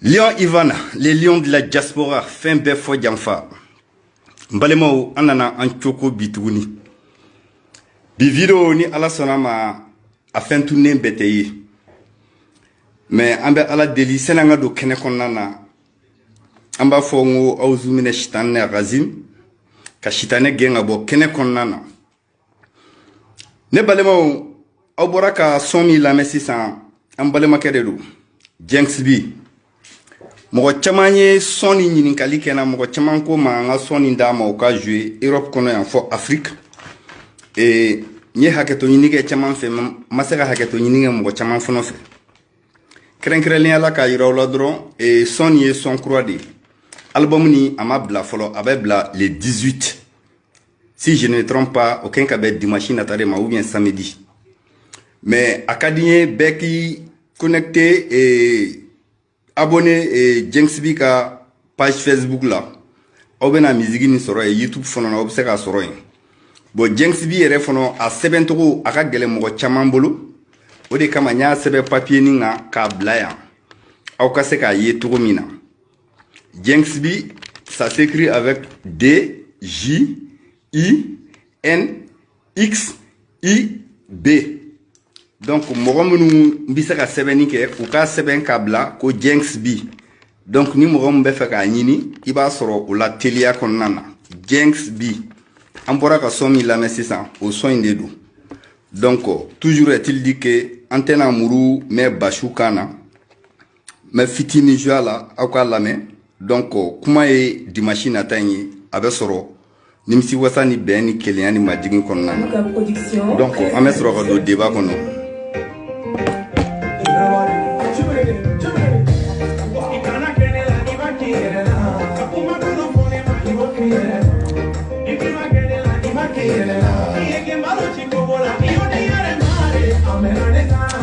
Lion Ivan, les lions de la diaspora, fin befo jamfa. Mbalemo anana anchoko bituni. Bi video ni ala sonama a fin tourner beteye. Mais ambe ala deli senanga do kene konana. Amba fongo auzumine shitane razim. Ka shitane genga bo kene konana. Ne balemo auboraka 100 000 600 ambalema keredu. Jenks bi. Mogo caman ye sɔnni ɲininkali kɛ na mogo caman ko ma an ka sɔnni d'a ma o ka jouer Europe kɔnɔ yan fɔ Afrique n ye hakɛto ɲini kɛ caman fɛ ma se ka hakɛto ɲini kɛ mogo caman fana fɛ kɛrɛnkɛrɛnnenya la ka yira o la dɔrɔn sɔnni ye sɔn kura de ye album ni a ma bila fɔlɔ a bɛ bila le 18 si je ne me trompe pas o kɛn ka bɛn dimanche nata de ma ou bien samedi mais a ka di n ye bɛɛ k'i connecté abonné Jenks bi ka page Facebook la aw bena musique ni sɔrɔ ye YouTube fana na aw bɛ se ka sɔrɔ yen bon Jenks bi yɛrɛ fana a sɛbɛn togo a ka gɛlɛn mɔgɔ caman bolo o de kama n y'a sɛbɛn papier ni kan k'a bila yan aw ka se k'a ye togo min na Jenks bi ça s'écrit avec D J I N X I B. Donc mɔgɔ minnu bɛ se ka sɛbɛnni kɛ u ka sɛbɛn k'a bila ko Jenks bi donc ni mɔgɔ min bɛ fɛ k'a ɲini i b'a sɔrɔ o la teliya kɔnɔna na Jenks bi an bɔra ka sɔn min lamɛn sisan o sɔn in de don donc toujours est-il dit que an tɛna muru mɛn basiw kan na mɛ fitinin joie la aw k'a lamɛn donc kuma ye dimanche nata in ye a bɛ sɔrɔ nimisi wasa ni bɛn ni kelenya ni majigin kɔnɔna na donc an bɛ sɔrɔ ka don débat kɔnɔ.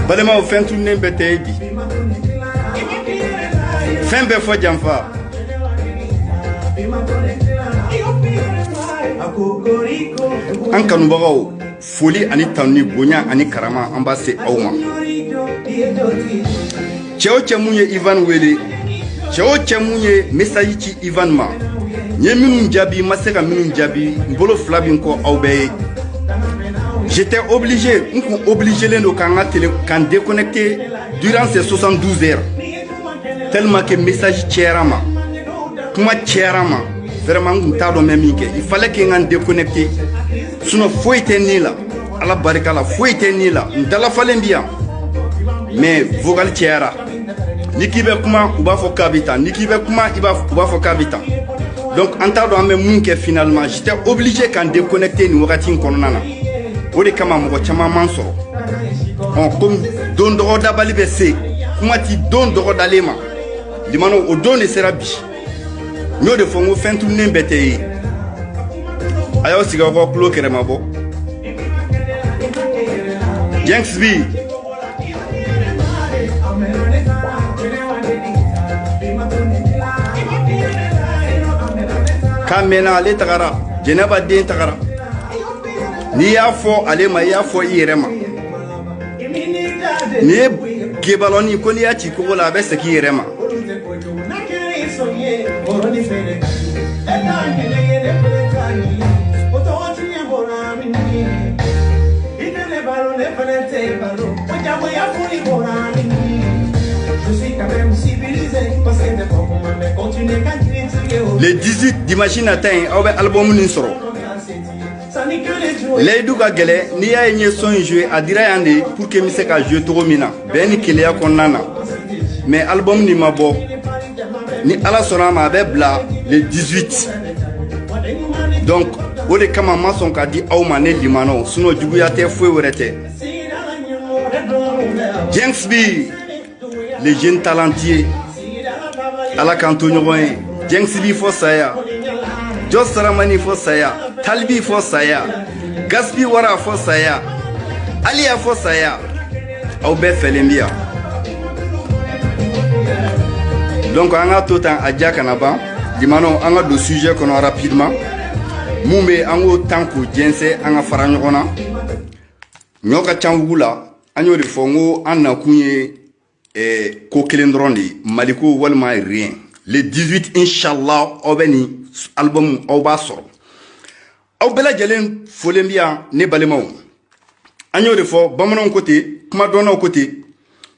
Balema o fɛn tunnen bɛ tɛ bi fɛn bɛɛ fɔ janfa an kanubagaw foli ani tanuni bonya ani karama an b'a se aw ma cɛ o cɛ mun ye Ivan wele cɛ o cɛ mun ye message ci Ivan ma n ye minnu jaabi ma se ka minnu jaabi n bolo fila bi n kɔ aw bɛɛ ye j'étais obligé, de déconnecter durant ces 72 heures. Tellement que message tcherama, kuma tcherama, vraiment il fallait que j'en déconnecte. Sinon, faut être ni là, à la barricade, faut être ni là, n'dala fallait bien. Mais vocal tchera, ni qui veut comment ou va faut kabita, ni qui veut comment il va faut kabita. Donc, en tant que finalement, j'étais obligé qu'en déconnecter nous ratin konana. O de kama mɔgɔ caman man sɔrɔ comme don dɔgɔ dabali bɛ se kuma ti don dɔgɔ dalen ma limano o don de sera bi n y'o de fɔ n ko fɛn tununnen bɛɛ tɛ ye a y'aw sigi aw ka kulo kɛrɛma bɔ Jenks bi k'a mɛnna ale tagara Jɛnɛba den tagara ni y'a fɔ ale ma i y'a fɔ i yɛrɛ ma ni ye gebalɔni ko n'i y'a ci kogo la a bɛ segin i yɛrɛ ma le 18 dimanche nata in aw bɛ album nin sɔrɔ L'aidu ka gɛlɛ n'i y'a ye n ye son in jouer a dira yan de pour que n bɛ se ka jouer togo min na bɛn ni keleya kɔnɔna na mais album nin ma bɔ ni ala sɔnna a ma a bɛ bila le 18 donc o de kama n ma sɔn ka di aw ma ne limanaw sinon juguya tɛ foyi wɛrɛ tɛ Jenks bi le jeune talentueux ala k'an to ɲɔgɔn ye Jenks bi fɔ saya Jos Saramani fɔ saya Talbi fɔ saya Gaspi Wara fɔ saya Aliya fɔ saya aw bɛɛ fɛlen bi yan donc an ka to tan a ja kana ban limanaw an ka don sujet kɔnɔ rapidement mun bɛ an k'o tan k'o jɛnsɛn an ka fara ɲɔgɔn na ɲɔ ka ca wugu la an y'o de fɔ n ko an nakun ye ko kelen dɔrɔn de maliko walima rien le 18 inchallah aw bɛ ni album aw b'a sɔrɔ aw bɛɛ lajɛlen folen bi yan ne balimaw an y'o de fɔ bamananw ko ten kuma dɔnnaw ko ten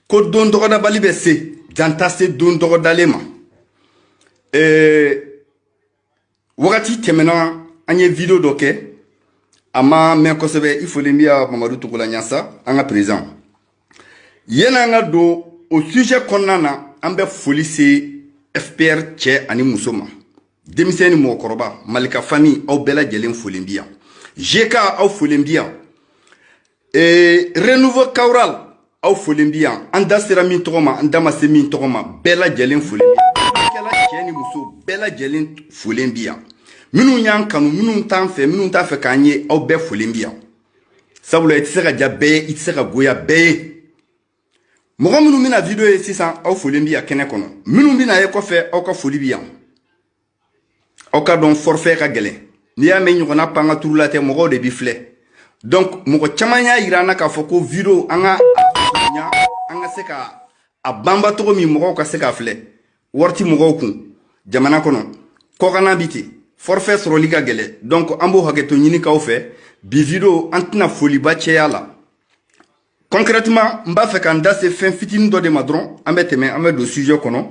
ko don dɔgɔdabali bɛ se janta se don dɔgɔdalen ma wagati tɛmɛna an ye video dɔ kɛ a ma mɛn kosɛbɛ i folen bi yan Mamadu Togola Ɲansa an ka président yan'an ka don o sujet kɔnɔna na an bɛ foli se FPR cɛ ani muso ma denmisɛn ni mɔgɔkɔrɔba Malika famille aw bɛɛ lajɛlen folen bi yan GK aw folen bi yan Renouveau Kaural aw folen bi yan an da sera min tɔgɔ ma an da ma se min tɔgɔ ma bɛɛ lajɛlen folen bi yan kɛla cɛ ni muso bɛɛ lajɛlen folen bi yan minnu y'an kanu minnu t'an fɛ minnu t'a fɛ k'an ye aw bɛɛ folen bi yan sabula i tɛ se ka ja bɛɛ ye i tɛ se ka goya bɛɛ ye mɔgɔ minnu bɛna video ye sisan aw folen bi yan kɛnɛ kɔnɔ minnu bɛna ye kɔfɛ aw ka foli bi yan aw ka dɔn forfait ka gɛlɛn n'i y'a mɛn ɲɔgɔnna pan ka turu la tɛ mɔgɔw de bi filɛ donc mɔgɔ caman y'a yira an na k'a fɔ ko video an ka se ka a banba cogo min mɔgɔw ka se k'a filɛ wari ti mɔgɔw kun jamana kɔnɔ kɔkanna bi ten forfait sɔrɔli ka gɛlɛn donc an b'o hakɛto ɲini k'aw fɛ bi video an tɛna foliba cɛya la concrètement n b'a fɛ k'an da se fɛn fitinin dɔ de ma dɔrɔn an bɛ tɛmɛ an bɛ don sujet kɔnɔ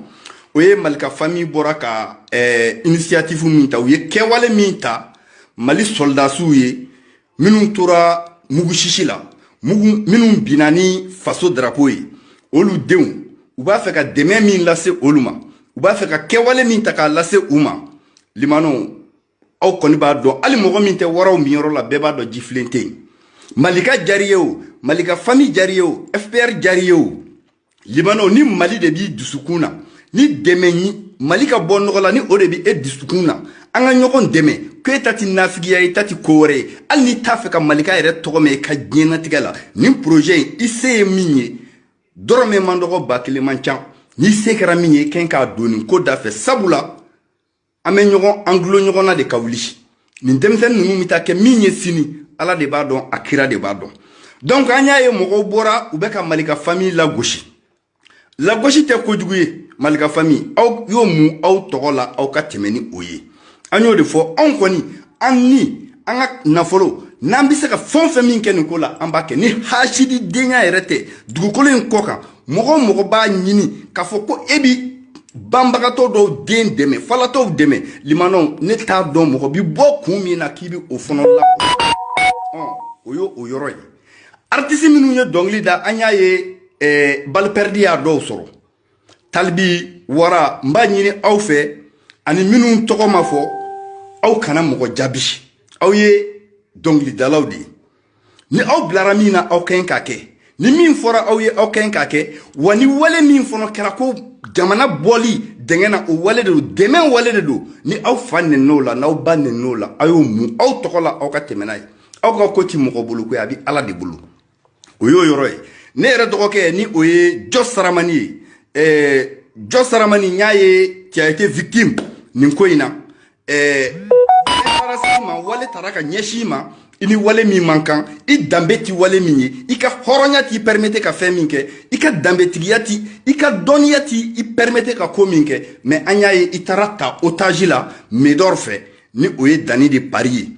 o ye Malika famille bɔra ka initiative min ta u ye kɛwale min ta Mali soldasiw ye minnu tora mugu sisi la minnu binna ni faso drapeau ye olu denw u b'a fɛ ka dɛmɛ min lase olu ma u b'a fɛ ka kɛwale min ta k'a lase u ma limanaw aw kɔni b'a dɔn hali mɔgɔ min tɛ waraw min yɔrɔ la bɛɛ b'a dɔn jifilen tɛ yen Malika jari ye o Malika famille jari ye o FPR jari ye o limanaw ni Mali de b'i dusukun na ni dɛmɛ Mali ka bɔ nɔgɔ la ni o de bi e dusukun na an ka ɲɔgɔn dɛmɛ ko e ta ti nafigiya e ta ti ko wɛrɛ ye hali n'i t'a fɛ ka Malika yɛrɛ tɔgɔ mɛn i ka diɲɛnatigɛ la nin projet in i se ye min ye dɔrɔmɛ man dɔgɔ 1000 man ca n'i se kɛra min ye i kan k'a don nin ko da fɛ sabula an bɛ ɲɔgɔn an gulo ɲɔgɔn na de ka wuli nin denmisɛnnin ninnu bɛ taa kɛ min ye sini Ala de b'a dɔn a kira de b'a dɔn donc an y'a ye mɔgɔw bɔra u bɛ ka Malika famille lagosi lagosi tɛ kojugu ye Malika famille aw y'o mun aw tɔgɔ la aw ka tɛmɛ ni o ye an y'o de fɔ anw kɔni an ka nafolo n'an bɛ se ka fɛn o fɛn min kɛ nin ko la an b'a kɛ ni hasidi denya yɛrɛ tɛ dugukolo in kɔ kan mɔgɔ o mɔgɔ b'a ɲini k'a fɔ ko e bi banbagatɔ dɔw den dɛmɛ falatɔw dɛmɛ limanaw ne t'a dɔn mɔgɔ bi bɔ kun min na k'i bi o fana la o y'o o yɔrɔ ye artiste minnu ye dɔnkili da an y'a ye balle perdue y'a dɔw sɔrɔ Talibi Wara n b'a ɲini aw fɛ ani minnu tɔgɔ ma fɔ aw kana mɔgɔ jaabi aw ye dɔnkilidalaw de ye ni aw bilara min na aw kan k'a kɛ ni min fɔra aw ye aw kan k'a kɛ wa ni wale min fana kɛra ko jamana bɔli dɛngɛ na o wale de don dɛmɛ wale de don ni aw fa nɛn'o la n'aw ba nɛn'o la aw y'o mun aw tɔgɔ la aw ka tɛmɛ n'a ye aw ka ko ti mɔgɔ bolo ko ye a bɛ Ala de bolo o y'o yɔrɔ ye ne yɛrɛ dɔgɔkɛ ni o ye Jɔ Saramani ye Jɔ Saramani n y'a ye qui a été victime nin ko in na ma wale tara ka ɲɛsin ma i ni wale min man kan i danbe ti wale min ye i ka hɔrɔnya t'i permettre ka fɛn min kɛ i ka danbetigiya ti i ka dɔnniya ti i permettre ka ko min kɛ mais an y'a ye i taara ta otage la Médor fɛ ni o ye Dani de pari ye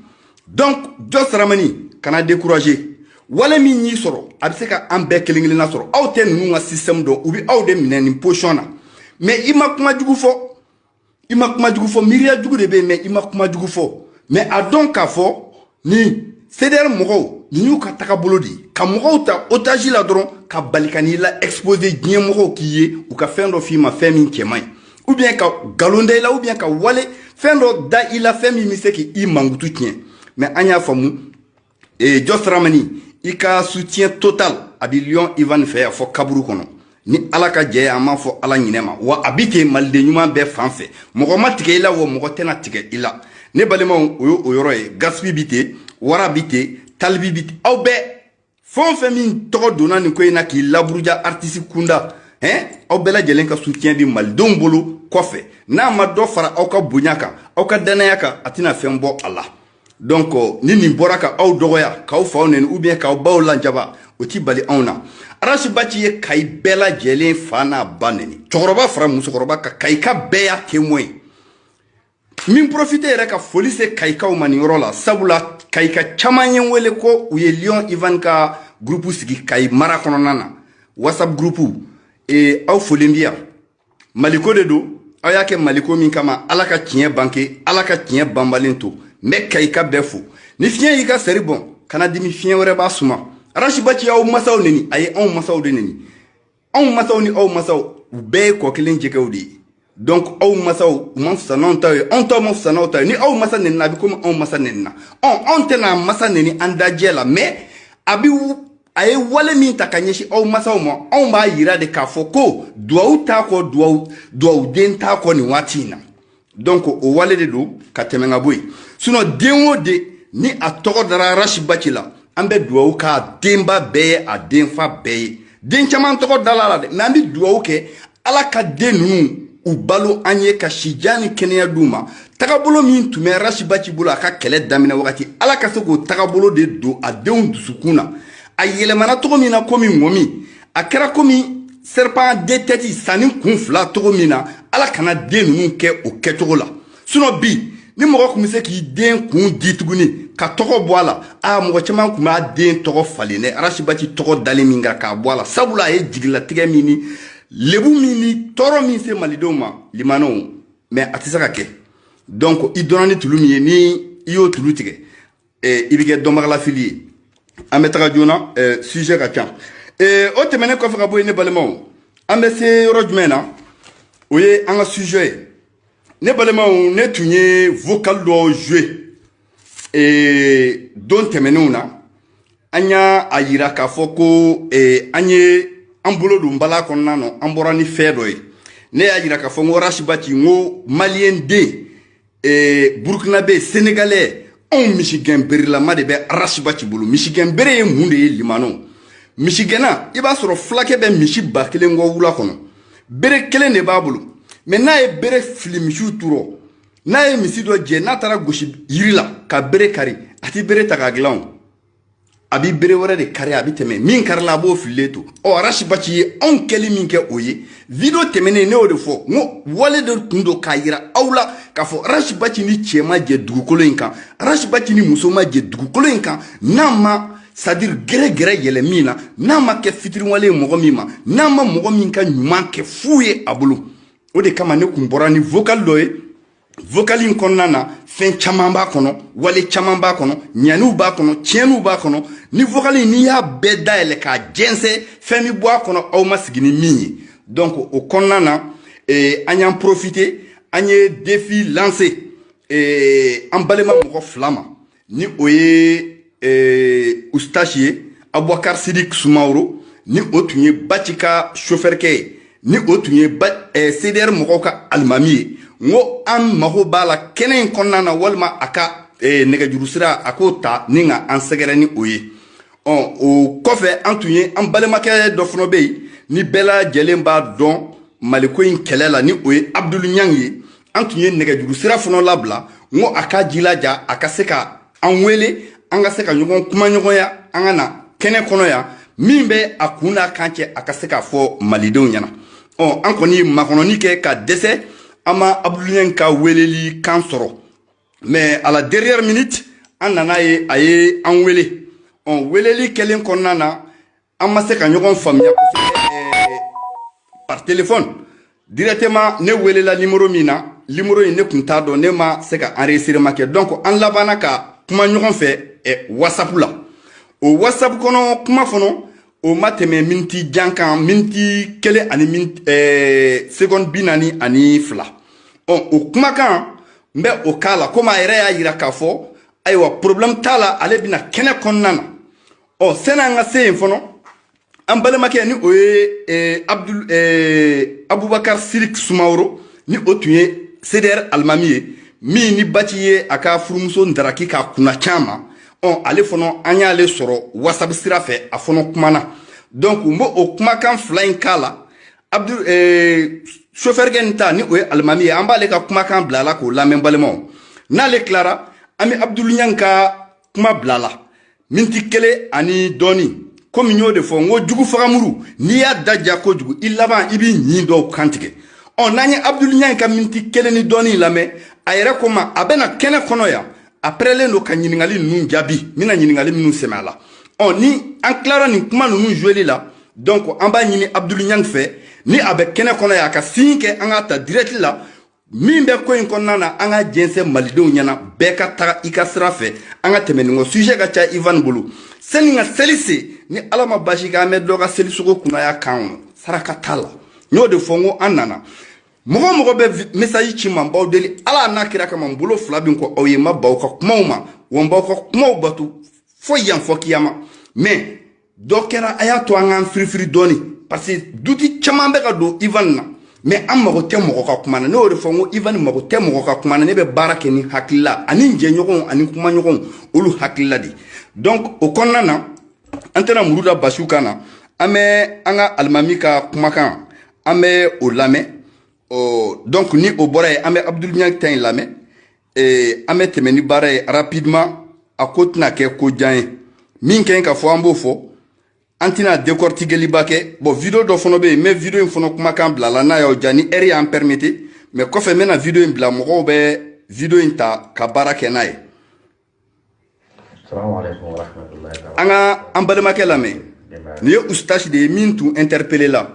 donc Jɔ Saramani kana décourager wale min y'i sɔrɔ a bɛ se ka an bɛɛ kelen kelenna sɔrɔ aw tɛ ninnu ka système dɔn u bɛ aw de minɛ nin position na mais i ma kuma jugu fɔ i ma kuma jugu fɔ miiriya jugu de bɛ yen mais i ma kuma jugu fɔ mais a dɔn k'a fɔ ni CDR mɔgɔw ni y'u ka tagabolo de ye ka mɔgɔw ta otage la dɔrɔn ka bali ka n'i la exposer diɲɛ mɔgɔw k'i ye u ka fɛn dɔ f'i ma fɛn min cɛ man ɲi ou bien ka nkalon da i la ou bien ka wale fɛn dɔ da i la fɛn min bɛ se k'i mankutu tiɲɛ mais an y'a faamu Jɔ Saramani i ka soutien total a bɛ Lion Ivan fɛ yan fɔ kaburu kɔnɔ ni Ala ka jɛ an m'a fɔ Ala ɲinɛ ma wa a bɛ ten maliden ɲuman bɛɛ fan fɛ mɔgɔ ma tigɛ i la wa mɔgɔ tɛna tigɛ i la ne balimaw o ye o yɔrɔ ye Gaspi bi ten Wara bi ten Talibi bi ten aw bɛɛ fɛn o fɛn min tɔgɔ donna nin ko in na k'i laburuja artiste kunda aw bɛɛ lajɛlen ka soutien bi malidenw bolo kɔfɛ n'a ma dɔ fara aw ka bonya kan aw ka danaya kan a tɛna fɛn bɔ a la donc ni nin bɔra ka aw dɔgɔya k'aw faw nɛni ou bien k'aw baw lajaba o ti bali anw na Arashibachi ye kai bela jelen fana baneni chokoroba fra musokoroba ka kaika beya témoin min profiter yɛrɛ ka foli se kaikaw ma nin yɔrɔ la sabula kaika caman ye wele ko u ye Lion Ivan ka groupe sigi kai mara kɔnɔna na WhatsApp groupe aw folen bi yan maliko de do aw y'a kɛ maliko min kama ala ka tiɲɛ banke ala ka tiɲɛ banbalen to mais kaika bɛɛ fo ni fiɲɛ y'i ka seri bɔn kana dimi fiɲɛ wɛrɛ b'a suma Arashibachi aw masaw neni aye anw masaw de neni anw masaw ni aw masaw u bɛɛ ye kɔ kelen jɛgɛw de ye donc aw masaw u man fisa n'anw ta ye anw taw man fisa n'aw ta ye ni aw masa nenina a bɛ komi anw masa nenina anw tɛna masa neni an dajɛ la mais a ye wale min ta ka ɲɛsin aw masaw ma anw b'a yira de k'a fɔ ko duwawu t'a kɔ duwawuden t'a kɔ nin waati in na donc o wale de don ka tɛmɛ ka bɔ yen sinon den o den ni a tɔgɔ dara Arashibachi la an bɛ duwawu k'a denba bɛɛ ye a denfa bɛɛ ye den caman tɔgɔ dala la dɛ mais an bɛ duwawu kɛ ala ka den ninnu u balo an ye ka sijan ni kɛnɛya d'u ma tagabolo min tun bɛ Arashibachi bolo a ka kɛlɛ daminɛ wagati ala ka se k'o tagabolo de don a denw dusukun na a yɛlɛmana cogo min na komi ŋɔmi a kɛra komi serpent de tête sanni kun fila cogo min na ala kana den ninnu kɛ o kɛcogo la sinon bi ni mɔgɔ kun bɛ se k'i den kun di tuguni ka tɔgɔ bɔ a la mɔgɔ caman kun b'a den tɔgɔ falen dɛ Arashibachi tɔgɔ dalen min kan k'a bɔ a la sabula a ye jigilatigɛ min ni lebu min ni tɔɔrɔ min se malidenw ma limanaw mais a tɛ se ka kɛ donc i dɔnna ni tulu min ye ni i y'o tulu tigɛ i bɛ kɛ dɔnbagalafili ye an bɛ taga joona sujet ka ca o tɛmɛnen kɔfɛ ka bɔ yen ne balimaw an bɛ se yɔrɔ jumɛn na o ye an ka sujet ye ne balimaw ne tun ye vocal dɔ jouer don tɛmɛnenw na an y'a yira k'a fɔ ko an ye an bolo don bala kɔnɔna na an bɔra ni fɛn dɔ ye ne y'a yira k'a fɔ n ko Arashibachi n ko maliyɛn den burkinabé sénégalais anw misigɛn beerelama de bɛ Arashibachi bolo misigɛn bere ye mun de ye limanaw misigɛnna i b'a sɔrɔ fulakɛ bɛ misi 1000 kɔ wula kɔnɔ bere kelen de b'a bolo mais n'a ye bere fili misiw turɔ n'a ye misi dɔ jɛ n'a taara gosi yiri la ka bere kari a tɛ bere ta k'a dilan a bɛ bere wɛrɛ de kari a bɛ tɛmɛ min karila a b'o fililen to Arashibachi ye anw kɛli min kɛ o ye video tɛmɛnen ne y'o de fɔ n ko wale de tun don k'a yira aw la k'a fɔ Arashibachi ni cɛ ma jɛ dugukolo in kan Arashibachi ni muso ma jɛ dugukolo in kan n'a ma c'est à dire gɛrɛ yɛlɛ min na n'a ma kɛ fitiriwale ye mɔgɔ min ma n'a ma mɔgɔ min ka ɲuman kɛ fu ye a bolo o de kama ne kun bɔra ni vocal dɔ ye vocal in kɔnɔna na fɛn caman b'a kɔnɔ wale caman b'a kɔnɔ ɲaniw b'a kɔnɔ tiɲɛniw b'a kɔnɔ ni vocal in n'i y'a bɛɛ dayɛlɛ k'a jɛnsɛn fɛn min bɔ a kɔnɔ aw ma sigi ni min ye donc o kɔnɔna na an y'an profiter an ye défi lancé an balima mɔgɔ fila ma ni o ye Ustachi ye Abubakar Sidik Sumaworo ni o tun ye Bachi ka chauffeur kɛ ye ni o tun ye CDR mɔgɔw ka alimami ye n ko an mago b'a la kɛnɛ in kɔnɔna na walima a ka nɛgɛjuru sira a k'o ta ni ka an sɛgɛrɛ ni o ye o kɔfɛ an tun ye an balimakɛ dɔ fana bɛ yen ni bɛɛ lajɛlen b'a dɔn maliko in kɛlɛ la ni o ye Abdul Ɲang ye an tun ye nɛgɛjuru sira fana labila n ko a ka jilaja a ka se ka an wele an ka se ka ɲɔgɔn kumaɲɔgɔnya an ka na kɛnɛ kɔnɔ yan min bɛ a kun n'a kan cɛ a ka se k'a fɔ malidenw ɲɛna an kɔni ye makɔnɔni kɛ ka dɛsɛ an ma Abdul Ɲang ka weleli kan sɔrɔ mais à la dernière minute an nana ye a ye an wele weleli kɛlen kɔnɔna na an ma se ka ɲɔgɔn faamuya par téléphone directement ne welela numéro min na numéro in ne kun t'a dɔn ne ma se ka enregistrement kɛ donc an labanna ka kuma ɲɔgɔn fɛ WhatsApp la o WhatsApp kɔnɔ kuma fɔlɔ o ma tɛmɛ miniti jan kan miniti 1 ani seconde 42 o kumakan n bɛ o k'a la komi a yɛrɛ y'a yira k'a fɔ ayiwa problème t'a la ale bɛna kɛnɛ kɔnɔna na sani an ka se yen fɔlɔ an balimakɛ ni o ye Abubakar Sidik Sumaworo ni o tun ye CDR alimami ye min ni Bachi ye a ka furumuso ndaraki k'a kunna caman ale fana an y'ale sɔrɔ WhatsApp sira fɛ a fana kumana donc n b'o kumakan fila in k'a la chauffeur kɛ nin ta ni o ye alimami ye an b'ale ka kumakan bila la k'o lamɛn balimaw n'ale tilara an bɛ Abdul Ɲang ka kuma bila la miniti 1 ani dɔɔni comme y'o de fɔ ngo jugu fagamuru n'i y'a daja kojugu i laban i b'i ɲin dɔw kantigɛ n'an ye Abdul Niang ka miniti 1 ni dɔɔni lamɛn a yɛrɛ ko ma a bɛna kɛnɛ kɔnɔ yan a pɛrɛlen don ka ɲininkali ninnu jaabi mina ɲininkali minnu sɛmɛ a la ni an tilara nin kuma ninnu joueli la donc an b'a ɲini Abdul Niang fɛ ni a bɛ kɛnɛ kɔnɔ yan a ka signe kɛ an ka ta direct la min bɛ ko in kɔnɔna na an ka jɛnsɛn malidenw ɲɛna bɛɛ ka taga i ka sira fɛ an ka tɛmɛ nin kɔ sujet ka ca Ivan bolo sani ka seli se ni ala ma basi kɛ an bɛ dɔ ka selisogo kunnaya kan saraka t'a la n y'o de fɔ n ko an nana mɔgɔ mɔgɔ bɛ message ci ma n b'aw deli ala n'a kira kama n bolo fila bin kɔ aw ye n ma baw ka kumaw ma wa n b'aw ka kumaw bato fo yan fɔ kiyama mais dɔ kɛra a y'a to an k'an firifiri dɔɔni parce que duti caman bɛ ka don Ivan na mais an mago tɛ mɔgɔ ka kuma na ne y'o de fɔ n ko Ivan mago tɛ mɔgɔ ka kuma na ne bɛ baara kɛ ni hakilila ani jɛɲɔgɔnw ani kumaɲɔgɔnw olu hakilila de donc o kɔnɔna na an tɛna muru da basiw kan na an bɛ an ka alimami ka kumakan an bɛ o lamɛn donc ni o bɔra yen an bɛ Abdul Niang ta in lamɛn an bɛ tɛmɛ ni baara ye rapidement a ko tɛna kɛ ko jan ye min kɛ ka fɔ an b'o fɔ an tɛna décortiqueliba kɛ bon vidéo dɔ fana bɛ yen n bɛ vidéo in fana kumakan bila la n'a y'aw diya ni heure y'an permettre mais kɔfɛ n bɛna vidéo in bila mɔgɔw bɛ vidéo in ta ka baara kɛ n'a ye an ka an balimakɛ lamɛn nin ye ustache de ye min tun interpellé la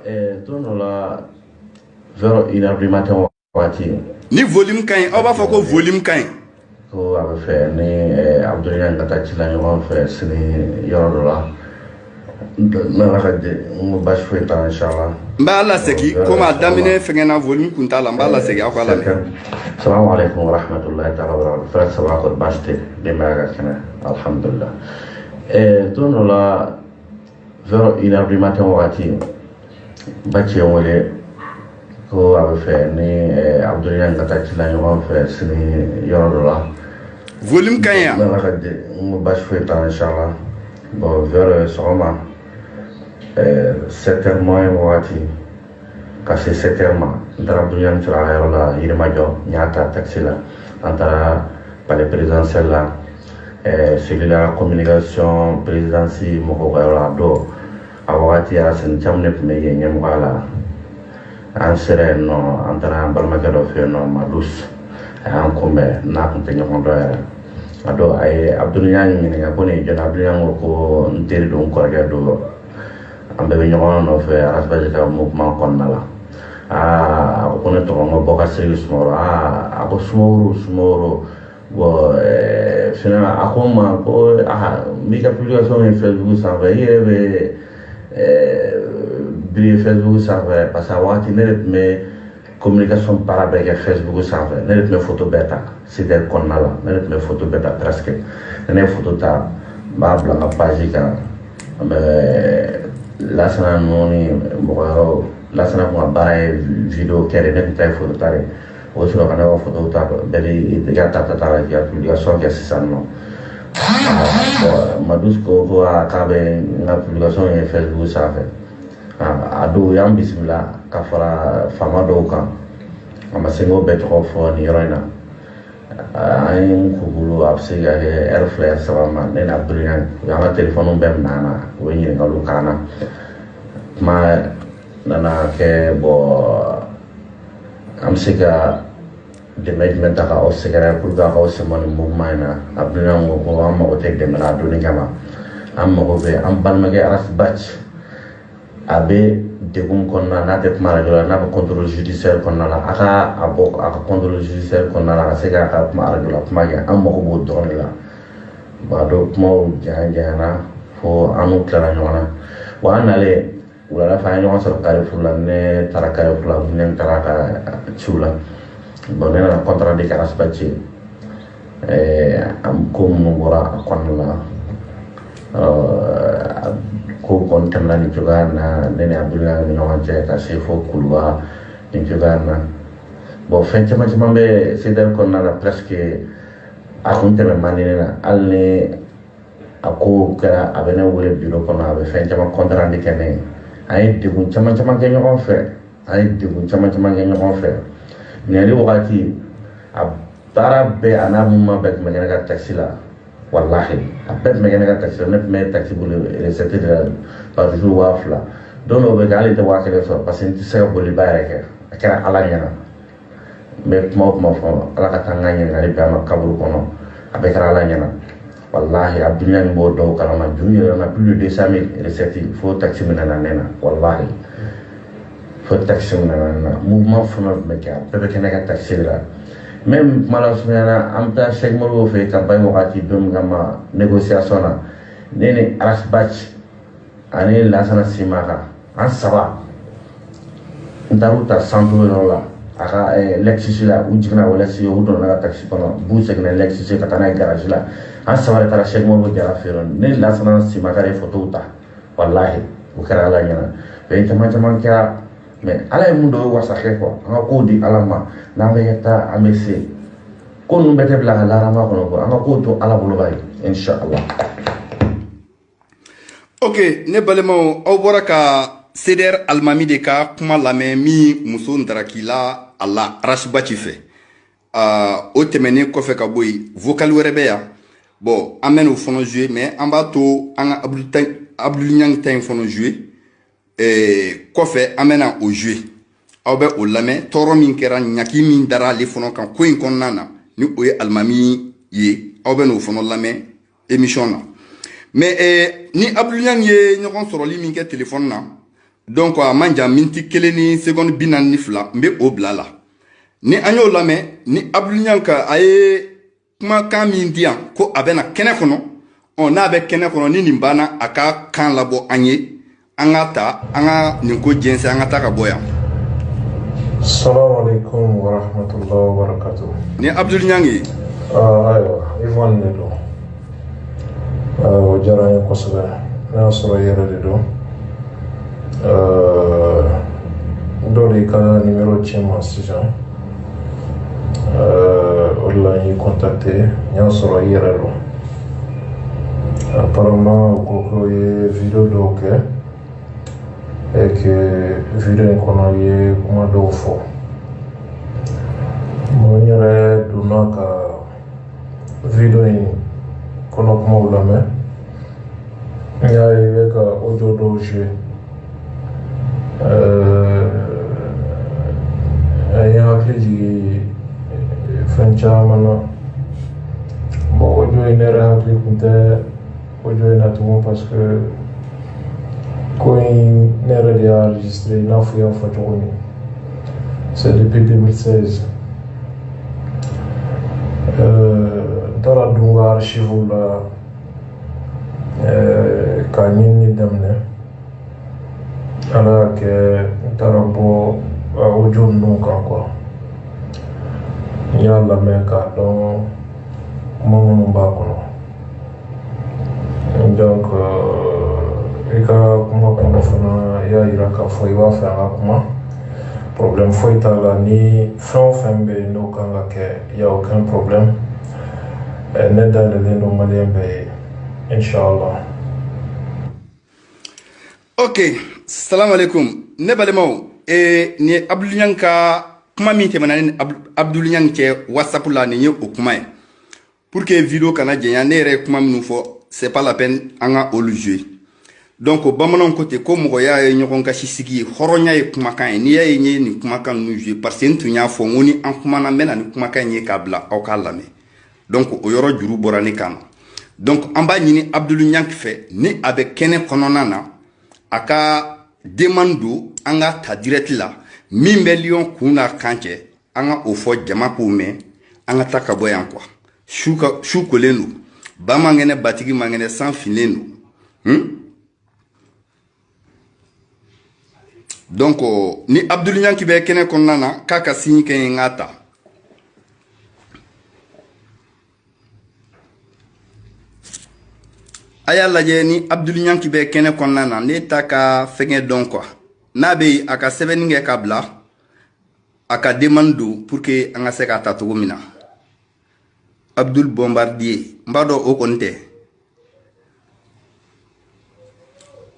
ni volume ka ɲi aw b'a fɔ ko volume ka ɲi ko a bɛ fɛ ni Abdul Niang ka taa ci la ɲɔgɔn fɛ sini yɔrɔ dɔ la n'ala ka jɛ n ko basi foyi t'a la inchallah n b'a lasegin komi a daminɛ fɛngɛna volume kun t'a la n b'a lasegin aw ka lamɛn salamu alaikum wa rahmatullahi ta'ala wa barakatuh frère saba ko basi tɛ denbaya ka kɛnɛ alhamdulillah don dɔ la vers 1h du matin wagati ba cɛ n wele ko a bɛ fɛ ni Abdul Niang ka taa ci la ɲɔgɔn fɛ sini yɔrɔ dɔ la volume ka ɲi n'ala ka jɛ n ko basi foyi t'a la inchallah bon vers sɔgɔma 7h moins wagati ka se 7h ma n taara Abdul Niang sɔrɔ a yɔrɔ la Yirimajɔ n y'a ta taxi la an taara palais présidentiel la celui la communication présidence mɔgɔw ka yɔrɔ la a don a wagati Alasani Camu ne tun bɛ yen ɲɛmɔgɔya la an sera yen nɔ an taara an balimakɛ dɔ fɛ yen nɔ Madus a y'an kunbɛn n'a tun tɛ ɲɔgɔn dɔn yɛrɛ a don a ye Abdul Niang ɲininka ko nin ye jɔn Abdul Niang ko n teri don n kɔrɔkɛ don an bɛɛ bɛ ɲɔgɔn nɔfɛ arasibaji ka mouvement kɔnɔna la a ko ne tɔgɔ ko Bɔkar Segi Sumaworo a ko Sumaworo bon finalement a ko n ma ko n b'i ka publication ye Facebook sanfɛ i yɛrɛ bɛ bi Facebook sanfɛ parce que a wagati ne de tun bɛ communication baara bɛɛ kɛ Facebook sanfɛ ne de tun bɛ photo bɛɛ ta CDR kɔnɔna la ne de tun bɛ photo bɛɛ ta presque ne ye photo ta n b'a bila n ka page kan an bɛ Lasana ninnu ni mɔgɔ wɛrɛw Lasana tun ka baara ye vidéo kɛ de ne tun ta ye photo ta de o sɔrɔ ka ne ka photo ta bɛɛ bɛ i ka ta la k'i ka publication kɛ sisan nɔ Madus ko k'a bɛ n ka publication ye Facebook sanfɛ a don u y'an bisimila ka fara faama dɔw kan a ma se n k'o bɛɛ tɔgɔ fɔ nin yɔrɔ in na an ye n k'u bolo a bɛ se ka kɛ heure 2 heure 3 ma ne na Abdul Niang u y'an ka téléphone bɛɛ minɛ an na u ye ɲininkaliw k'an na kuma nana kɛ bon an bɛ se ka dɛmɛ jumɛn ta k'aw sɛgɛrɛ pour que a k'aw sɛmɛ nin mouvement in na Abdul Niang ko an mago tɛ dɛmɛ la a donni kama an mago bɛ an balimakɛ Arasibaci a bɛ degun kɔnɔna n'a tɛ kuma radio la n'a bɛ contrôle judiciaire kɔnɔna la a ka a bɔ a ka contrôle judiciaire kɔnɔna la a ka se k'a ka kuma radio la kuma kɛ an mago b'o dɔrɔn de la bon a don kumaw janyana fo an n'u tilara ɲɔgɔn na wa an nalen wulada fɛ an ye ɲɔgɔn sɔrɔ Carrefour la ne taara Carrefour la ne taara ka ciw la bon ne nana contrat de Arasibaci an ko minnu bɔra a kɔnɔna la ko kɔni tɛmɛna nin cogoya na ne ni Abdul Niang ni ɲɔgɔn cɛ ka se fo Kuluba nin cogoya na bon fɛn caman caman bɛ CDR kɔnɔna la presque a kun tɛmɛ man di ne na hali ni a ko kɛra a bɛ ne wele bureau kɔnɔ a bɛ fɛn caman contrat de kɛ ne ye an ye degun caman caman kɛ ɲɔgɔn fɛ an ye degun caman caman kɛ ɲɔgɔn fɛ ɲinɛli wagati a baara bɛɛ a n'a mouvement bɛɛ tun bɛ kɛ ne ka taxi la wallahi abet me gene ka taxi ne me taxi bulu recette de par jour wafla dono be gali de wa kele so parce que tu sais boli bare ke akara ala nyana me mo fo ala ka tanganya ngali be ma kaburu kono abe kara ala nyana wallahi abdunya ni bo do kala ma juni na plus de 200,000 recette fo taxi me na nena wallahi fo taxi me na mouvement fo me ka be ke na taxi la même malheureusement amta Cheikh Moro fait campagne wakati dum gama négociation na nene arasbach ane lasana simaka an saba ndaruta santo la aka Lexus la ujigna wala si yodo na taxi kono bu segna Lexus ka tana garage la an saba tara Cheikh Moro jara feron ne lasana simaka re photo ta wallahi ukara la nyana be tama kya mais ala mundo wasa ko nga ko di alama na ngeta amese ko nu bete bla la rama ko ko nga ko to ala bulu bay inshallah. Ok, ne balemo aw bora ka Seder Almami de ka kuma lamɛ min muso ndarakila ala arashibachi fe o tɛmɛnen kɔfɛ ka bɔ yen vocal wɛrɛ bɛ yan bon an bɛ n'o fɔnɔ jouer mais an b'a to an ka Abdul Niang ta in fɔnɔ jouer kɔfɛ an bɛna o jouer aw bɛ o lamɛn tɔɔrɔ min kɛra ɲaki min dara ale fɔnɔ kan ko in kɔnɔna na ni o ye Alimami ye aw bɛ n'o fɔnɔ lamɛn émission na mais ni Abdul Niang ye ɲɔgɔn sɔrɔli min kɛ téléphone na donc a man jan minti 1 ni seconde 42 n bɛ o bila la ni an y'o lamɛn ni Abdul Niang ka a ye kumakan min di yan ko a bɛna kɛnɛ kɔnɔ n'a bɛ kɛnɛ kɔnɔ ni nin banna a ka kan labɔ an ye an ka ta an ka nin ko jɛnsɛn an ka taa ka bɔ yan. Assalamu alaikum wa rahmatullahi wa barakatuh. Ni Abdul Niang ye. Ayiwa Ivan de don. O diyara n ye kosɛbɛ ne y'a sɔrɔ i yɛrɛ de don. Dɔ de ka numéro ci n ma sisan. O de la n y'i contacté n y'a sɔrɔ i yɛrɛ don. Apparemment o ko k'o ye vidéo dɔw kɛ. Et que vidéo in kɔnɔ ye kuma dɔw fɔ n yɛrɛ donna ka vidéo in kɔnɔ kumaw lamɛn n y'a ye i bɛ ka audio dɔw jouer a ye n hakili jigin fɛn caman na bon audio in ne yɛrɛ hakili tun tɛ audio in na tugun parce que ko in ne yɛrɛ de y'a enregistré i n'a fɔ i y'a fɔ cogo min c'est depuis 2016 n taara don n ka archive la k'a ɲɛɲini daminɛ ala y'a kɛ n taara bɔ audio ninnu kan quoi n y'a lamɛn k'a dɔn kuma minnu b'a kɔnɔ donc i ka kuma kɔnɔ fana i y'a yira k'a fɔ i b'a fɛ an ka kuma problème foyi t'a la ni fɛn o fɛn bɛ yen n'o kan ka kɛ il y a aucun problème ne dayɛlɛlen don maliyɛn bɛɛ ye inshallah. Ok, salam alaikum ne balimaw ni ye Abdul Niang ka kuma min tɛmɛna ni Abdul Niang cɛ WhatsApp la nin ye o kuma ye pour que vidéo kana jɛnya ne yɛrɛ ye kuma minnu fɔ c'est pas la peine an ka olu jouer. Donc bamananw ko ten ko mɔgɔya ye ɲɔgɔn kasi sigi ye hɔrɔnya ye kumakan ye n'i y'a ye n ye nin kumakan ninnu jouer parce que n tun y'a fɔ n ko ni an kumana n bɛna nin kumakan in ye k'a bila aw k'a lamɛn donc o yɔrɔ juru bɔra ne kan na donc an b'a ɲini Abdul Niang fɛ ni a bɛ kɛnɛ kɔnɔna na a ka demande don an ka ta direct la min bɛ Lion kun n'a kan cɛ an ka o fɔ jama k'o mɛn an ka taa ka bɔ yan quoi su kolen don ba mankɛnɛ batigi mankɛnɛ san filen don donc ni Abdul Niang bɛ kɛnɛ kɔnɔna na k'a ka signe kɛ n k'a ta a y'a lajɛ ni Abdul Niang bɛ kɛnɛ kɔnɔna na ne ta ka fɛngɛ dɔn quoi n'a bɛ yen a ka sɛbɛnni kɛ k'a bila a ka demande don pour que an ka se k'a ta cogo min na Abdul Bombardier n b'a dɔn o kɔni tɛ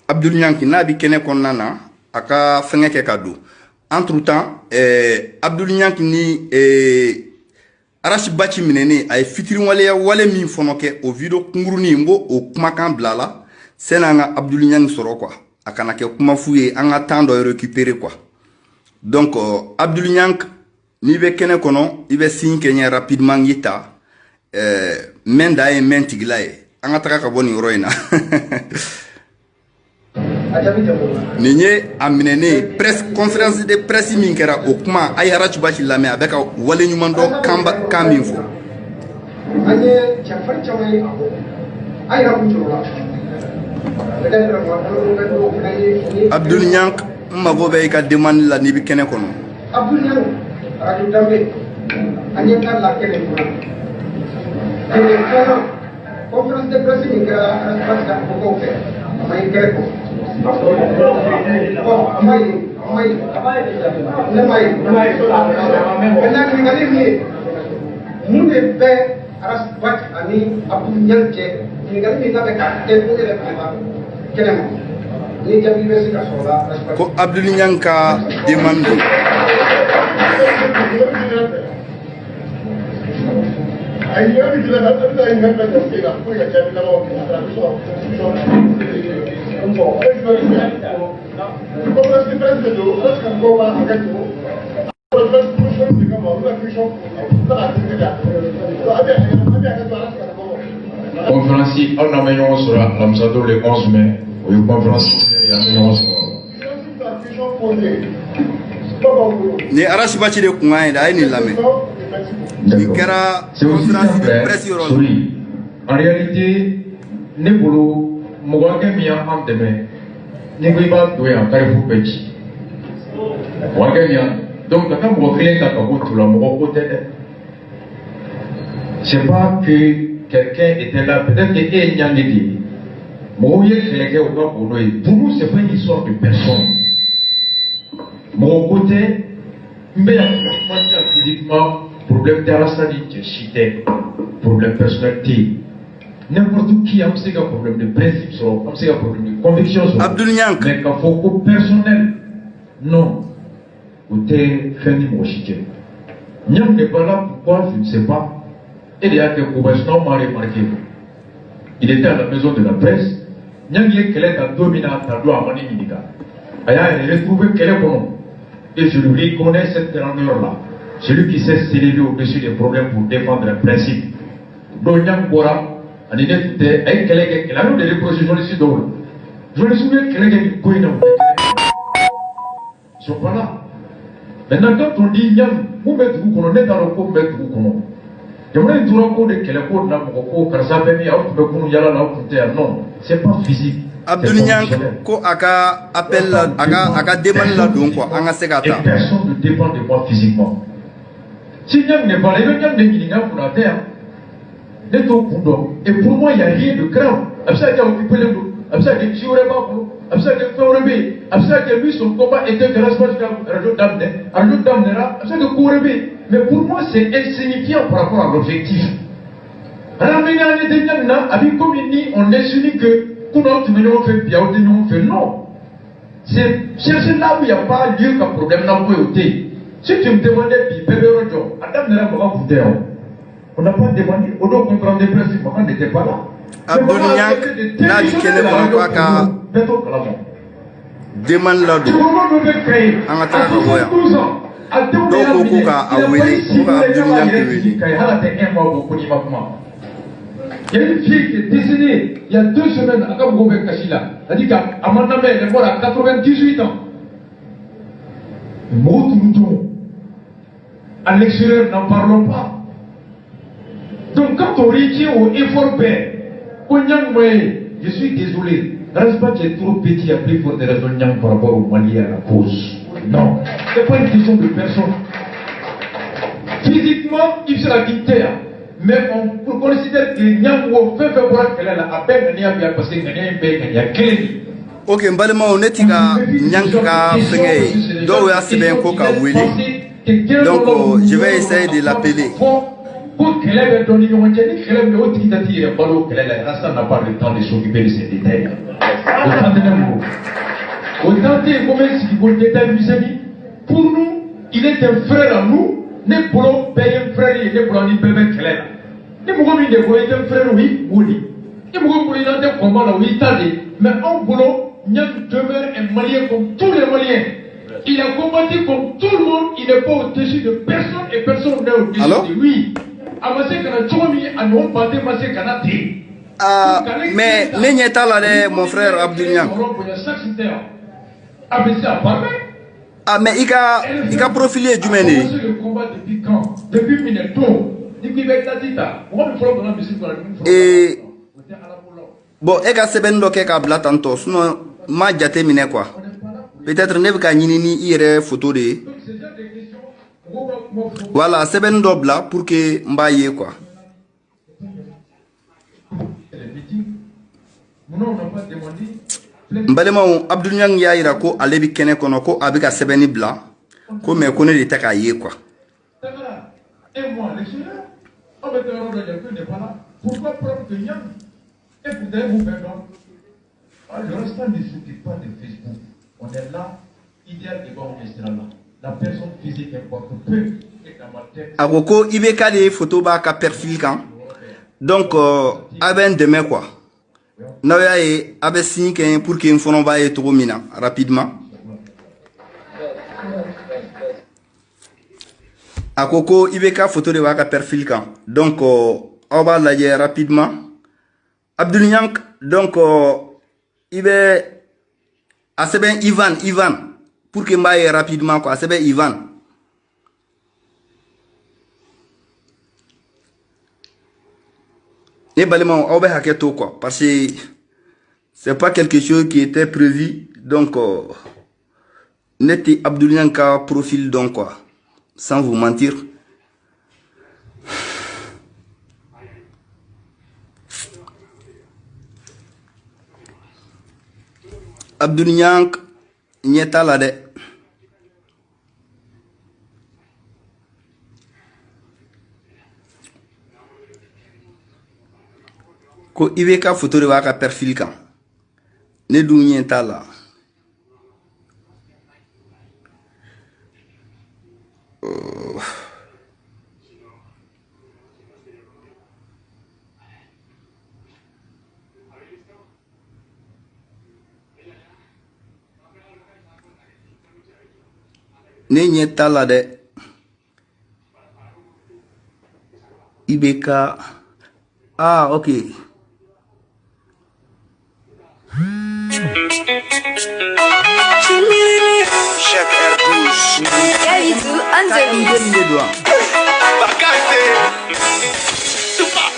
Abdul Niang n'a bɛ kɛnɛ kɔnɔna na a ka fɛngɛ kɛ ka don entre temps Abdul Niang ni Arachi Bachi minene ay fitiri wale min fonoke o video kunguruni ngo o kumakan blala senanga Abdoul Niang soro quoi akana ke kuma fuye anga temps de récupérer quoi donc Abdoul Niang ni be kene kono ibe signe kenya rapidement yita menda e mentiglae anga taka ka boni roina Ninye aminene presse conférence de presse min kera o kuma ay Arachi Bachi lame abeka wale nyumando kamba kaminfo anye chafari chawai ay rabujola Abdoul Niang mago be ka demande la ni bi kene kono Abdoul Niang radio dambe anye ka la kene ko kene kana conférence de presse min kera respecta ko fe may kere ko amay kana ngali ni mu de be Arachi Bachi ani Abdoul Niang ke ni ngali ni nabe ka te ko de ba kene mo ni jabi be sika sola ko Abdoul Niang ka demande ay yo ni la data ay ngata ko sila ko ya jabi la mo conférence on a meilleur sur l'ambassade le 11 mai au conférence il y a meilleur ni Arachi Bachi de kunga ida ay ni lame c'est aussi simple en réalité ne bolo moga mi am deme ni ko iba do ya kare fu pechi waga mi donc quand mo créer ta ko tout la mo ko tete c'est pas que quelqu'un était là peut-être que est nyangidi mo yé créer au doit pour nous c'est pas une histoire de personne mon côté mais physiquement problème d'arrasadi qui chité problème personnalité n'importe qui a un problème de principe sur un problème de conviction sur Abdoul Niang mais quand faut que personnel non ou t'es fait ni mochité Niang n'est pas là pourquoi je ne sais pas il y a que Koubachnon m'a remarqué il était à la maison de la presse Niang y est qu'elle est en dominant à doigt à Mani Minika il a retrouvé qu'elle est bon et je lui reconnais cette grandeur là celui qui s'est s'élever au-dessus des problèmes pour défendre un principe donc Niang Bora en identité avec quelqu'un qui a eu des reproches journalistes d'or. Je me souviens que quelqu'un qui connaît ils sont pas là. Maintenant, quand on dit Niang, vous mettez vous qu'on est dans le coup, mettez vous qu'on je voulais dire encore que quelqu'un n'a pas beaucoup, car ça fait bien, non, c'est pas physique. Abdoul Niang ko aka appel aka demande la donc quoi anga segata. Et personne ne dépend de moi physiquement. Si Niang n'est pas là, Niang n'est pas là pour la terre. Et pour moi, il n'y a rien de grave. Absolument, il a occupé le bout. Absolument, il n'y aurait pas pour. Absolument, il faut relever. Absolument, lui, son combat était de responsable à l'autre dame. Absolument, mais pour moi, c'est insignifiant par rapport à l'objectif. Alors, avec comme il dit, on est unis que tout le monde fait bien, on fait non. C'est là où il n'y a pas lieu qu'un problème n'a pas été. Si tu me demandais, puis bébé Rojo, Adam n'a pas voulu. On n'a pas demandé, on doit comprendre des principes, on n'était pas là. Abdoul Niang n'a dit qu'elle n'est pas qu'à demande la do. En attendant, donc au cas à Wele, on va Abdoul Niang il y a une fille qui est décédée il y a 2 semaines à Kabourbek Kachila. Elle a dit qu'à Manamé, elle est morte à 98 ans. À l'extérieur, n'en parlons pas. Donc quand on retient au effort je suis désolé, Arachi Bachi est trop petit à plus pour des raisons par rapport au Mali à la cause. Non, ce n'est pas une question de personne. Physiquement, il sera dictateur. Mais on considère que Niang fait voir qu'elle a à peine bien parce qu'il y a Kelly. Ok, mbalema on est Niang ka fengé. Do ya siben ko ka wili. Donc je vais essayer de l'appeler. Pour qu'elle ait donné une qu'elle ait autre qui t'a dit, Rasta n'a pas le temps de s'occuper de ces détails. Autant de comment est-ce qu'il faut le détail, mes amis. Pour nous, il est un frère à nous, ne bolo bɛɛ ye frère ye ne bolo ni bɛɛ bɛ kɛlɛ la ni mɔgɔ min de bolo i tɛ frère o y'i bo de ni mɔgɔ bolo i n'an tɛ combat la o y'i ta de mais anw bolo Niang demeure un malien comme tous les maliens. Il a combattu comme tout le monde, il n'est pas au-dessus de personne et personne n'est au-dessus de lui. Amassé kana chomi anon pate massé kana té. Mais n'est pas là mon frère Abdou Niang. Ah mais il a profilé du mené. Le combat depuis quand? Depuis Mineto. Et bon, et quand c'est ben loqué qu'à blatanto, sinon ma jate mine quoi. Peut-être ne ka ni ire photo de. Voilà, c'est ben double là pour que mbaye quoi. Mbalema Abdou Niang ya ira ko alebi kene kono ko abika sebeni bla ko me ko ne de taka ye quoi. Et moi, l'extérieur, on va te rendre le n'est pas là. Pourquoi prendre que Niang? Écoutez, vous pardon. Le restant ne s'occupe pas de Facebook. On est là, idéal et bon, on est là. La personne physique importe peu. Et dans ma tête. Agoko, ibeka des photos ba ka perfil kan. Donc, aben demain quoi. Nawya e abe signé pour que info ba e trop mina rapidement. Akoko ibeka photo de waka perfil kan. Donc on va la rapidement. Abdou Niang donc ibe aseben Ivan pour que mbaye rapidement quoi aseben Ivan. Ne balema on ba haketo quoi parce que c'est pas quelque chose qui était prévu donc neti Abdou Niang ka profil donc quoi. Sans vous mentir. Abdou Niang nyeta la de. Ko ibeka photo de waka perfil kan. Ne du nyeta la. Ne nyeta la de ibeka ok Chef Airbus Kalizu on the mix. Bakate Super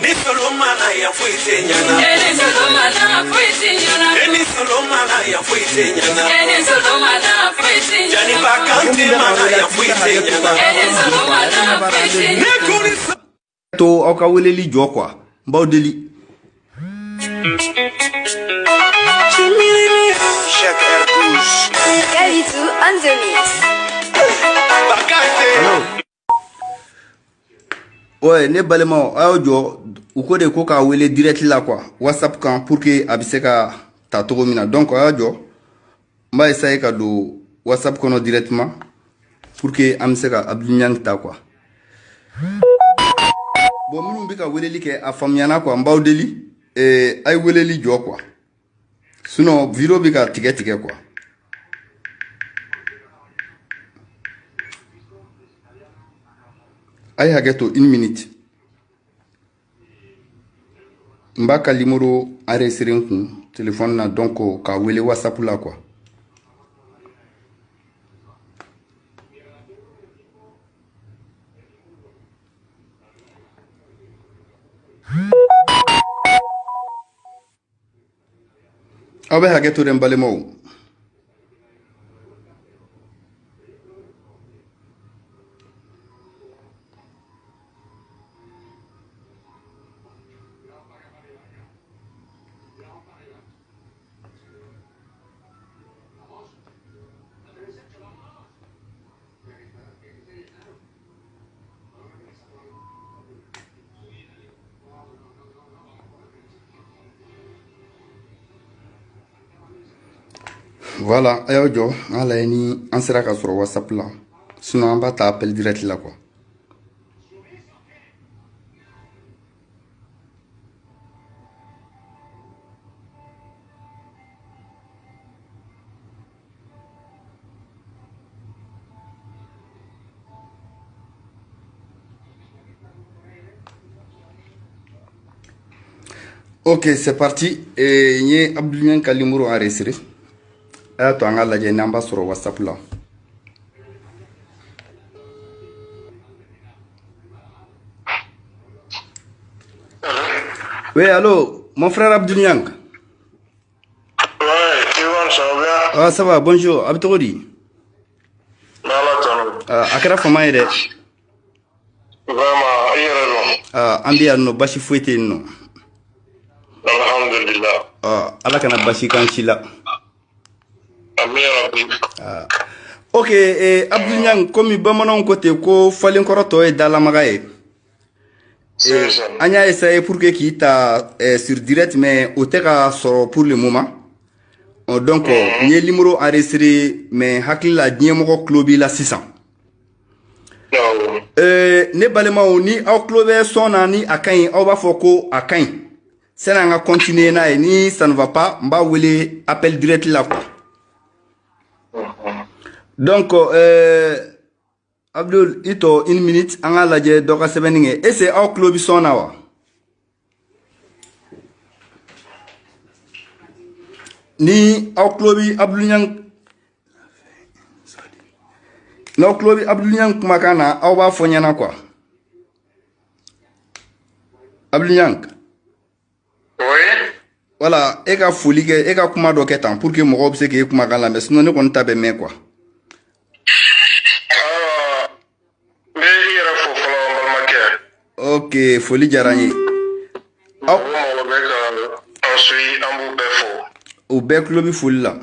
Ni solo mana ya fuite nyana Eni solo mana fuite nyana Eni solo mana ya fuite nyana Eni solo mana fuite nyana Jani bakante mana ya fuite nyana Eni solo mana fuite nyana to oka weleli jo quoi mbawdeli Chef Airbus Kalizu on the mix. Bakate ouais ne balema ayo jo uko de ko ka wele direct là quoi WhatsApp kan pour que abiseka ta togomina donc ayo jo mba essayer ka do WhatsApp kono directement pour que amseka Abdou Niang ta quoi. Bon minnu bika weleli ke a famiyana quoi mbawdeli ay weleli jo quoi sinon vidéo bika tigɛ quoi. Ay hageto 1 minute mbaka numéro enregistré kun téléphone na donc ka wele WhatsApp là quoi. Abe hageto dem balemo voilà ayo jo ala ni ansera ka sur WhatsApp là Sinon, on va t'appeler direct là, quoi. Ok, c'est parti. Et il y a Abdoulaye Kalimouro enregistré. Attends, on a la number sur WhatsApp là. Oui, allô, mon frère Abdoulaye. Ouais, Ivan, ça va bien? Ah, ça va, bonjour. Abdoulaye. Akara fama yere. Vraiment, Ambia no bashi fouete no. Alhamdulillah. Ala kana bashi kanchila. Amin. Ok, Abdoulaye, comme bamanon côté ko falen koroto e dalamaga e. On a essayé pour que qui t'a sur direct, mais au terrain pour le moment. Donc, il y a le numéro enregistré, mais hakli la diémoko clubi la 600. Ne balema ni au club son ani akain, au va foko akain. C'est là on continuer na ni ça ne va pas, mba wele appel direct là quoi. Donc, Abdul, ito une minute, on a la jet doka sebeninge. Et c'est au club son awa. Ni au club Abdul no club Abdul kumakana au ba fonyana quoi. Abdul Oui. Voilà, et ka folie et ka kuma do ketan pour que mo obse ke kumakala mais sinon ne kon tabe me quoi. Ok, folie jarani. Oh. Au bec lobby full là.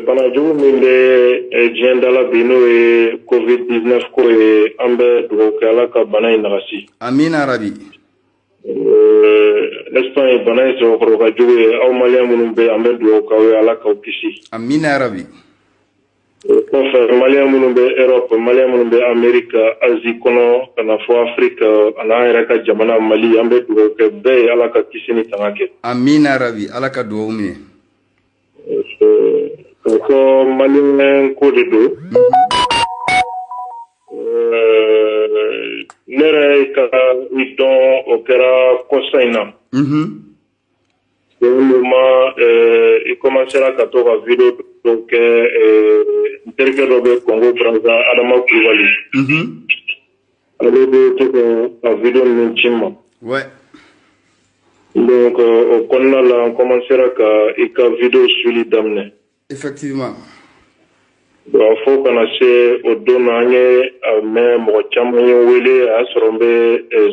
Banajour minde jendala bino e COVID-19 ko e ambe do kala ka bana inasi. Amin arabi. L'Espagne bana so ko ka jowe aw maliya munum be ambe do ka we ala ka kisi. Amin arabi. Enfin, Malien Moulumbe, Europe, Malien Moulumbe, Amérique, Asie, Kono, Kanafo, Afrique, Anaïraka, Jamana, Mali, Ambe, Be, Alaka, Kisini, Tanake. Amin Arabi, Alaka Dououmi. Donc, Malien Kodedo. Nere, Idon, Okera, Kosaina. Au moment, il commencera à faire la vidéo, donc, directeur de Congo, Brazza, Adama Koulibaly. Alors, la vidéo Ninchima. Ouais. Donc, on commencera à faire la vidéo sur les dames. Effectivement. Donc, il faut qu'on ait au donné, même, au Tchamayo, Wele, à se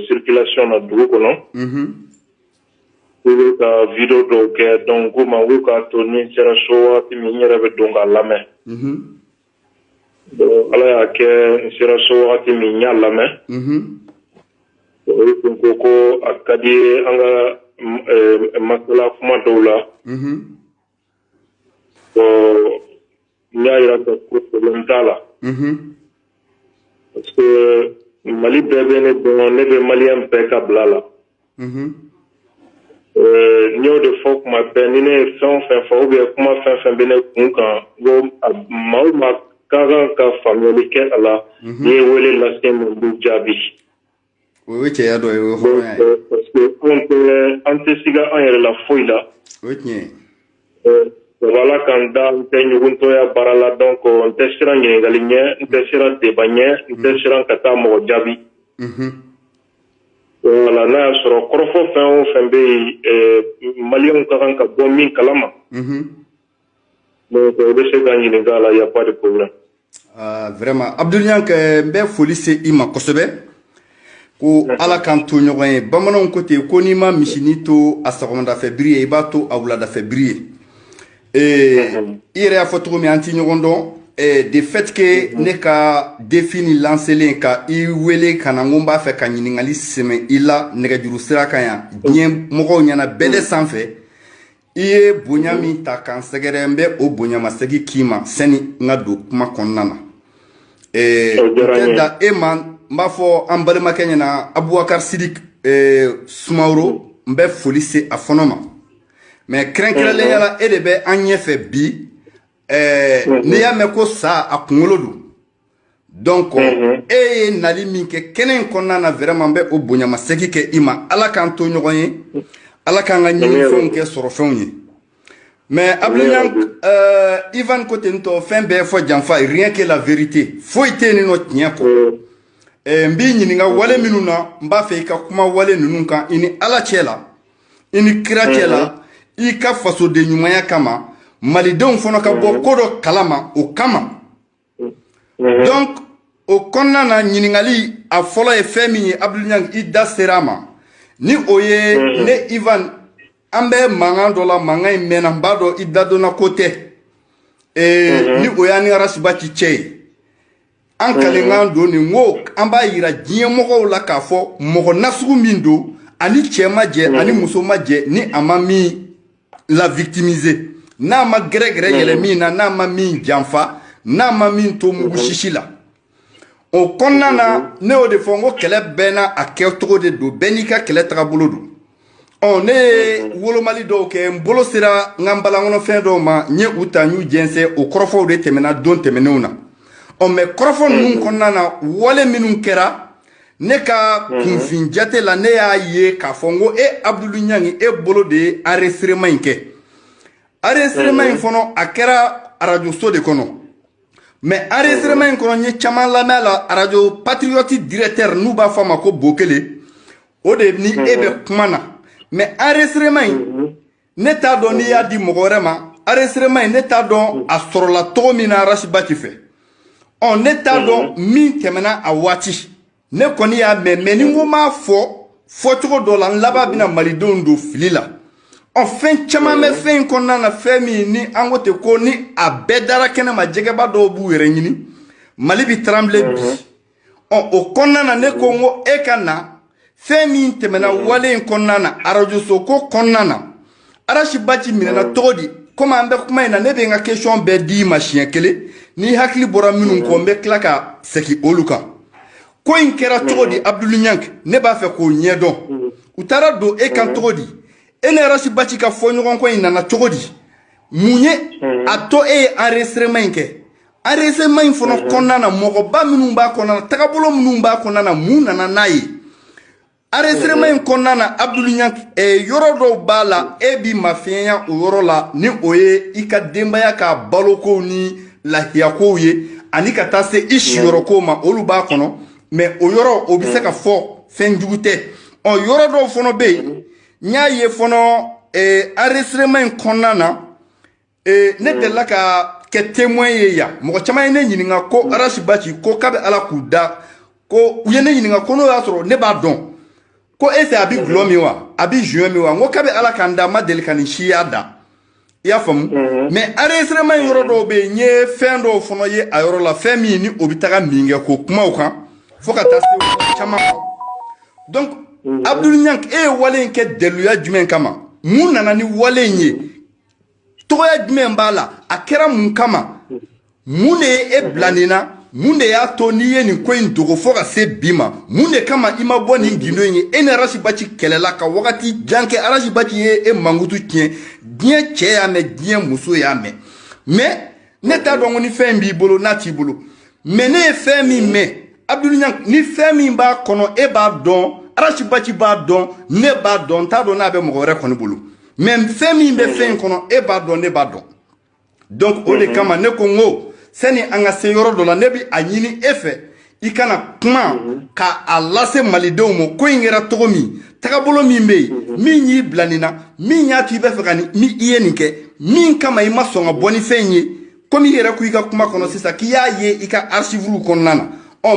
circulation à Doukono. La vidéo donc ma wuka to ni sera showa timi nyere be donc la main donc ala ya ke sera showa timi nya la main ko akadi anga makala kuma dola nya ira ko lentala parce que mali bebe ne bon ne be malien pe kablala Nyo de folk ma penine son fin fo be kuma fin bene kunkan go ma kaga ka family ke ala ni wele la sem du jabi oui que ya do yo parce que on te siga en la foila oui voilà quand dans tenyu to ya barala donc on te sira ngalingé on te sira de bagné on te sira kata mo jabi voilà na soro korofo fen be malien ka kan ka bo min kalama donc de se gagner les gars là y a pas de problème vraiment Abdoulaye que be police ima kosobe ko ala kan to nyogoy bamanon côté ko ni ma mishinito asagonda février ibato awla da février ire a photo mi anti nyogondo de fait que ne ka défini lancer ka I wele kana ngomba fe ka nyiningali seme ila nega juru sira kanya dien mogo nyana bele sanfé iye bonyami ta kan segerembe o bonyama segi kima seni ngado kuma konnana da eman m'a fɔ an balimakɛ ɲɛna Abubakar Sidik Sumaworo n bɛ foli se a fɔnɔ ma mais kɛrɛnkɛrɛnlenya la e de bɛ an ɲɛfɛ bi n'i y'a mɛn ko sa a kunkolo don donc e ye nali min kɛ kɛnɛ in kɔnɔna na vraiment n bɛ o bonyamasegin kɛ i ma Ala k'an to ɲɔgɔn ye Ala k'an ka ɲinifɛnw kɛ sɔrɔfɛnw ye mais Abdoulian Ivan ko ten tɔ fɛn bɛɛ fɔ janfa rien que la vérité foyi tɛ yen nɔ tiɲɛ kɔ n b'i ɲininka wale minnu na n b'a fɛ i ka kuma wale ninnu kan i ni Ala cɛ la i ni kira cɛ la i ka fasoden ɲumanya kama malidenw fana ka bɔ ko dɔ kalama o kama donc o kɔnɔna na ɲininkali a fɔlɔ ye fɛn min ye Abdoulian i da sera a ma ni o ye ne Ivan an bɛ mankan dɔ la mankan in mɛnna n b'a dɔn i dadonna ko tɛ ni o y'an ni Arasibaci cɛ ye an kalenkan don nin ko an b'a yira diɲɛ mɔgɔw la k'a fɔ mɔgɔ nasugu min don ani cɛ ma jɛ ani muso ma jɛ ni a ma min la victimiser n'a ma gɛrɛgɛrɛ yɛlɛ min na n'a ma min janfa n'a ma min to mugu sisi la o kɔnɔna na ne y'o de fɔ n ko kɛlɛ bɛɛ n'a a kɛcogo de don bɛɛ n'i ka kɛlɛ tagabolo don ne ye wolomali dɔw kɛ n bolo sera n ka balankɔnɔfɛn dɔw ma n ye u ta n y'u jɛnsɛn o kɔrɔfɔw de tɛmɛna don tɛmɛnenw na mais kɔrɔfɔ ninnu kɔnɔna na wale minnu kɛra ne ka kunfin jate la ne y'a ye k'a fɔ n ko Abdulu Ɲangi e bolo de ye enregistrement in kɛ enregistrement in fana a kɛra radio so de kɔnɔ mais enregistrement in kɔnɔ n ye caman lamɛn la radio patriote directeur n'u b'a fɔ a ma ko Bokele o de ni e bɛ kuma na mais enregistrement in ne t'a dɔn n'i y'a di mɔgɔ wɛrɛ ma enregistrement in ne t'a dɔn a sɔrɔla cogo min na Arasibaci fɛ ne t'a dɔn min tɛmɛna a waati ne kɔni y'a mɛn mais ni n ko m'a fɔ cogo dɔ la n laban bɛna malidenw don fili la fɛn caman bɛ fɛn in kɔnɔna na fɛn min ni an ko ten ko ni a bɛɛ dara kɛnɛ ma jɛgɛba dɔw b'u yɛrɛ ɲini Mali bi trembler bi o kɔnɔna na ne ko n ko e ka na fɛn min tɛmɛna wale in kɔnɔna na radio so ko kɔnɔna na Arasibaci minɛna cogo di comme an bɛ kuma in na ne bɛ n ka question bɛɛ di ma siɲɛ kelen ni hakili bɔra minnu kɔ n bɛ tila ka segin olu kan ko in kɛra cogo di Abdulu Ɲangi ne b'a fɛ k'o ɲɛdɔn u taara don e kan cogo di e ni Arasibaci ka fɔɲɔgɔnkɔ in nana cogo di mun ye a to e ye enregistrement in kɛ enregistrement in fana kɔnɔna na mɔgɔba minnu b'a kɔnɔna na tagabolo minnu b'a kɔnɔna na mun nana n'a ye enregistrement in kɔnɔna na Abdulu Ɲangi yɔrɔ dɔw b'a la e b'i mafiyɛnya o yɔrɔ la ni o ye i ka denbaya ka balokow ni lahiyakow ye ani ka taa se i siyɔrɔkow ma olu b'a kɔnɔ mais o yɔrɔ o bɛ se ka fɔ fɛn jugu tɛ yɔrɔ dɔw fana bɛ yen n y'a ye fana enregistrement in kɔnɔna na ne delila ka kɛ témoin ye yan mɔgɔ caman ye ne ɲininka ko Arasibaci ko k'a bɛ Ala k'u da ko u ye ne ɲininka ko n'o y'a sɔrɔ ne b'a dɔn ko est-ce a bɛ gulɔ min wa a bɛ juin min wa n ko k'a bɛ Ala k'an da ma deli ka nin siya da i y'a faamu mais enregistrement in yɔrɔ dɔw bɛ yen n ye fɛn dɔw fana ye a yɔrɔ la fɛn min ni o bɛ taga min kɛ k'o kuma o kan fo ka taa se caman ma donc Abdulu Ɲangi e ye wale in kɛ daliluya jumɛn kama mun nana ni wale in ye tɔgɔya jumɛn b'a la a kɛra mun kama mun de ye e bila nin na mun de y'a to n'i ye nin ko in dogo fo ka se bi ma mun de kama i ma bɔ nin gindo in ye e ni Arasibaci kɛlɛla ka wagati jan kɛ Arasibaci ye e mankutu tiɲɛ diɲɛ cɛ y'a mɛn diɲɛ muso y'a mɛn mais ne t'a dɔn ko ni fɛn b'i bolo n'a t'i bolo mais ne ye fɛn min mɛn Abdulu Ɲangi ni fɛn min b'a kɔnɔ e b'a dɔn Arasibaci b'a dɔn ne b'a dɔn n t'a dɔn n'a bɛ mɔgɔ wɛrɛ kɔni bolo mais fɛn min bɛ fɛn in kɔnɔ e b'a dɔn ne b'a dɔn donc o de kama ne ko n ko sani an ka se yɔrɔ dɔ la ne bɛ a ɲini e fɛ i kana kuma k'a lase malidenw ma ko in kɛra cogo min tagabolo min bɛ yen min y'i bila nin na min y'a to i bɛ fɛ ka ni i ye nin kɛ min kama i ma sɔn ka bɔ ni fɛn ye komi i yɛrɛ ko i ka kuma kɔnɔ sisan k'i y'a ye i ka archives kɔnɔna na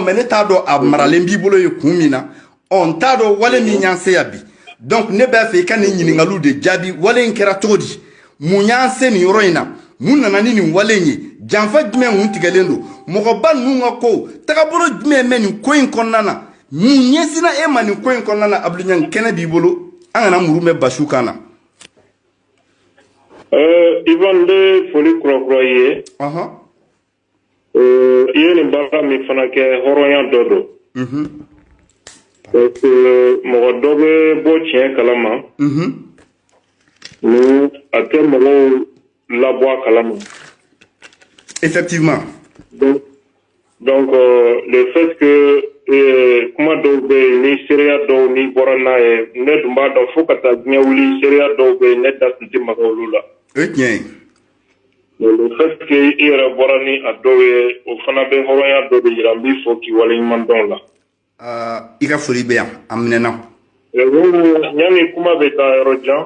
mais ne t'a dɔn a maralen b'i bolo ye kun min na n t'a dɔn wale min y'an se yan bi donc ne b'a fɛ i ka nin ɲininkaliw de jaabi wale in kɛra cogo di mun y'an se nin yɔrɔ in na mun nana ni nin wale in ye janfa jumɛn kun tigɛlen don mɔgɔba ninnu ka ko tagabolo jumɛn bɛ nin ko in kɔnɔna na mun ɲɛsinna e ma nin ko in kɔnɔna na Abdulu Ɲangi kɛnɛ b'i bolo an kana muru mɛn basiw kan na. Ivan bɛ foli kura kura ye. I ye nin baara min fana kɛ hɔrɔnya dɔ don. Parce que mɔgɔ dɔ bɛ bɔ tiɲɛ kalama. Ni a tɛ mɔgɔw labɔ a kalama. Effectivement. Donc le fait que kuma dɔw bɛ yen ni seereya dɔw ni bɔra n'a ye ne dun b'a dɔn fo ka taa diɲɛ wuli seereya dɔw bɛ yen ne da tun tɛ maga olu la. O ye tiɲɛ ye. Le fait que i yɛrɛ bɔra ni a dɔw ye o fana bɛ hɔrɔnya dɔ de yira n b'i fɔ k'i waleɲuman dɔn la. I ka foli bɛ yan a minɛna. Yanni kuma bɛ taa yɔrɔ jan.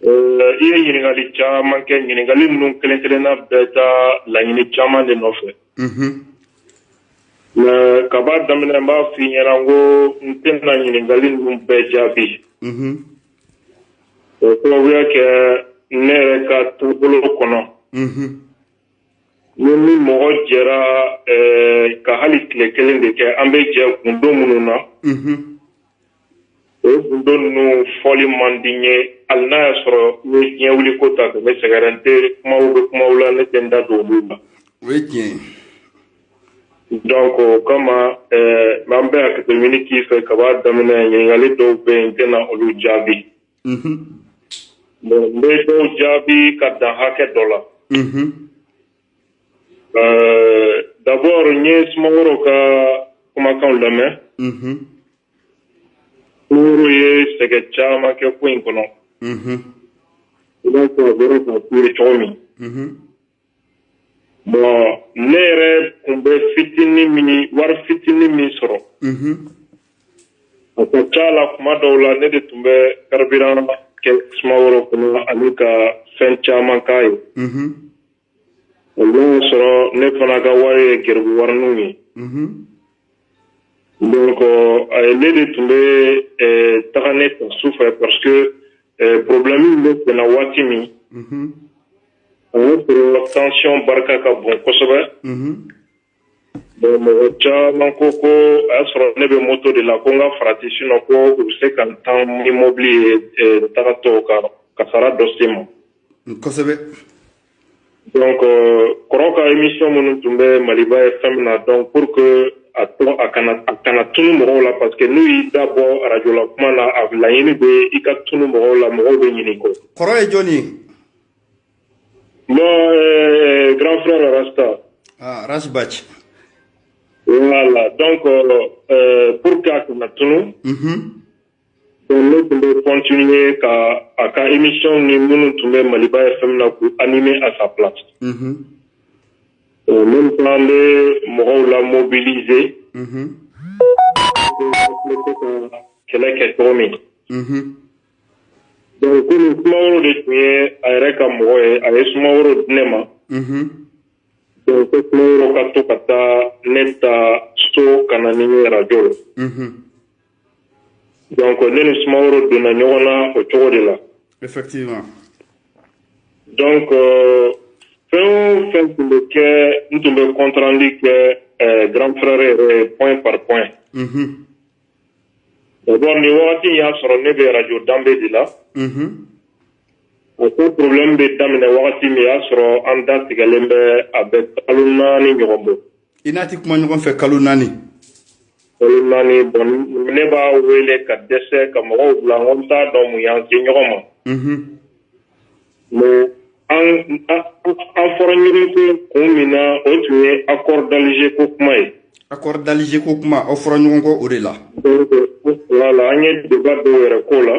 I ye ɲininkali caman kɛ ɲininkali ninnu kelen kelenna bɛɛ taa laɲini caman de nɔfɛ. Mais ka b'a daminɛ n b'a f'i ɲɛna ko n tɛna ɲininkali ninnu bɛɛ jaabi. O sababuya kɛ ne yɛrɛ ka taabolo kɔnɔ. Ni mɔgɔ jɛra ka hali tile kelen de kɛ an bɛ jɛ gundo minnu na. O gundo ninnu fɔli man di n ye hali n'a y'a sɔrɔ n ye diɲɛ wuli ko ta ne sɛgɛrɛ n tɛ kumaw bɛ kumaw la ne tɛ n da don olu la. O ye tiɲɛ ye. Donc o kama an bɛ hakɛto k'i fɛ ka b'a daminɛ ɲininkali dɔw bɛ yen n tɛna olu jaabi. Bon n bɛ dɔw jaabi ka dan hakɛ dɔ la. D'abord n ye Sumaworo ka kumakanw lamɛn. Sumaworo ye sɛgɛn caman kɛ ko in kɔnɔ. I b'a fɔ a bɔra ka tuuri cogo min. Bon ne yɛrɛ tun bɛ wari fitinin min sɔrɔ. A ka ca la kuma dɔw la ne de tun bɛ carburant kɛ Sumaworo kɔnɔ ani ka fɛn caman k'a ye. O y'a sɔrɔ ne fana ka wari ye gɛrɛbu warininw ye. Donc ne de tun bɛ taga ne ta su fɛ parce que problème bɛ senna waati min. A y'a sɔrɔ tension barika ka bon kosɛbɛ. Donc mɔgɔ caman ko a y'a sɔrɔ ne bɛ moto de la ko n ka farati sinon ko u bɛ se ka n tan ni mobili ye tagatɔ ka sara dɔ se ma. Kosɛbɛ. Donc kɔrɔ ka émission minnu tun bɛ Maliba ye fɛn min na donc pour que a kana tunu mɔgɔw la parce que n'u y'i da bɔ radio la kuma na a laɲini bɛ i ka tunu mɔgɔw la mɔgɔw bɛ ɲini kɔ. Kɔrɔ ye jɔnni ye? Bon grand frère Rasta. Rasbach. Voilà donc pour que a kana tunu. Donc ne tun bɛ continuer ka a ka émission ni minnu tun bɛ Maliba FM na k'u animer à sa place. Même temps an bɛ mɔgɔw la mobiliser. Kɛlɛ kɛ cogo min. Donc komi Sumaworo de tun ye a yɛrɛ ka mɔgɔ ye a ye Sumaworo di ne ma. Donc ko Sumaworo ka to ka taa ne ta so ka na ni radio la. Donc ne ni Sumaworo donna ɲɔgɔn na o cogo de la. Effectivement. Donc fɛn o fɛn tun bɛ kɛ n tun bɛ compte rendu kɛ grand frère yɛrɛ point par point. D'abord nin wagati y'a sɔrɔ ne bɛ radio danbe de la. O ko problème bɛ daminɛ wagati min y'a sɔrɔ an da tigɛlen bɛ a bɛ kalo 4 ɲɔgɔn bɔ. I n'a ti kuma ɲɔgɔn fɛ kalo 4. Kalo 4 bon ne b'a wele ka dɛsɛ ka mɔgɔw bila n ko n t'a dɔn mun y'an se ɲɔgɔn ma. Mais an fɔra ɲɔgɔn kɔ kun min na o tun ye accord d'Alger ko kuma ye. Accord d'Alger ko kuma aw fɔra ɲɔgɔn kɔ o de la. Donc voilà an ye débat dɔw yɛrɛ k'o la.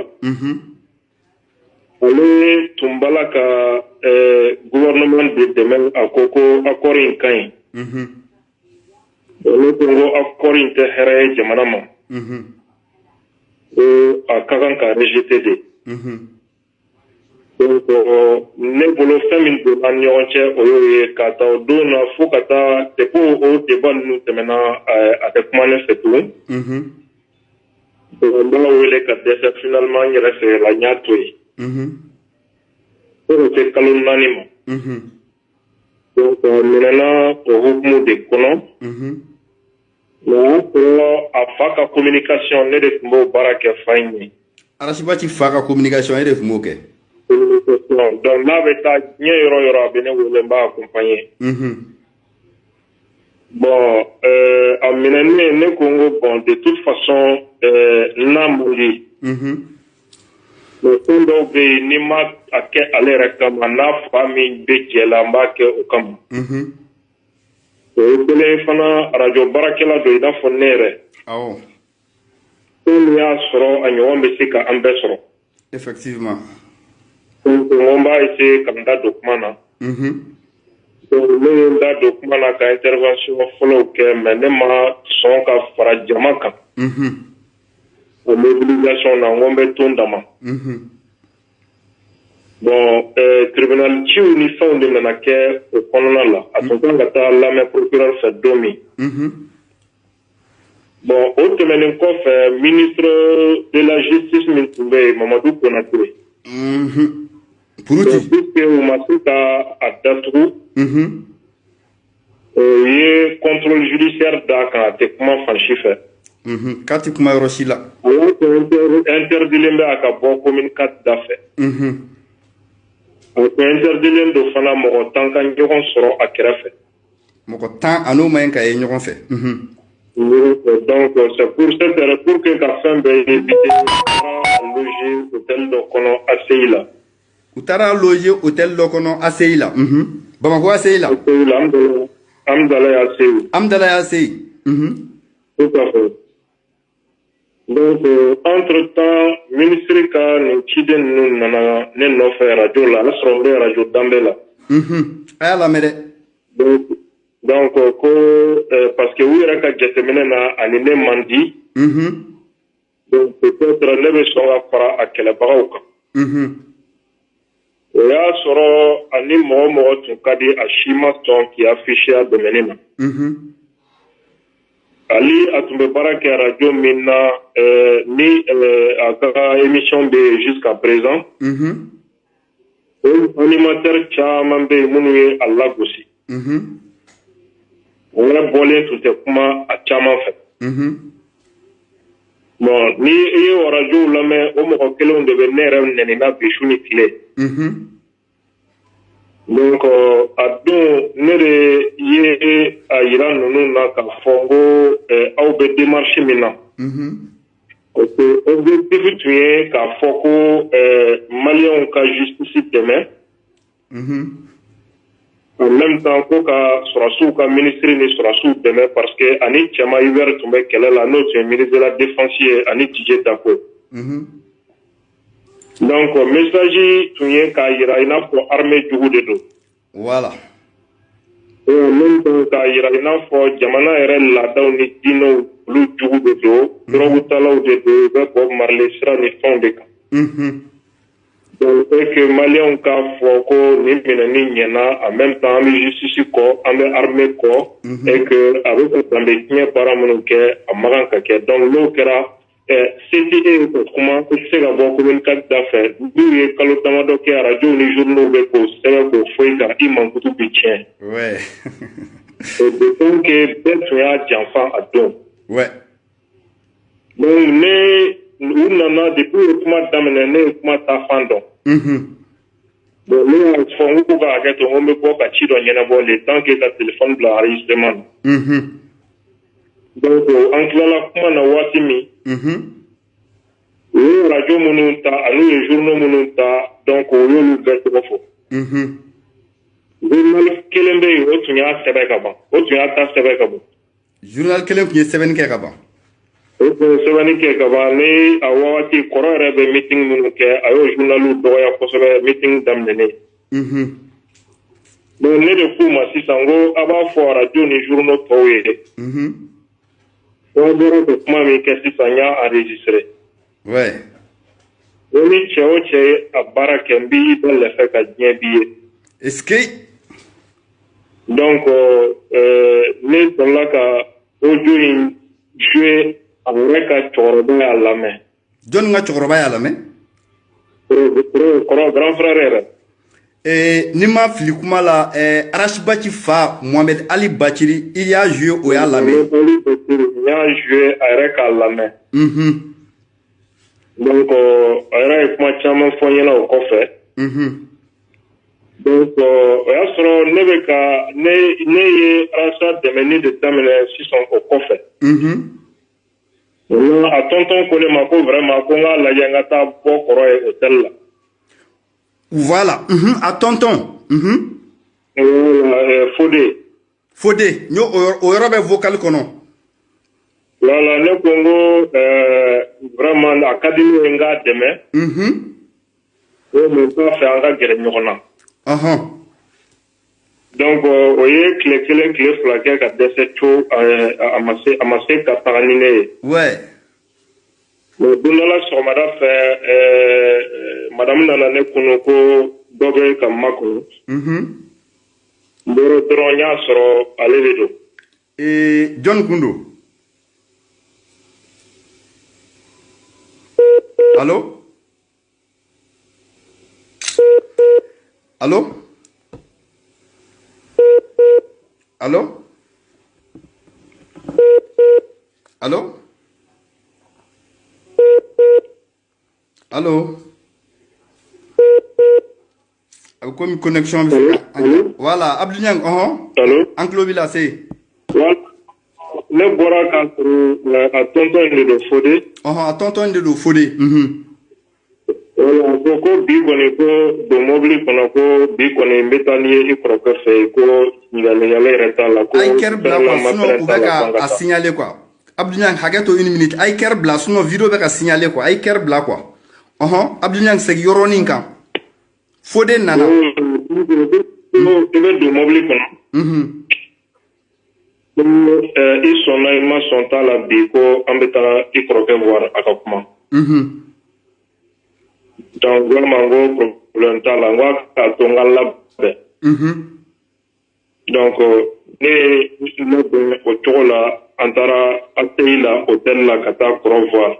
Ale tun b'a la ka gouvernement de dɛmɛ a ko accord in ka ɲi. Ne ko n ko accord in tɛ hɛrɛ ye jamana ma. Ko a ka kan ka rejeter de. Donc ne bolo fɛn min donna ni ɲɔgɔn cɛ o y'o ye ka taa o don na fo ka taa depuis o débat ninnu tɛmɛna a tɛ kuma ne fɛ tugun. Donc n b'a wele ka dɛsɛ finalement n yɛrɛ fɛ la n y'a to yen. Fo ka se kalo 4 ma. Donc a minɛna o hukumu de kɔnɔ. Mais o y'a sɔrɔ a fa ka communication ne de tun b'o baara kɛ fa in ye. Arasibachi fa ka communication e de tun b'o kɛ. Donc n'a bɛ taa diɲɛ yɔrɔ yɔrɔ a bɛ ne wele n b'a accompagner. Bon a minɛnen ne ko n ko bon de toute façon n'a man di. Mais fɛn dɔw bɛ yen n'i ma a kɛ ale yɛrɛ kama n'a fa min bɛ jɛ la n b'a kɛ o kama. O ye kelen fana radio baarakɛla dɔ i n'a fɔ ne yɛrɛ. Fɛn min y'a sɔrɔ a ɲɔgɔn bɛ se ka an bɛɛ sɔrɔ. Effectivement. Donc on va essayer ka n da don kuma na. Donc ne ye n da don kuma na ka intervention fɔlɔw kɛ mais ne ma sɔn ka fara jama kan. O mobilisation na n ko n bɛ to n dama. Bon tribunal ciw ni fɛnw de nana kɛ o kɔnɔna la a tun kan ka taa lamɛn procureur fɛ don min. Bon o tɛmɛnen kɔfɛ ministre de la justice min tun bɛ yen Mamadou Konaté. Puisque u ma se ka a datugu. O ye contrôle judiciaire d'a kan a tɛ kuma fan si fɛ. K'a tɛ kuma yɔrɔ si la. A y'a sɔrɔ interdilen bɛ a ka bɔ commune 4 da fɛ. O interdilen don fana mɔgɔ 10 ka ɲɔgɔn sɔrɔ a kɛrɛfɛ. Mɔgɔ 10 a n'o ma ɲi ka ye ɲɔgɔn fɛ. Donc c'est pour cette raison pour que ka fɛn bɛɛ éviter loger hôtel dɔ kɔnɔ ACI la. U taara loger hôtel dɔ kɔnɔ ACI la. Bamako ACI la. Amdalaye ACI. Amdalaye ACI. Tout à fait. Donc entre-temps ministre ka nin ciden ninnu nana ne nɔfɛ radio la a sɔrɔ n bɛ radio danbe la. A y'a lamɛn dɛ. Donc ko parce que u yɛrɛ ka jateminɛ na ani ne man di. Donc peut-être ne bɛ sɔn ka fara a kɛlɛbagaw kan. O y'a sɔrɔ ani mɔgɔ mɔgɔ tun ka di a si ma sɔn k'i afficher a domaine na. Ali a tun bɛ baara kɛ radio min na ni a ka émission bɛ yen jusqu'à présent. O animateur caman bɛ yen minnu ye a lagosi. O yɛrɛ bɔlen tun tɛ kuma a caman fɛ. Bon ni i ye o radio lamɛn o mɔgɔ kelenw de bɛ ne yɛrɛ nɛnina bi su ni tile. Donc a don ne de ye a yira ninnu na k'a fɔ n ko aw bɛ démarche min na. Parce que objectif tun ye k'a fɔ ko maliyɛnw ka justice dɛmɛ. En même temps ko ka sɔrɔsiw ka ministre ni sɔrɔsiw dɛmɛ parce que ani cɛma Hubert tun bɛ kɛlɛ la n'o tun ye ministre de la défense ye ani Dj Dako. Donc message tun ye k'a yira i n'a fɔ armée jugu de don. Voilà. Et en même temps k'a yira i n'a fɔ jamana yɛrɛ laadaw ni diinɛw olu jugu de don. Drogue-talaw de don u bɛ bɔ marali sira ni fɛnw de kan. Donc et que maliyɛnw k'a fɔ ko nin minɛni ɲɛna en même temps an bɛ justice kɔ an bɛ armée kɔ et que a bɛ ka danbe tiɲɛ baara minnu kɛ a man kan ka kɛ donc n'o kɛra CTE ko kuma o tɛ se ka bɔ commune 4 da fɛ n'u ye kalo damadɔ kɛ radio ni journaux bɛ k'o sɛbɛn k'o foyi kan i mankutu bɛ tiɲɛ. Donc que bɛɛ tun y'a janfa a don. Donc ne u nana depuis o kuma daminɛ ne ye kuma ta fan dɔn. Bon ne y'a fɔ n ko ka hakɛ to n ko n bɛ bɔ ka ci dɔ ɲɛnabɔ le temps que ka téléphone bila enregistrement na. Donc an tilala kuma na waati min. U ye radio minnu ta ani u ye journaux minnu ta donc o y'olu bɛɛ tɔgɔ fɔ. Journal kelen bɛ yen o tun y'a sɛbɛn ka ban o tun y'a ta sɛbɛn ka ban. Journal kelen tun ye sɛbɛnni kɛ ka ban. O tun ye sɛbɛnni kɛ ka ban ni a wagati kɔrɔ yɛrɛ bɛ meeting minnu kɛ a y'o journaliw dɔgɔya kosɛbɛ meeting daminɛnen. Donc ne de k'u ma sisan ko a b'a fɔ radio ni journaux tɔw ye dɛ. Ko an bɔra ka kuma min kɛ sisan n y'a enregistré. O ni cɛ o cɛ ye a baara kɛ n b'i da lɛfɛ ka diɲɛ b'i ye. Est-ce que. Donc ne sɔrɔla ka audio in joué a yɛrɛ ka cɛkɔrɔba y'a lamɛn. Jɔnni ka cɛkɔrɔba y'a lamɛn? Kɔrɔ grand frère yɛrɛ. Ni ma fili kuma la Arasibaci fa Mohamed Ali Baciri i y'a joué o y'a lamɛn. N y'a joué a yɛrɛ k'a lamɛn. Donc a yɛrɛ ye kuma caman fɔ n ɲɛna o kɔfɛ. Donc o y'a sɔrɔ ne bɛ ka ne ye Alasa dɛmɛni de daminɛ sisan o kɔfɛ. A tonton ko ne ma ko vraiment ko n k'a lajɛ n ka taa bɔ kɔrɔ ye hôtel la. Voilà. A tonton. Fodé. Fodé. Nyo o yɔrɔ bɛ vocal kɔnɔ. Voilà, ne ko n ko vraiment a ka di ne ye n k'a dɛmɛ. O mais t'a fɛ an ka gɛrɛ ɲɔgɔn na. Donc o ye tile kelen tile fila kɛ ka dɛsɛ co a ma se ka taga ni ne ye. Ouais. Mais don dɔ la sɔgɔmada fɛ madame nana ne kɔnɔ ko dɔ bɛ ka makɔnɔ. N bɔra dɔrɔn n y'a sɔrɔ ale de don. John Kundo. Allô? Allô? Allô? Allô? Allô? Comme une connexion. Voilà, Abdou Niang, Allô? Anklovila, c'est. Voilà. Ne bɔra ka sɔrɔ a tonton de don Fodé. A tonton de don Fodé. Voilà, ko bi kɔni ko don mobili kɔnɔ ko bi kɔni n bɛ taa ni ye i kɔrɔkɛ fɛ ko ɲininkali yɛrɛ t'a la. A ye kɛri bila quoi, sinon u bɛ ka a signaler quoi. Abdou Niang, hakɛ to 1 minute. A ye kɛri bila sinon vidéo bɛ ka signaler quoi. A ye kɛri bila quoi. Abdou Niang segin yɔrɔnin kan. Fodé nana. I bɛ don mobili kɔnɔ. I sɔnna i ma sɔn t'a la bi ko an bɛ taa i kɔrɔkɛ voir a ka kuma. Donc vraiment n ko problème t'a la n ko k'a to n ka labɛn. Donc ne ye labɛn o cogo la an taara ACI la hôtel la ka taa kɔrɔ voir.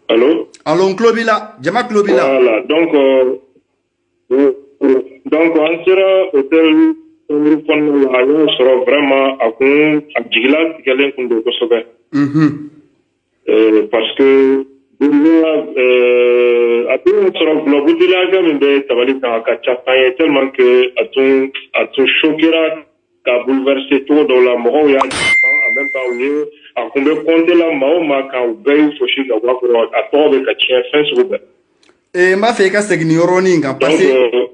Allô? Allô, n tulo b'i la, jama tulo b'i la. Voilà, donc an sera hôtel kɔnɔna la a y'o sɔrɔ vraiment a jigila tigɛlen kun don kosɛbɛ. Parce que a tun sɔrɔ gulɔbuteli hakɛ min bɛ tabali kan a ka ca an ye tellement que a tun choquera ka bouleverser cogo dɔw la mɔgɔw y'a en même temps u ye a kun bɛ compter la maa o maa kan u bɛɛ y'u fosi ka bɔ a kɔrɔ a tɔgɔ bɛ ka tiɲɛ fɛn sugu bɛɛ. N b'a fɛ i ka segin nin yɔrɔnin kan parce que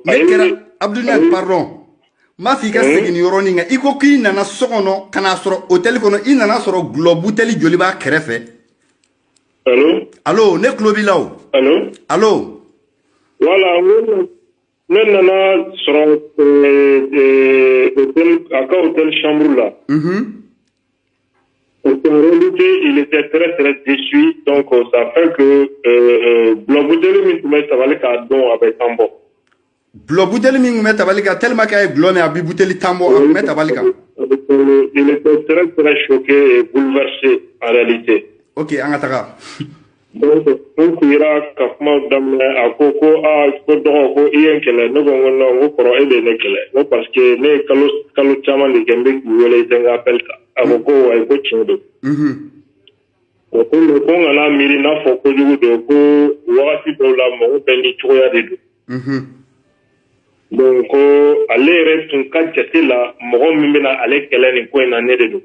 ne kɛra Abdou Niang pardon. N b'a fɛ i ka segin nin yɔrɔnin kan i ko k'i nana so kɔnɔ ka n'a sɔrɔ hôtel kɔnɔ i nana sɔrɔ gulɔ buteli joli b'a kɛrɛfɛ. Allô? Allô, ne tulo b'i la o. Allô? Allô? Voilà, ne nana sɔrɔ a ka hôtel chambre la. En réalité, il était très très déçu, donc ça fait que gulɔbuteli min tun bɛ tabali k'a dɔn a bɛ tan bɔ. Gulɔbuteli min tun bɛ tabali kan tellement k'a ye gulɔ min a bɛ buteli tan bɔ a tun bɛ tabali kan. Il était très très choqué et bouleversé en réalité. Ok, an ka taga. Donc n kuyira ka kuma daminɛ a ko ko dɔgɔ ko i ye n kɛlɛ ne ko n ko non n ko kɔrɔ e de ye ne kɛlɛ n ko parce que ne ye kalo caman de kɛ n bɛ k'i wele i tɛ n ka appel ta a ko ko ayi ko tiɲɛ don. O ko mais ko n kana miiri n'a fɔ kojugu don ko wagati dɔw la mɔgɔ bɛɛ ni cogoya de don. Donc ko ale yɛrɛ tun ka jate la mɔgɔ min bɛna ale kɛlɛ nin ko in na ne de don.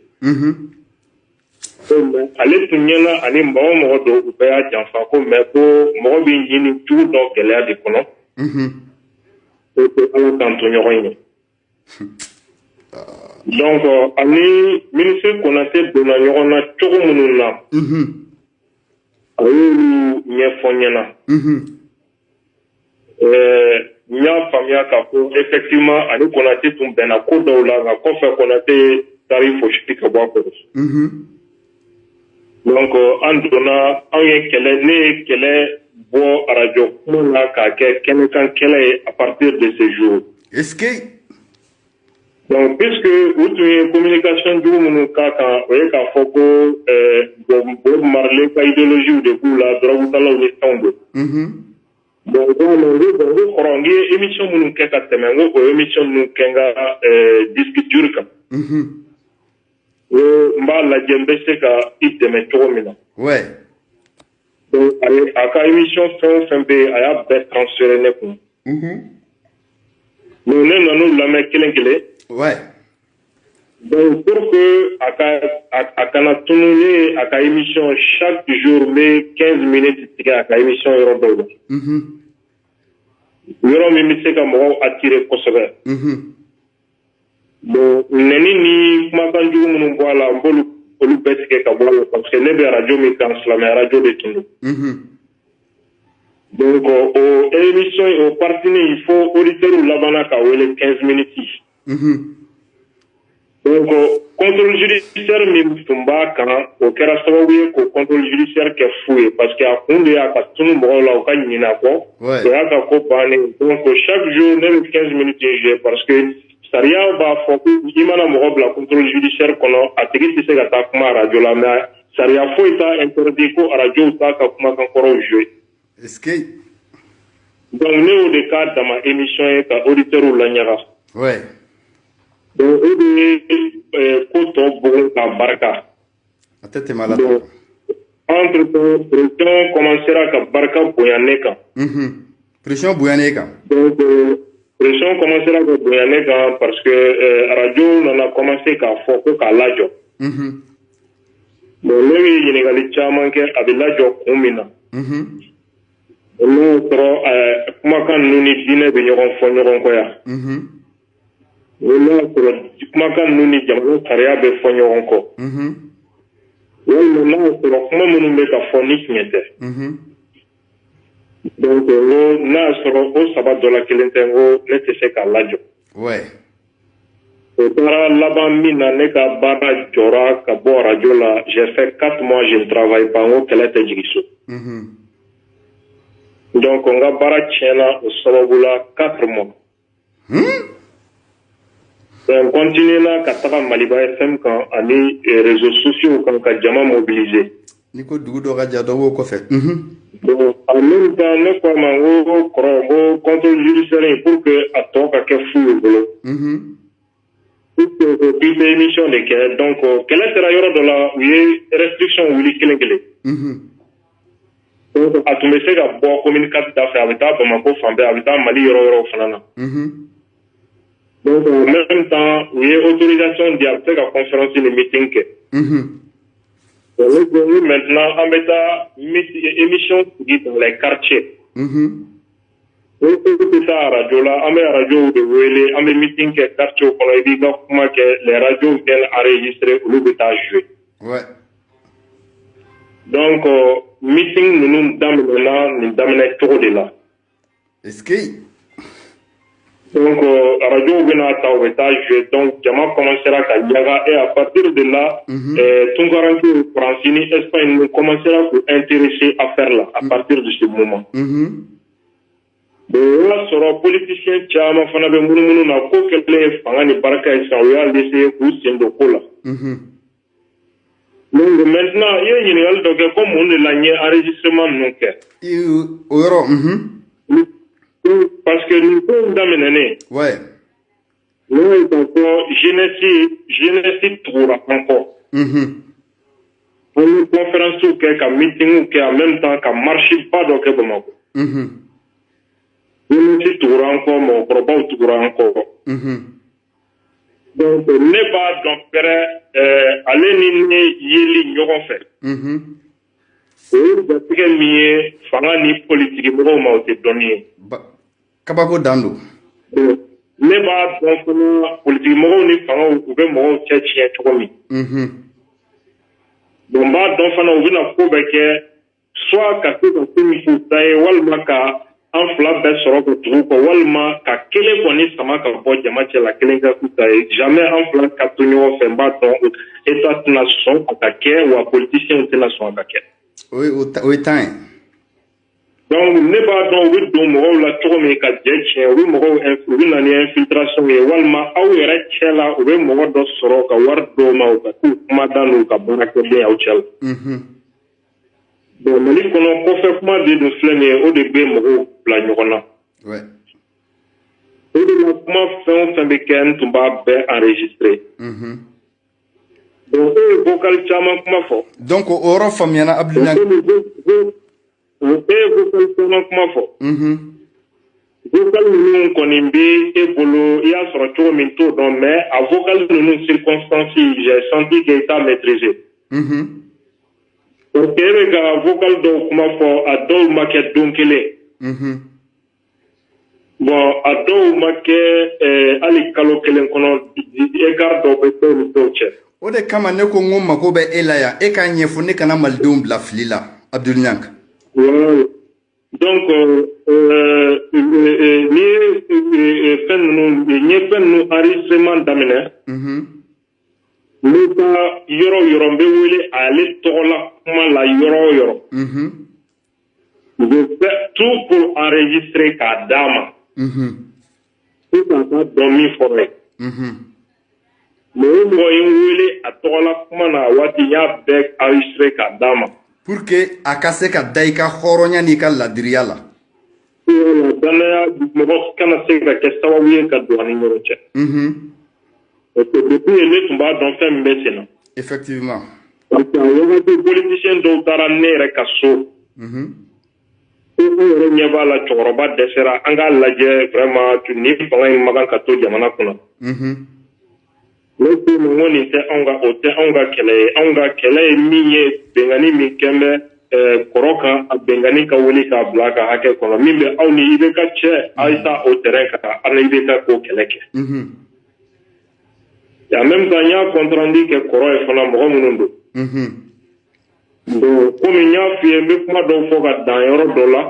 Ale tun ɲɛna ani mɔgɔ mɔgɔ dɔw u bɛɛ y'a janfa ko mais ko mɔgɔ bɛ ɲini jugu dɔ gɛlɛya de kɔnɔ. Ko ala k'an to ɲɔgɔn ye. Donc ani ministre Konate donna ɲɔgɔn na cogo minnu na. A y'olu ɲɛfɔ n ɲɛna. N y'a faamuya k'a fɔ effectivement ani Konate tun bɛnna ko dɔw la nka kɔfɛ Konate taar'i fosi ka bɔ a kɔrɔ. Donc an donna anw ye kɛlɛ ne ye kɛlɛ bɔ radio kuma na k'a kɛ kɛnɛkan kɛlɛ ye à partir de ce jour. Est-ce que donc puisque u tun ye communication jugu minnu k'a kan o ye k'a fɔ ko Bob Marley ka idéologie de b'u la dɔrɔgutalaw ni fɛnw don. Donc n ko kɔrɔ n ye émission minnu kɛ ka tɛmɛ n ko o émission ninnu kɛ n ka disque dur kan. N b'a lajɛ n bɛ se ka i dɛmɛ cogo min na. Ouais. Donc, à la émission FMB, il y a des transferts. Nous avons la main qui ouais. Donc, pour que à Kanatouni, à la émission chaque jour, mais 15 minutes, à la émission Europe. Nous avons attiré Kosovo. Donc, neni kumakanjugu minnu bɔ a la n b'olu bɛɛ tigɛ ka bɔ a la parce que ne bɛ radio min kan silamɛ radio de tun don. Donc o émission o partie il faut auditeurs labanna ka wele 15 minutes. Donc contrôle judiciaire min tun b'a kan o kɛra sababu ye k'o contrôle judiciaire kɛ fu ye parce que a kun de y'a ka tunu mɔgɔw la u ka ɲinɛ kɔ o y'a ka ko bannen donc chaque jour ne bɛ 15 minutes jouer parce que Sariya b'a fɔ ko i mana mɔgɔ bila contrôle judiciaire kɔnɔ a tigi tɛ se ka taa kuma radio la mais sariya foyi t'a interdit ko radio t'a ka kumakan kɔrɔw jouer. Est-ce que donc ne y'o de k'a dama émission ye ka auditeurs laɲaga. Ouais. Donc o de ye ko tɔ bugun ka barika. A tɛ tɛmɛ a la. Donc entre temps pression commencera ka barika bonya ne kan. Pression bonya ne kan. Donc pression commencera à boyanner parce que radio n'en a commencé qu'à faire qu'à l'adjo. Donc là il y a des gens qui avaient l'adjo combina. Nous trop comment quand nous n'y dîner de nous renfogner quoi. Nous comment quand nous n'y jamais carrière de fogner encore. Nous nous trop comment nous met à fournir n'était. Donc, n'a soro o sabat de la kelentengo ne te se ka lajo. Ouais. Et para laban mina ne ka bara jora ka bo radio la, j'ai fait 4 mois je ne travaille pas ngo kelete jigiso. Donc on ga bara tchena o sababula 4 mois. Et on continue là ka taka Maliba FM kan ani réseaux sociaux kan ka jama mobiliser. Niko dugu do ga jado wo ko fait. Donc, en même temps, nous avons contrôle judiciaire pour que à toi, qu'à fou, pour que cette émission de quelle, donc, quelle est la de la restriction ou les donc, à tout monsieur, à boire communicateur d'affaires avec ta Bamako, Fambé, avec ta Mali, Yoro, Fanana. Donc, en même temps, il y a autorisation d'y avoir la conférence de meeting. Nous maintenant en mettant émission dans les quartiers. C'est ça à radio là, on met radio de Wele, on met meeting qui est quartier, on a dit comment que les radios viennent enregistrer au lieu de jouer. Ouais. Donc meeting nous d'amener trop de là. Est-ce que donc radio vient à jouer, donc Jama commencera à Yaga et à partir de là, Tungaranki Francini Espagne nous commencera à intéresser à faire là à partir de ce moment. Donc là sera politicien Jama Fanabe Mounou na ko kele fangani baraka et ça va laisser pour Sendoko là. Donc maintenant il y a une général donc comme on est là enregistrement non que. Parce que nous sommes d'amener. Ouais. Nous sommes encore jeunesse trouvera encore. Pour une conférence ou qu'un meeting ou qu'en même temps qu'un marché pas donc Bamako. Jeunesse trouvera encore mon propos trouvera encore. Donc n'est pas donc aller ni yeli n'auront fait. Parce que mieux fanga ni politique mɔgɔw ma o tɛ dɔnni ye. Kabako dan don. Ne b'a dɔn fana politique mɔgɔw ni fangaw u bɛ mɔgɔw cɛ tiɲɛ cogo min. Donc n b'a dɔn fana u bɛna ko bɛɛ kɛ soit ka se ka ko min k'u ta ye walima ka an fila bɛɛ sɔrɔ ka tugu kɔ walima ka kelen kɔni sama ka bɔ jama cɛ la kelen ka k'u ta ye jamais an fila ka to ɲɔgɔn fɛ n b'a dɔn état tɛna sɔn a ka kɛ wa politiciens tɛna sɔn a ka kɛ. Oui, au temps. Donc, ne b'a dɔn u bɛ don mɔgɔw la cogo min ka jɛ tiɲɛ u bɛ mɔgɔw u bɛ na ni infiltration ye walima aw yɛrɛ cɛ la u bɛ mɔgɔ dɔ sɔrɔ ka wari d'o ma u ka k'u kumadan n'u ka baarakɛden aw cɛ la. Donc Mali kɔnɔ kɔfɛ kuma de don filɛ nin ye o de bɛ mɔgɔw bila ɲɔgɔn na. O de la kuma fɛn o fɛn bɛ kɛ n tun b'a bɛɛ enregistré. Donc e ye vocal caman kuma fɔ. Donc o yɔrɔ faamuyana Abdou Niang. vocal kɔnɔ kuma fɔ. Vocal ninnu kɔni bɛ e bolo i y'a sɔrɔ cogo min t'o dɔn mais a vocal ninnu circonstances j'ai senti que i t'a maîtriser. Parce que e bɛ ka vocal dɔw kuma fɔ a dɔw ma kɛ don kelen. Bon a dɔw ma kɛ hali kalo kelen kɔnɔ écart dɔw bɛ dɔw ni dɔw cɛ. O de kama ne ko n ko mago bɛ e la yan e k'a ɲɛfɔ ne kana malidenw bila fili la Abdul Niang. Donc ni fɛn ninnu enregistrement daminɛ. N bɛ taa yɔrɔ o yɔrɔ n bɛ wele ale tɔgɔ la kuma la yɔrɔ o yɔrɔ. Je fais tout pour enregistrer k'a d'a ma. Pour k'a ka dɔn min fɔra ye. Mais o mɔgɔ ye n wele a tɔgɔ la kuma na a waati n y'a bɛɛ enregistrer k'a d'a ma. Pour que a ka se ka da i ka hɔrɔnya n'i ka ladiriya la. Danaya mɔgɔ kana se ka kɛ sababu ye ka don ani ɲɔgɔn cɛ. Parce que depuis ne tun b'a dɔn fɛn min bɛ sen na. Effectivement. Parce que a wagati politicien dɔw taara ne yɛrɛ ka so. Ko an yɛrɛ ɲɛ b'a la cɛkɔrɔba dɛsɛra an k'a lajɛ vraiment ni fanga in ma kan ka to jamana kɔnɔ. Ne ko n ko nin tɛ anw ka o tɛ anw ka kɛlɛ ye anw ka kɛlɛ ye min ye bɛnkanni min kɛ bɛ kɔrɔ kan a bɛnkanni ka wuli k'a bila a ka hakɛ kɔnɔ min bɛ aw ni IBK cɛ a ye taa o terrain kan aw ni IBK k'o kɛlɛ kɛ. En même temps n y'a compte rendu kɛ kɔrɔ ye fana mɔgɔ minnu don. Donc komi n y'a f'i ye n bɛ kuma dɔw fɔ ka dan yɔrɔ dɔ la.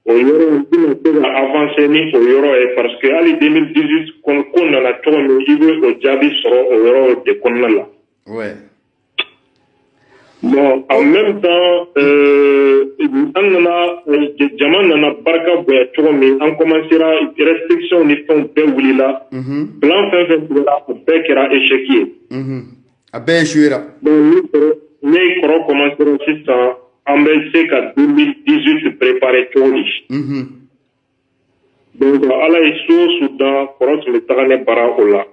O yɔrɔ n tɛna se ka avancer ni o yɔrɔ ye parce que hali 2018 ko nana cogo min i bɛ o jaabi sɔrɔ o yɔrɔ de kɔnɔna la. Bon en même temps an nana jama nana barika bonya cogo min an commencera restriction ni fɛnw bɛɛ wulila. Plan fɛn fɛn tigɛra o bɛɛ kɛra échec ye. A bɛɛ échouera. Donc ne kɔrɔ commencera sisan. On va essayer qu'en 2018 préparer tout. Donc, ala est Soudan, pour le Tarane Baraola.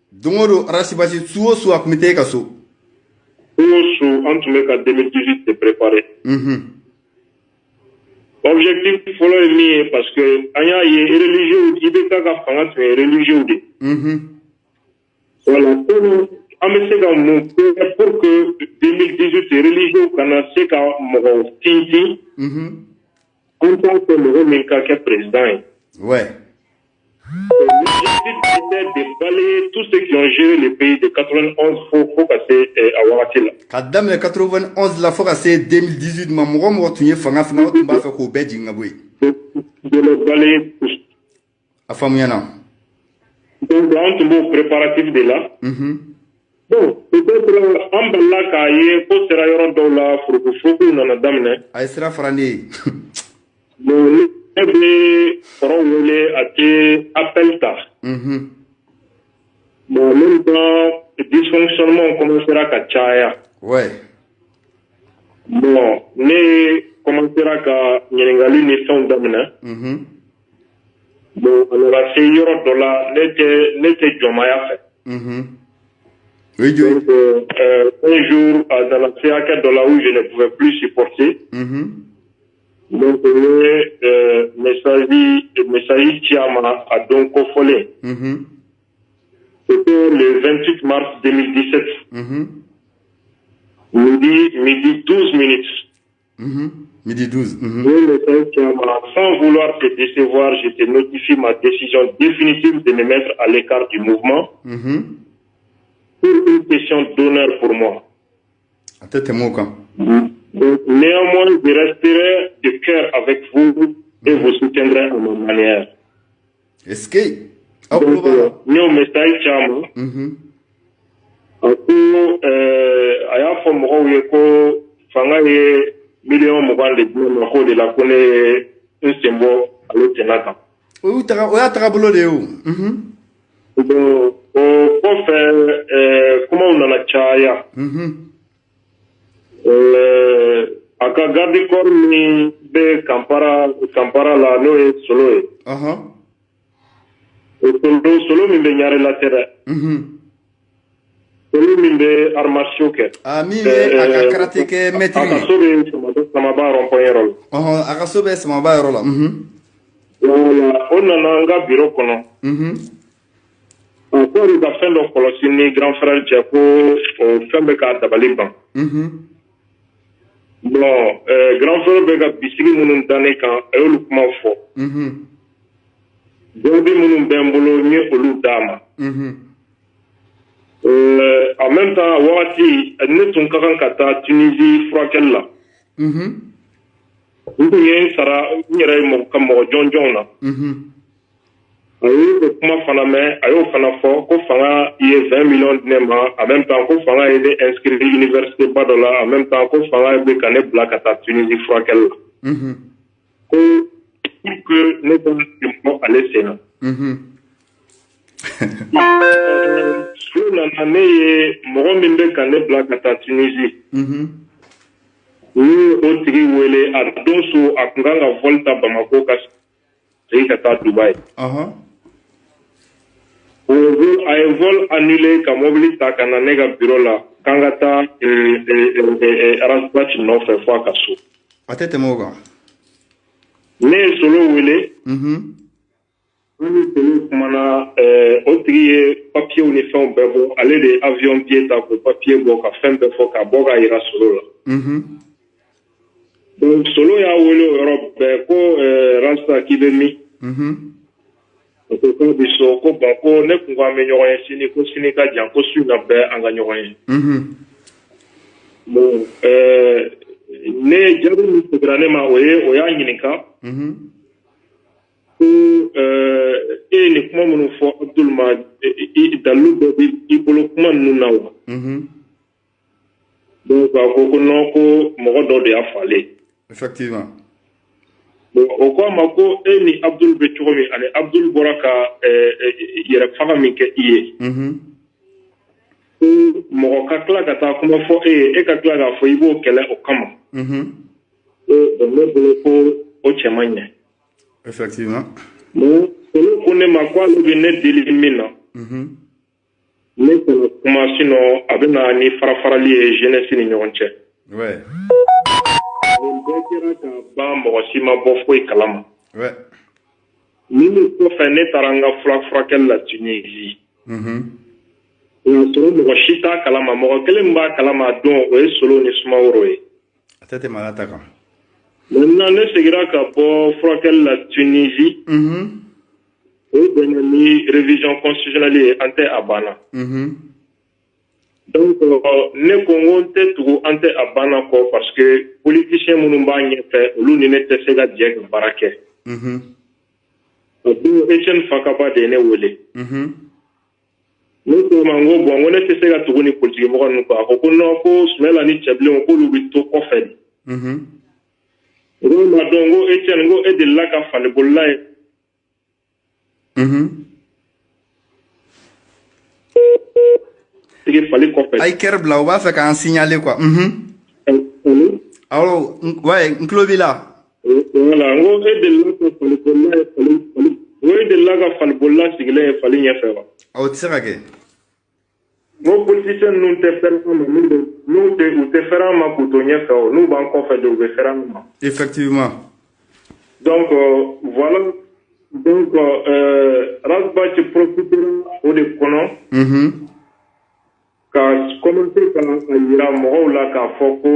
Dongoro, Arasibasi, sous à comité Kasso. Sous, en tout cas, 2018 c'est préparé. Objectif, il faut le nier parce que, anya est religieux, il est religieux. Voilà, an bɛ se ka mun kɛ pour que 2018 religieux kana se ka mɔgɔw tintin an t'a fɛ mɔgɔ min ka kɛ président ye. L'objectif était de balayer tous ceux qui ont géré le pays de 91 fo ka se a wagati la. Ka daminɛ 91 la fo ka se 2018 ma mɔgɔ mɔgɔ tun ye fanga fana o tun b'a fɛ k'o bɛɛ jigin ka bɔ yen. De les balayer tous. A faamuyana. Donc an tun b'o préparatif de la. Bon, peut-être an balila k'a ye ko sera yɔrɔ dɔw la furukufuruku nana daminɛ. A ye sira fara ne ye. Bon ne bɛ kɔrɔ wele a tɛ appel ta. Bon en même temps dysfonctionnement commencera ka caya. Bon ne commencera ka ɲininkali ni fɛnw daminɛ. Bon a nana se yɔrɔ dɔ la ne tɛ jɔnmaya fɛ. Oui, donc, un jour, dans la CAK de là où je ne pouvais plus supporter, donc message Tiama a donc affolé. C'était le 28 mars 2017, midi 12 minutes. Midi 12. Le message Tiama, sans vouloir te décevoir, je te notifie ma décision définitive de me mettre à l'écart du mouvement. Pour une question d'honneur pour moi. Néanmoins, je resterai de cœur avec vous et vous soutiendrai à ma manière. Est-ce que nous message chama ako aya fo mo ko fanga ye million mo ba le dino ko de la kone un sembo alo tenata. O ya tagabolo de o. Donc pour faire comment on a la chaya aka garde corps ni be kampara la no e solo solo mi be nyare la terre solo mi be armation ke mi be aka karate ke metri aka sobe Samaba rond-point. Akasobe Samaba Rola. Voilà, on a un bureau kono. Encore il a fait le colosini grand frère Tchako au Fembeka Tabaliban. Bon, grand frère Bega Bisiri Mounoun Danekan et au Lukman Fo. Dobi Mounoun Bembolo Nye Olu Dama. En même temps, Wati, nous sommes quand Kata, Tunisie, Frakella. Nous Sara, Niremo, Kamo, John Jona. Comment Faname, Ayo Fanafo, Kofanga, il y a 20 millions de Nema, en même temps, Kofanga est inscrit à l'université Badola, en même temps, Kofanga est Bekane Black à Tunisie, Frakella. Pour que nous puissions aller Sénat. Sur l'année, Morominde Kane Black à Tunisie. Nous, au Triwele, à Donso, à Kunganga Volta, Bamako, c'est à Dubaï. Un vol annulé, comme mobilité à Kananega Bureau là, Kangata et Rasbach non fait fois Kassou. Attends, Moga. Mais solo Wele, Mana, au trier, papier ou les femmes, aller des avions pieds à papier, boka, fin de foka, boga ira solo là. Donc, solo ya Wele Europe, ko Rasta Kibemi. Donc, quand ils sont au banco, ne pouvons pas améliorer un ko sinika, dianko, sur la baie, en gagnant rien. Bon, ne jabu ni programme ma oya nyinika. Et les comment nous faut Abdulma dans le ibolo comment nous nawa. Donc, ako noko modo de afale. Effectivement. Au quoi mako ni Abdul Bechoumi ani Abdul Boraka yere fanga minke iye. Mo kakla kata kuma fo kakla ga fo ibo kele o kama. Donc le bolo o chemanya. Effectivement. Mo solo kone makwa lo bine dilimina. Ne kono kuma sino abena ni farafarali e jeunesse ni nyonche. Ouais. Ouais. Nous fait taranga fraquel la Tunisie. Nous chita kalama mo kelemba kalama don o solo ni smaoroe. Atete malataka. Maintenant ne seguira ka bo fraquel la Tunisie. Et de révision constitutionnelle ante abana. Donc, ne Congo te tout ante abana ko parce que politiciens munumba nye fait l'unité te sega dieg barake. Donc, Etienne Fakaba de ne wele. Nous mango bon on te sega tout ni politique mo nous pas ko no ko smela ni cheble on ko lubi to ko fait. Ngo madongo Etienne ngo e de la ka fale bollay. Ay kerbla, on va faire qu'un signaler quoi. Alors, ouais, un club là. Voilà, on est de là que Falbola, c'est qu'il est fallu y faire. Oh, tu sais quoi? Nos politiciens nous te feront, nous te ferons ma coutonnière faire, nous banques fait de référendum. Effectivement. Donc, voilà. Donc, Rasbach profitera au déconnant. Commencer par la Morola ka foko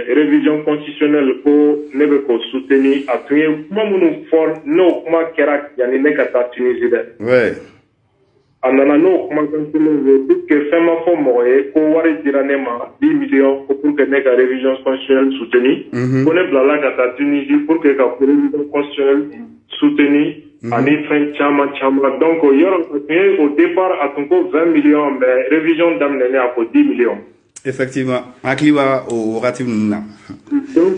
révision constitutionnelle ko nebe ko soutenir à tout moment fort no kuma kera yani ne kata Tunisie de ouais anana no kuma continuer que fait ma fo moye ko wari diranema 10 millions pour que ne ka révision constitutionnelle soutenir ko ne blala kata Tunisie pour que ka révision constitutionnelle soutenir ani fin chama donc au départ à ton 20 millions mais révision d'amener à 10 millions effectivement akliwa au ratif nuna donc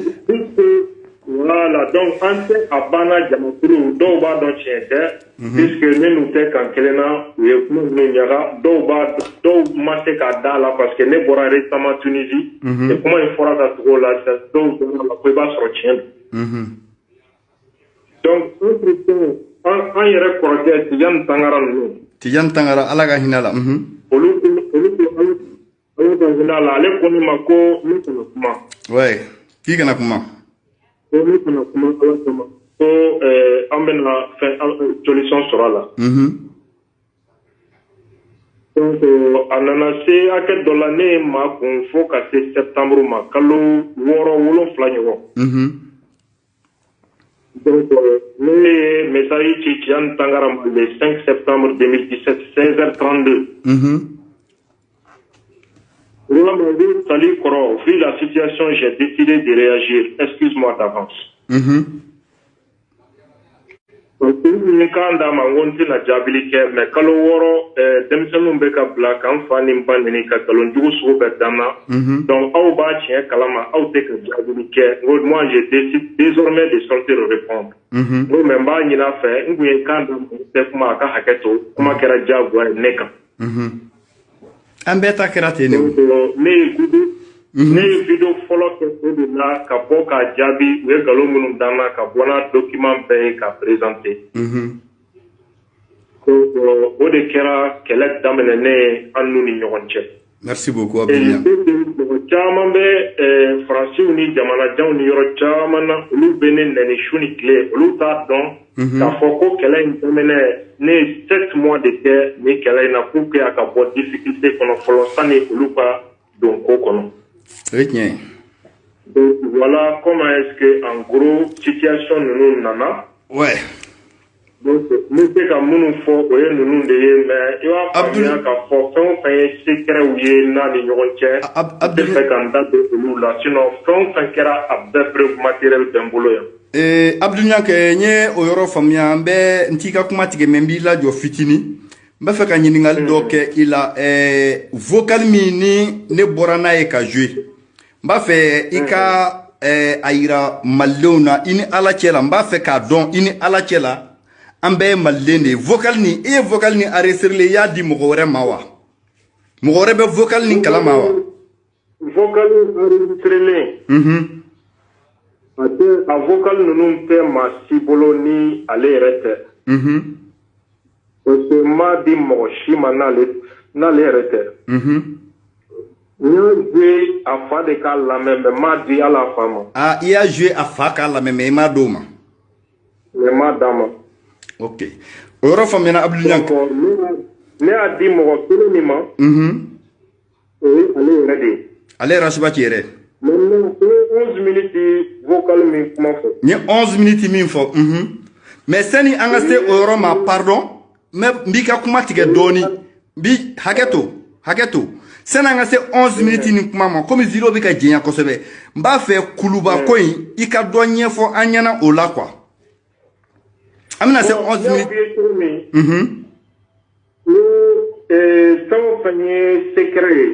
voilà donc ante abana jamakuru do ba don chete puisque nous te kan kelena we nous nyara do mate ka dala parce que ne bora récemment Tunisie et comment il fera ça trop là donc la ko ba sur chien donc un yɛrɛ kɔrɔkɛ Tidiane Tangara ninnu. Tidiane Tangara ala ka hinɛ la. Olu ka hinɛ la ale ko ne ma ko ne kana kuma. Ouais. Qui kana kuma? Ne kana kuma ala kama. Ko an bɛna solution sɔrɔ a la. Donc a nana se hakɛ dɔ la ne ye maa kun fo ka se septembre ma kalo 6-7 ɲɔgɔn. Donc ne ye message ci Tidiane Tangara ma le 5 septembre 2017 16h32. Roland Mandé Sali Koro, vu la situation, j'ai décidé de réagir. Excuse-moi d'avance. Donc, il y a quand même un peu de jabilité, mais quand on voit des gens qui ont black, en fan, ils ont des cas, quand on joue sur le dama. Donc, au bas, tiens, kalama, au tek jabilité. Moi, je décide désormais de sortir répondre. Moi, même pas, il a fait, il y a quand même un peu de haketo, comment qu'elle a déjà vu neka. Ambeta kerate ne. Ne video follow ke de la ka bo ka jabi we galo munum dama ka bona document be ka présenter. O de kera kelek damene ne anu ni ñogonche. Merci beaucoup Abdounia. Chaman be France ni jamana jaw ni yoro chaman lu benen ne shuni clé lu ta don ka foko kelek damene ne 7 mois de terre ni kelek na pour que aka bo difficulté kono folo sani lu pa donc kono. Donc voilà comment est-ce que en gros situation nous nana. Ouais. Donc nous c'est comme nous faut oye nous de mais il va Abdul ka fo fon fait secret ouye na ni ñogonche Abdul fait quand date de nous là sinon fon kera abda preuve matériel d'embolo ya. Abdul ke nye oyoro famia mbe ntika kuma tige membi la jo fitini. Mba fe ka ɲiningali dɔ kɛ I la vocal min ni ne bɔra n'a ye ka jouer mba fɛ I ka a yira malidenw na I ni Ala cɛ la mba fɛ k'a dɔn I ni Ala cɛ la an bɛɛ ye maliden de ye vocal ni I ye vocal ni enregistré I y'a di mɔgɔ wɛrɛ ma wa mɔgɔ wɛrɛ bɛ vocal ni kalama wa vocal enregistré a vocal ninnu tɛ maa si bolo ni ale yɛrɛ tɛ parce que m'a dit mɔgɔ si ma n'ale yɛrɛ tɛ n y'a joué a fa de k'a lamɛn mais m'a di ala fa ma I y'a joué a fa k'a lamɛn mais I m'a d'o ma mais m'a d'a ma ok o yɔrɔ faamuyana Abdounia ne y'a di mɔgɔ kelen min ma o ye ale yɛrɛ de ye ale yɛrɛ suba ci yɛrɛ maintenant o ye 11 minutes vocal min kuma fɔ n ye 11 minutes min fɔ mais sani an ka se o yɔrɔ ma pardon mais mbi ka kuma tigɛ dɔɔni bi haketo sani an ka se 11 minutes ni kuma ma komi video bɛ ka jɛnya kosɛbɛ n b'a fɛ kuluba ko in I ka dɔ ɲɛfɔ an ɲɛna o la quoi an bɛna se 11 minutes ni fɛn o fɛn ye secret ye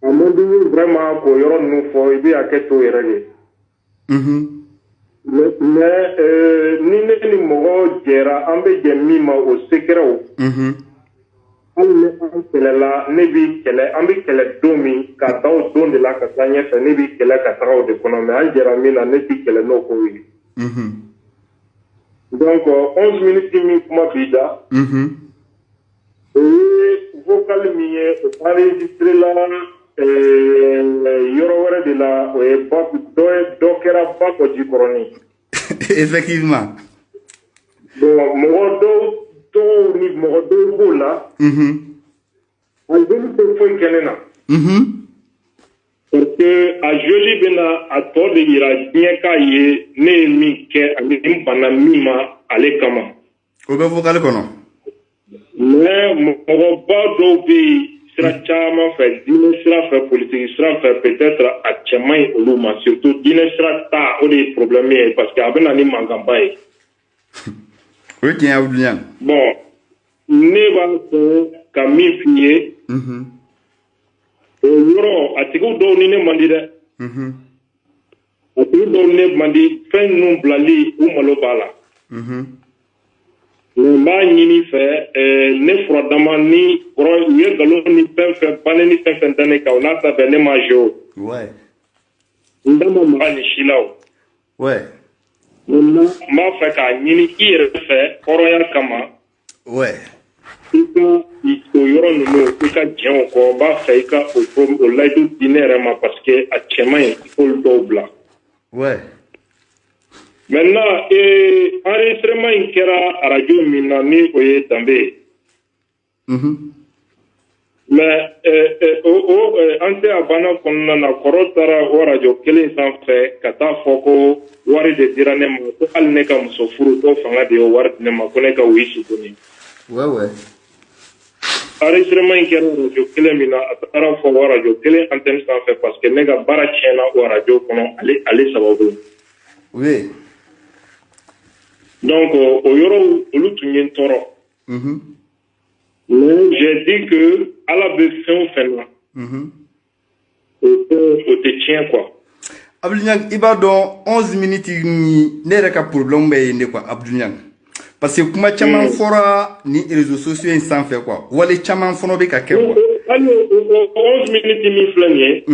a man di vraiment k'o yɔrɔ ninnu fɔ I bɛ hakɛ to yɛrɛ de mais ni ne ni mɔgɔ jɛra an bɛ jɛ min ma o secret hali ni an kɛlɛla ne b'i kɛlɛ an bɛ kɛlɛ don min ka taa o don de la ka taa ɲɛfɛ ne b'i kɛlɛ ka taga o de kɔnɔ mais an jɛra min na ne t'i kɛlɛ n'o ko ye donc 11 minutes min kuma b'i da o ye vocal min ye o enregistré la yɔrɔ wɛrɛ de la o ye dɔ kɛra ba kɔ jikɔrɔni effectivement bon mɔgɔ dɔw ni mɔgɔ dɔw b'o la a joli tɛ foyi kɛ ne na parce que a joli bɛna a tɔ de yira diɲɛ k'a ye ne ye min kɛ ani n banna min ma ale kama o bɛ vocal kɔnɔ mais mɔgɔba dɔw bɛ yen sira caman fɛ diinɛ sira fɛ politique sira fɛ peut-être a cɛ man ɲi olu ma surtout diinɛ sira ta o de ye problème ye parce que a bɛ na ni mankanba ye o ye tiɲɛ ye Abdounia bon ne b'a fɛ ka min f'i ye o yɔrɔ a tigiw dɔw ni ne man di dɛ a tigi dɔw ni ne man di fɛn ninnu bilali u malo b'a la n b'a ɲini fɛ ne furadama ni kɔrɔ u ye nkalon ni fɛn fɛn banni ni fɛn fɛn da ne kan o n'a ta bɛn ne ma joué o n da ma maga nin si la o n b'a fɛ k'a ɲini I yɛrɛ fɛ hɔrɔnya kama il faut y avoir nous ka diɲɛ o kɔ n b'a fɛ I ka o layidu di ne yɛrɛ ma parce que a cɛman in il faut dɔw bila. Ouais. Maintenant enregistrement in kɛra radio min na ni o ye Danbe ye. Mais an tɛ a banna kɔnɔna na kɔrɔ taara o radio kelen sanfɛ ka taa fɔ ko wari de dira ne ma ko hali ne ka muso furu ko fanga de y'o wari di ne ma ko ne ka o yi sutuni. Ouais. Enregistrement in kɛra radio kelen min na a taara fɔ o radio kelen antenne sanfɛ parce que ne ka baara tiɲɛna o radio kɔnɔ ale sababu. Oui. Donc o yɔrɔ olu tun ye n tɔɔrɔ. Mais j'ai dit que ala bɛ fɛn o fɛn na. O tɛ tiɲɛ quoi. Abdou Niang I b'a dɔn 11 minutes ni ne yɛrɛ ka problème bɛ yen de quoi Abdou Niang. Parce que kuma caman fɔra ni réseaux sociaux in sanfɛ quoi. Wale caman fana bɛ ka kɛ quoi. Hali 11 minutes min filɛ nin ye.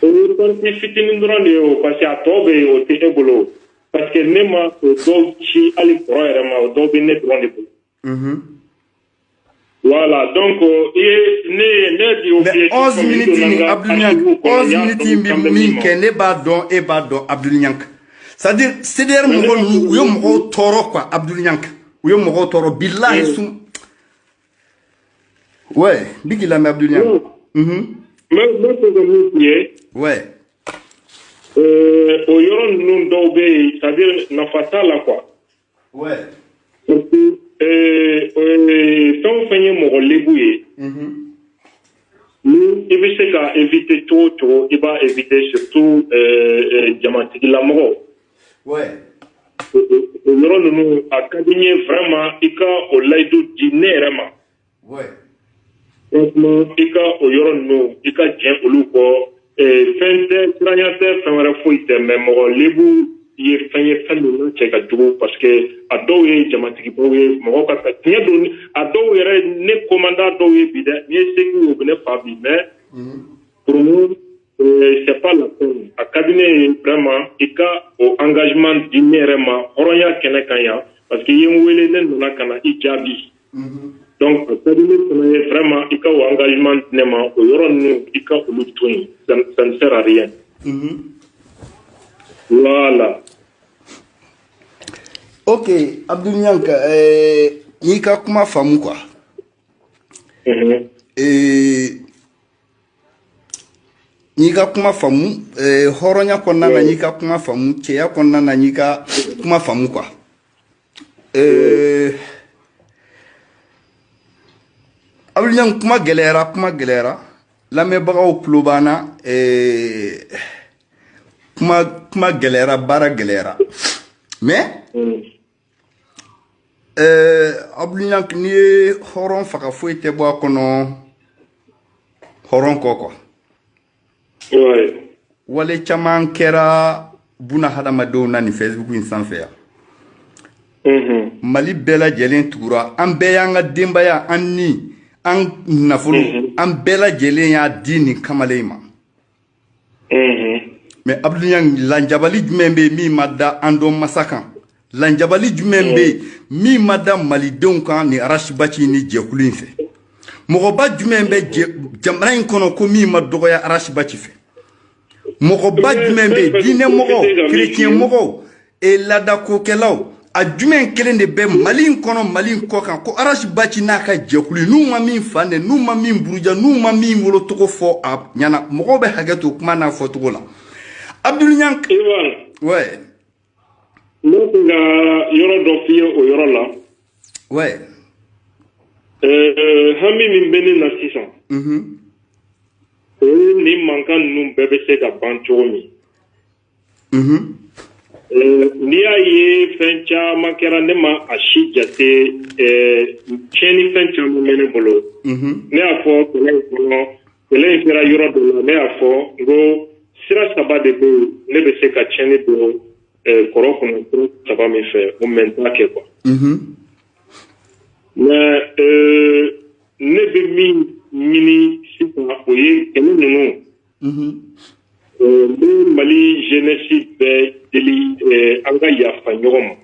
O ye partie fitinin dɔrɔn de ye o parce que a tɔ bɛ yen o tɛ e bolo. Parce que ne ma o dɔw ci hali kɔrɔ yɛrɛ ma o dɔw bɛ ne dɔrɔn de bolo. Voilà, donc ne di o mais 11 minutes ni Abdou Niang 11 minutes min kɛ ne b'a dɔn e b'a dɔn Abdou Niang. C'est-à-dire CDR mɔgɔ ninnu u ye mɔgɔw tɔɔrɔ quoi Abdou Niang. U ye mɔgɔw tɔɔrɔ bilahi sun. Ouais, bi k'i lamɛn Abdou Niang. Mais fɛ ka min f'i ye. Ouais. O yɔrɔ ninnu dɔw bɛ yen c'est-à-dire nafa t'a la quoi. Ouais. Parce que fɛn o fɛn ye mɔgɔ lebu ye. Ni I bɛ se ka éviter cogo o cogo I b'a éviter surtout jamatigilamɔgɔw. Ouais. O yɔrɔ ninnu a ka di n ye vraiment I ka o layidu di ne yɛrɛ ma. Ouais. Franchement I ka o yɔrɔ ninnu I ka jɛn olu kɔ. Fɛn tɛ siranya tɛ fɛn wɛrɛ foyi tɛ mais mɔgɔ lebu ye fɛn ninnu cɛ ka jugu parce que a dɔw ye jamatigibaw ye mɔgɔw ka taa tiɲɛ don a dɔw yɛrɛ ne commandant dɔw ye bi dɛ ni ye segu o bɛ ne fa bi mais pour moi c'est pas la peine a ka di ne ye vraiment I ka o engagement di ne yɛrɛ ma hɔrɔnya kɛnɛ kan yan parce que I ye n wele ne nana ka na I jaabi donc a ka di ne fana ye vraiment I ka o engagement di ne ma o yɔrɔ ninnu I ka olu to yen ça ne sert à rien. Voilà. Ok, Abdou Niang, n'i ka kuma faamu quoi. N'i ka kuma faamu, hɔrɔnya kɔnɔna na n'i ka kuma faamu, cɛya kɔnɔna na n'i ka kuma faamu quoi. Abdou Niang kuma gɛlɛyara. Lamɛnbagaw tulo b'an na. Kuma gɛlɛyara, baara gɛlɛyara. Mais Abdou Niang n'i ye hɔrɔn faga foyi tɛ bɔ a kɔnɔ hɔrɔn kɔ quoi. Ouais. Wale caman kɛra buna hadamadenw na ni Facebook in sanfɛ yan. Mali bɛɛ lajɛlen tugura an bɛɛ y'an ka denbaya an nafolo an bɛɛ lajɛlen y'a di nin kamalen ma. Mais Abdou Niang lanjabali jumɛn bɛ min ma da an dɔn masa kan lanjabali jumɛn bɛ min ma da malidenw kan ni Arasibaci ni jɛkulu in fɛ mɔgɔba jumɛn bɛ jamana in kɔnɔ ko min ma dɔgɔya Arasibaci fɛ mɔgɔba jumɛn bɛ diinɛmɔgɔw kerecɛnmɔgɔw laadakokɛlaw a jumɛn kelen de bɛ Mali in kɔnɔ Mali in kɔ kan ko Arasibaci n'a ka jɛkulu n'u ma min fan dɛ n'u ma min buruja n'u ma min wolotogo fɔ a ɲɛna mɔgɔw bɛ hakɛ to kuma n'a fɔtogo la. Abdou Niang. Ouais. Ne bɛ ka yɔrɔ dɔ f'i ye o yɔrɔ la. Ouais. Hami min bɛ ne na sisan. O ye nin mankan ninnu bɛɛ bɛ se ka ban cogo min. N'i y'a ye fɛn caman kɛra ne ma a si jate tiɲɛnifɛn caman bɛ ne bolo. Ne y'a fɔ kɛlɛ in kɔnɔ kɛlɛ in kɛra yɔrɔ dɔ la ne y'a fɔ n ko sira saba de bɛ yen ne bɛ se ka tiɲɛni don kɔrɔ kɔnɔ sira saba min fɛ o mɛ n t'a kɛ quoi. Mais ne bɛ min ɲini sisan o ye kɛlɛ ninnu. N bɛ Mali jeunesse bɛɛ deli an ka yafa ɲɔgɔn ma.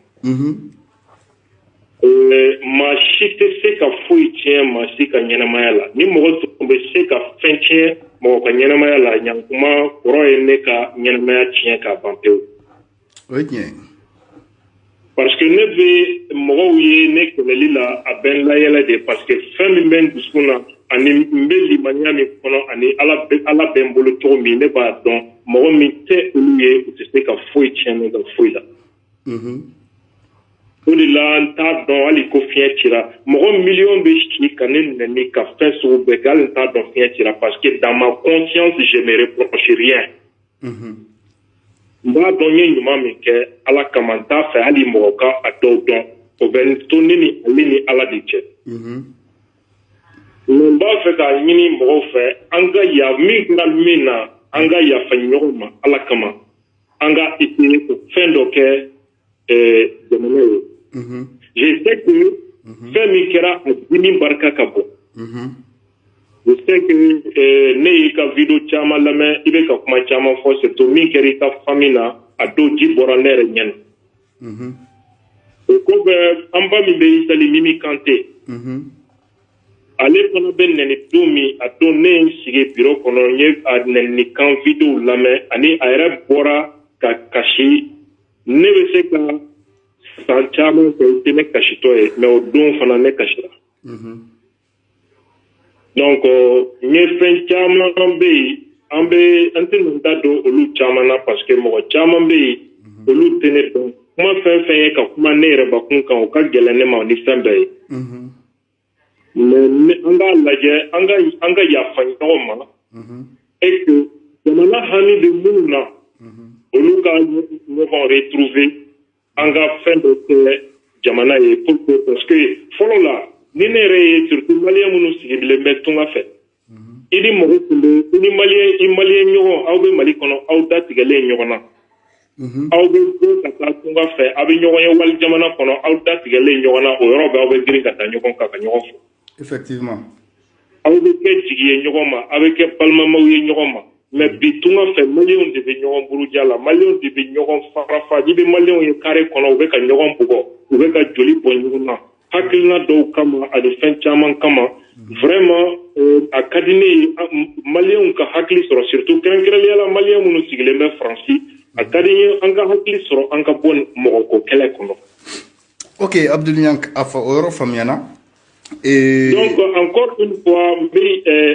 maa si tɛ se ka foyi tiɲɛ maa si ka ɲɛnamaya la ni mɔgɔ tun bɛ se ka fɛn tiɲɛ mɔgɔ ka ɲɛnamaya la ɲankuma kɔrɔ ye ne ka ɲɛnamaya tiɲɛ k'a ban pewu. O ye tiɲɛ. parce que ne bɛ mɔgɔw ye ne kɛlɛli la a bɛ n layɛlɛ de parce que fɛn min bɛ n dusukun na ani n bɛ limaniya min kɔnɔ ani ala bɛ n bolo cogo min ne b'a dɔn mɔgɔ min tɛ olu ye u tɛ se ka foyi tiɲɛ ne ka foyi la. o de la n t'a dɔn hali ko fiɲɛ cira mɔgɔ miliyɔn bɛ si ka ne nɛni ka fɛn sugu bɛɛ kɛ hali n t'a dɔn fiɲɛ cira parce que dans ma conscience je me reproche rien. n b'a dɔn n ye ɲuman min kɛ ala kama n t'a fɛ hali mɔgɔ ka a dɔw dɔn o bɛ to ne ni ale ni ala de cɛ. mais n b'a fɛ k'a ɲini mɔgɔw fɛ an ka min kɛra min na an ka yafa ɲɔgɔn ma ala kama an ka fɛn dɔ kɛ jamana ye. je sais que fɛn min kɛra a dimi barika ka bon. je sais que ne y'i ka video caman lamɛn i bɛ ka kuma caman fɔ surtout min kɛra i ka famille na a dɔw ji bɔra ne yɛrɛ ɲɛna. o ko bɛ an ba min bɛ Isali Mimi Kante. ale fana bɛ nɛni don min a don ne ye n sigi bureau kɔnɔ n ye a nɛnikan video lamɛn ani a yɛrɛ bɔra ka kasi ne bɛ se ka san caman kɛ i tɛ ne kasitɔ ye mais o don fana ne kasira. donc n ye fɛn caman bɛ yen an tɛ nin da don olu caman na parce que mɔgɔ caman bɛ yen olu tɛ ne dɔn kuma fɛn fɛn ye ka kuma ne yɛrɛ bakun kan o ka gɛlɛn ne ma ni fɛn bɛɛ ye. mais an k'a lajɛ an ka yafa ɲɔgɔn ma. et que jamana hami bɛ minnu na olu ka ɲɔgɔn retrouver an ka fɛn dɔ kɛ jamana ye pour que parce que fɔlɔ la ni ne yɛrɛ ye surtout maliyɛn minnu sigilen bɛ tunga fɛ i ni mɔgɔ tun bɛ i ni maliyɛn ɲɔgɔn aw bɛ Mali kɔnɔ aw datigɛlen ɲɔgɔn na aw bɛ bɔ ka taa tunga fɛ aw bɛ ɲɔgɔn ye wali jamana kɔnɔ aw datigɛlen ɲɔgɔn na o yɔrɔ bɛ aw bɛ girin ka taa ɲɔgɔn kan ka ɲɔgɔn fɔ. effectivement. aw bɛ kɛ jigi ye ɲɔgɔn ma aw bɛ kɛ balimamaw ye ɲɔgɔn ma mais bi tunga fɛ maliyɛnw de bɛ ɲɔgɔn buruja la maliyɛnw de bɛ ɲɔgɔn farafa i bɛ maliyɛnw ye carré kɔnɔ u bɛ ka ɲɔgɔn bugɔ u bɛ ka joli bɔ ɲɔgɔn na hakilina dɔw kama ani fɛn caman kama vraiment a ka di ne ye maliyɛnw ka hakili sɔrɔ surtout kɛrɛnkɛrɛnnenya la maliyɛn minnu sigilen bɛ Faransi a ka di n ye an ka hakili sɔrɔ an ka bɔ mɔgɔko kɛlɛ kɔnɔ. ok Abdul Niang a fɔ o yɔrɔ faamuyana. donc encore une fois n bɛ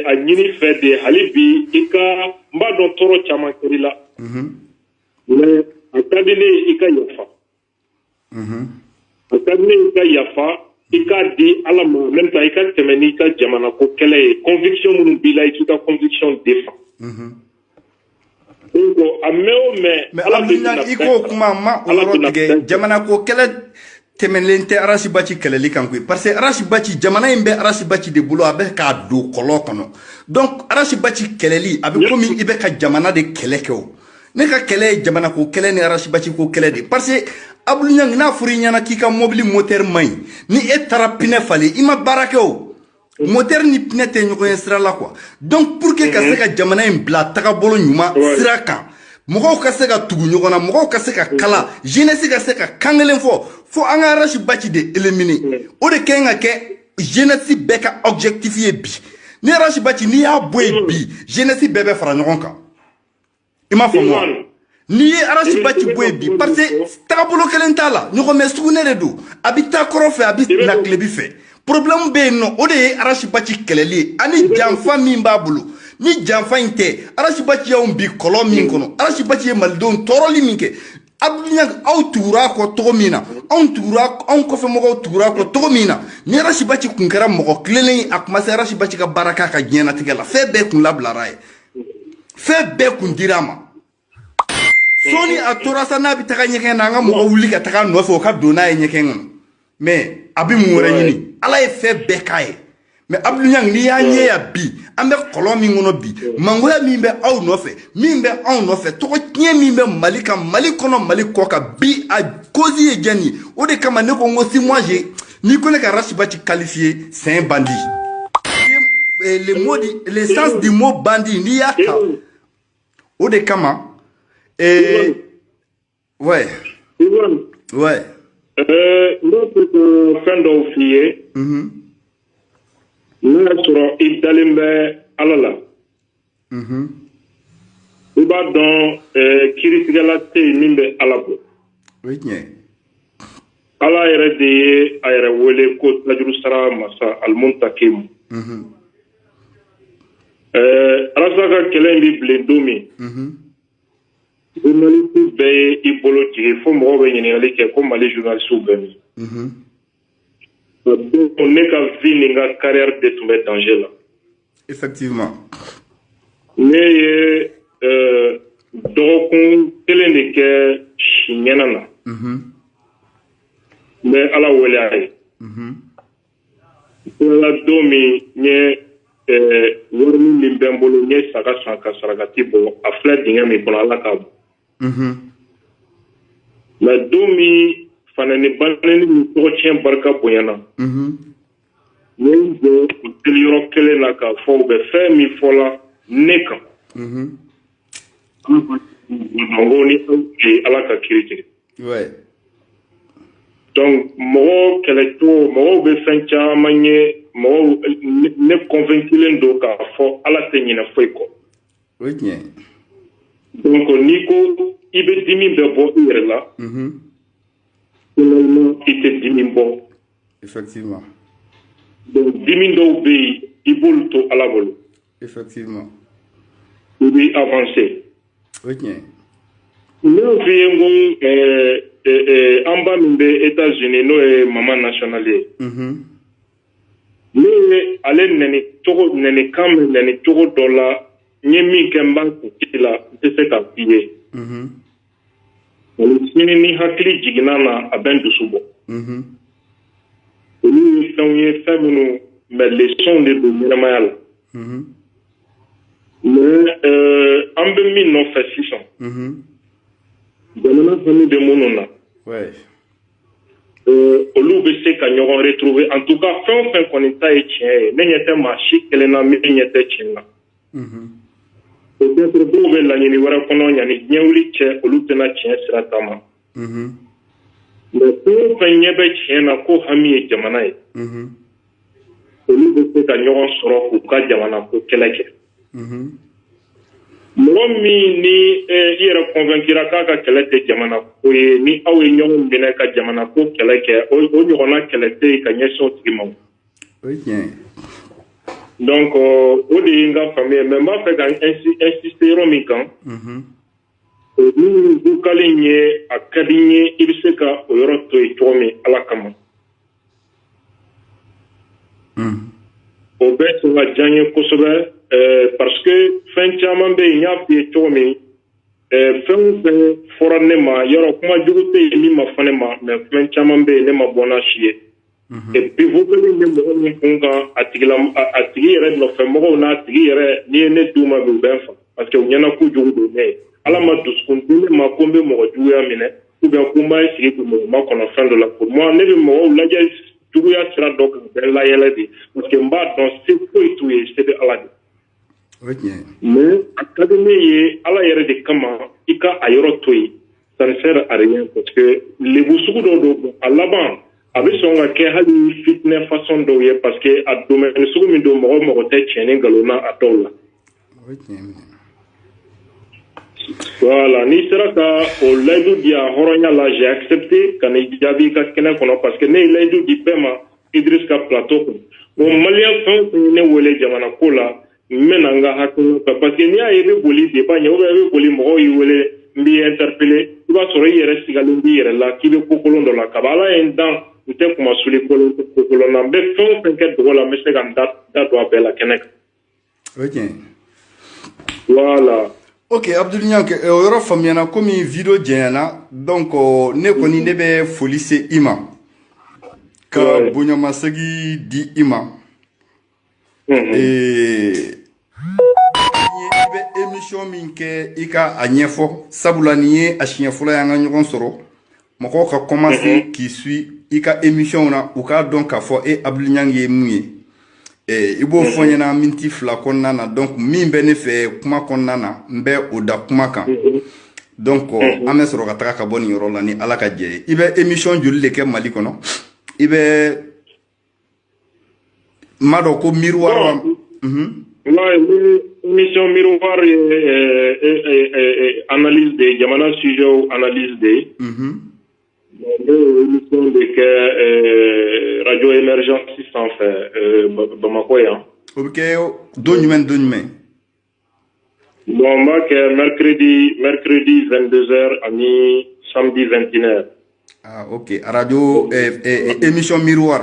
a ɲini fɛ de hali bi i ka n b'a dɔn tɔɔrɔ caman kɛr'i la. mais a ka di ne ye i ka yafa. a ka di ne ye i ka yafa i k'a di ala ma en même temps i ka tɛmɛ n'i ka jamana ko kɛlɛ ye conviction minnu b'i la i k'i ka conviction défend. donc a mɛn o mɛn. mais Abdul i k'o kuma ma o yɔrɔ tigɛ jamana ko kɛlɛ tɛmɛlen tɛ Arasibaci kɛlɛli kan koyi parce que Arasibaci jamana in bɛ Arasibaci de bolo a bɛ k'a don kɔlɔn kɔnɔ donc Arasibaci kɛlɛli a bɛ komi i bɛ ka jamana de kɛlɛ kɛ o ne ka kɛlɛ ye jamana ko kɛlɛ ni Arasibaci ko kɛlɛ de parce que Abdul Niang n'a fɔra i ɲɛna k'i ka mobili moteur man ɲi ni e taara pinɛ falen i ma baara kɛ o moteur ni pinɛ tɛ ɲɔgɔn ye sira la quoi donc pour que ka se ka jamana in bila tagabolo ɲuman sira kan mɔgɔw ka se ka tugu ɲɔgɔn na mɔgɔw ka se ka kala jeunesse ka se ka kan kelen fɔ fo an ka Arasibaci de éliminer o de kɛn ka kɛ jeunesse bɛɛ ka objectif ye bi ni Arasibaci n'i y'a bɔ yen bi jeunesse bɛɛ bɛ fara ɲɔgɔn kan i m'a faamu n'i ye Arasibaci bɔ yen bi parce que tagabolo kelen t'a la ɲɔgɔnmɛ sugunɛ de don a bɛ taa kɔrɔ fɛ a bɛ na tilebi fɛ problème bɛ yen nɔ o de ye Arasibaci kɛlɛli ye ani janfa min b'a bolo ni janfa in tɛ Arasibaci y'anw bi kɔlɔn min kɔnɔ Arasibaci ye malidenw tɔɔrɔli min kɛ Abdul Niang aw tugura kɔ cogo min na anw kɔfɛ mɔgɔw tugura kɔ cogo min na ni Arasibaci kun kɛra mɔgɔ tilelen a kuma se Arasibaci ka baara k'a ka diɲɛnatigɛ la fɛn bɛɛ kun labilara ye fɛn bɛɛ kun dira a ma sɔɔni a tora sa n'a bɛ taga ɲɛgɛn na an ka mɔgɔ wuli ka taga nɔfɛ o ka don n'a ye ɲɛgɛn kɔnɔ mais a bɛ mun wɛrɛ ɲini ala ye fɛn bɛɛ k'a ye mais Abdul Niang n'i y'a ɲɛ yan bi an bɛ kɔlɔn min kɔnɔ bi mangoya min bɛ aw nɔfɛ min bɛ anw nɔfɛ tɔgɔ tiɲɛ min bɛ Mali kan Mali kɔnɔ Mali kɔ kan bi a cause ye jɛn ye o de kama ne ko n ko si moi j'ai n'i ko ne ka Arasibaci qualifier c'est un bandit le sens du mot bandit n'i y'a ta o de kama ouais N'o tɛ fɛn dɔw f'i ye n'a y'a sɔrɔ I dalen bɛ Ala la I b'a dɔn kiiritigɛla tɛ yen min bɛ Ala bɔ Ala yɛrɛ de ye a yɛrɛ wele ko Lajuru Sara Masa Al-Muntakim Alasa ka kɛlɛ in bi bilen don min journaliste bɛɛ ye I bolo jigin fo mɔgɔw bɛ ɲininkali kɛ ko Mali journaliste bɛɛ min ne ka vie ni ka carrière de tun bɛ danger la effectivement ne ye dɔgɔkun kelen de kɛ si ɲɛna na n bɛ Ala wele a ye Ala don min n ye wari min bɛ n bolo n ye saga san ka sarakati bɔ a filɛ dingɛ min kɔnɔ Ala k'a bɔ mais don min fanani banani min tɔgɔ tiɲɛ barika bonyana n ye n jɔ teli yɔrɔ kelen na k'a fɔ u bɛ fɛn min fɔla ne kan ko ni aw tɛ Ala ka kiiri tigɛ donc mɔgɔw kɛlɛcogo mɔgɔw bɛ fɛn caman ye mɔgɔw ne convainculen don k'a fɔ Ala tɛ ɲinɛ foyi kɔ donc n'i ko I bɛ dimi bɛ bɔ I yɛrɛ la finalement I tɛ dimi bɔ effectivement donc dimi dɔw bɛ yen I b'olu to Ala bolo effectivement I bɛ avancer ne y'o f'i ye n ko an ba min bɛ États-Unis n'o ye Mama National ye ne ye ale nɛnikan min nɛni cogo dɔ la n ye min kɛ n b'a kuntigi la n tɛ se k'a f'i ye sini ni hakili jiginna na a bɛ n dusu bɔ olu ye fɛnw ye fɛn minnu mais leçon de don ɲɛnamaya la mais an bɛ min nɔfɛ sisan jamana fɛnw bɛ minnu na olu bɛ se ka ɲɔgɔn retrouver en tout cas fɛn o fɛn kɔni ta ye tiɲɛ ye ne ɲɛ tɛ maa si kelen na min ɲɛ tɛ tiɲɛ na peut-être dɔw bɛ laɲini wɛrɛ kɔnɔ yanni diɲɛ wuli cɛ olu tɛna tiɲɛ sira taama mais fɛn o fɛn ɲɛ bɛ tiɲɛ na ko hami ye jamana ye olu bɛ se ka ɲɔgɔn sɔrɔ k'u ka jamana ko kɛlɛ kɛ mɔgɔ min ni I yɛrɛ convaincra k'a ka kɛlɛ tɛ jamana ko ye ni aw ye ɲɔgɔn minɛ ka jamana ko kɛlɛ kɛ o ɲɔgɔnna kɛlɛ tɛ yen ka ɲɛsin o tigi ma donc o de ye n ka faamuya mais n b'a fɛ ka insister yɔrɔ min kan min bukalen ye a ka di n ye I bɛ se ka o yɔrɔ to yen cogo min Ala kama o bɛ se ka diya n ye kosɛbɛ parce que fɛn caman bɛ yen n y'a f'i ye cogo min fɛn o fɛn fɔra ne ma yɔrɔ kuma jugu tɛ yen min ma fɔ ne ma mais fɛn caman bɛ yen ne ma bɔ n'a si ye et puis vocali bɛ mɔgɔ min kun kan a tigi yɛrɛ nɔfɛ mɔgɔw n'a tigi yɛrɛ n'i ye ne d'u ma bi u bɛ n fa parce que u ɲɛna kojugu don ne ye Ala ma dusukun di ne ma ko n bɛ mɔgɔ juguya minɛ ou bien ko n b'a sigi k'u mɔgɔ ma kɔnɔ fɛn dɔ la pour moi ne bɛ mɔgɔw lajɛ juguya sira dɔ kan bɛɛ layɛlɛ de parce que n b'a dɔn se foyi t'u ye se bɛ Ala de mais a ka di ne ye Ala yɛrɛ de kama I ka a yɔrɔ to yen ça ne sert à rien parce que lebu sugu dɔw don a laban a bɛ sɔn ka kɛ hali fitinɛ façon dɔw ye parce que a domaine sugu min don mɔgɔ tɛ tiɲɛ ni nkalon na a dɔw la voilà n'i sera ka o layidu di a hɔrɔnya la j'ai accepté ka n'i jaabi ka kɛnɛ kɔnɔ parce que ne ye layidu di bɛɛ ma Idriss ka plateau kɔnɔ bon maliyɛn fɛn o fɛn ye ne wele jamana ko la n bɛna n ka hakilina fɛ parce que n'i y'a ye I bɛ boli débat ɲɛ ou bien I bɛ boli mɔgɔw y'i wele n b'i interpeller I b'a sɔrɔ I yɛrɛ sigalen b'i yɛrɛ la k'i bɛ ko kolon dɔ la kaban Ala ye n dan n tɛ kuma suli ko kolon na n bɛ fɛn o fɛn kɛ dogo la n bɛ se ka n da don a bɛɛ la kɛnɛ kan voilà ok Abdul Nyanke o yɔrɔ faamuyana komi video jɛnyana donc ne kɔni ne bɛ foli se I ma ka bonyamasegi di I ma I bɛ émission min kɛ I ka a ɲɛfɔ sabula nin ye a siɲɛ fɔlɔ ye an ka ɲɔgɔn sɔrɔ mɔgɔw ka commencer k'i suit I ka émission na u k'a dɔn k'a fɔ Abdul Nyanke ye mun ye I b'o fɔ n ɲɛna miniti 2 kɔnɔna na donc min bɛ ne fɛ kuma kɔnɔna na n bɛ o da kuma kan donc an bɛ sɔrɔ ka taga ka bɔ nin yɔrɔ la ni ala ka jɛ ye. I bɛ émission joli de kɛ Mali kɔnɔ? I bɛ ma dɔn ko miroir wa? Émission miroir analyse de jamana sujet analyse de. Émission de que radio émergence sans fait Bamako ya. O bɛ kɛ don jumɛn don jumɛn? Bon, moi, mercredi 22h ani samedi 21h. Ah, ok. Radio, émission miroir.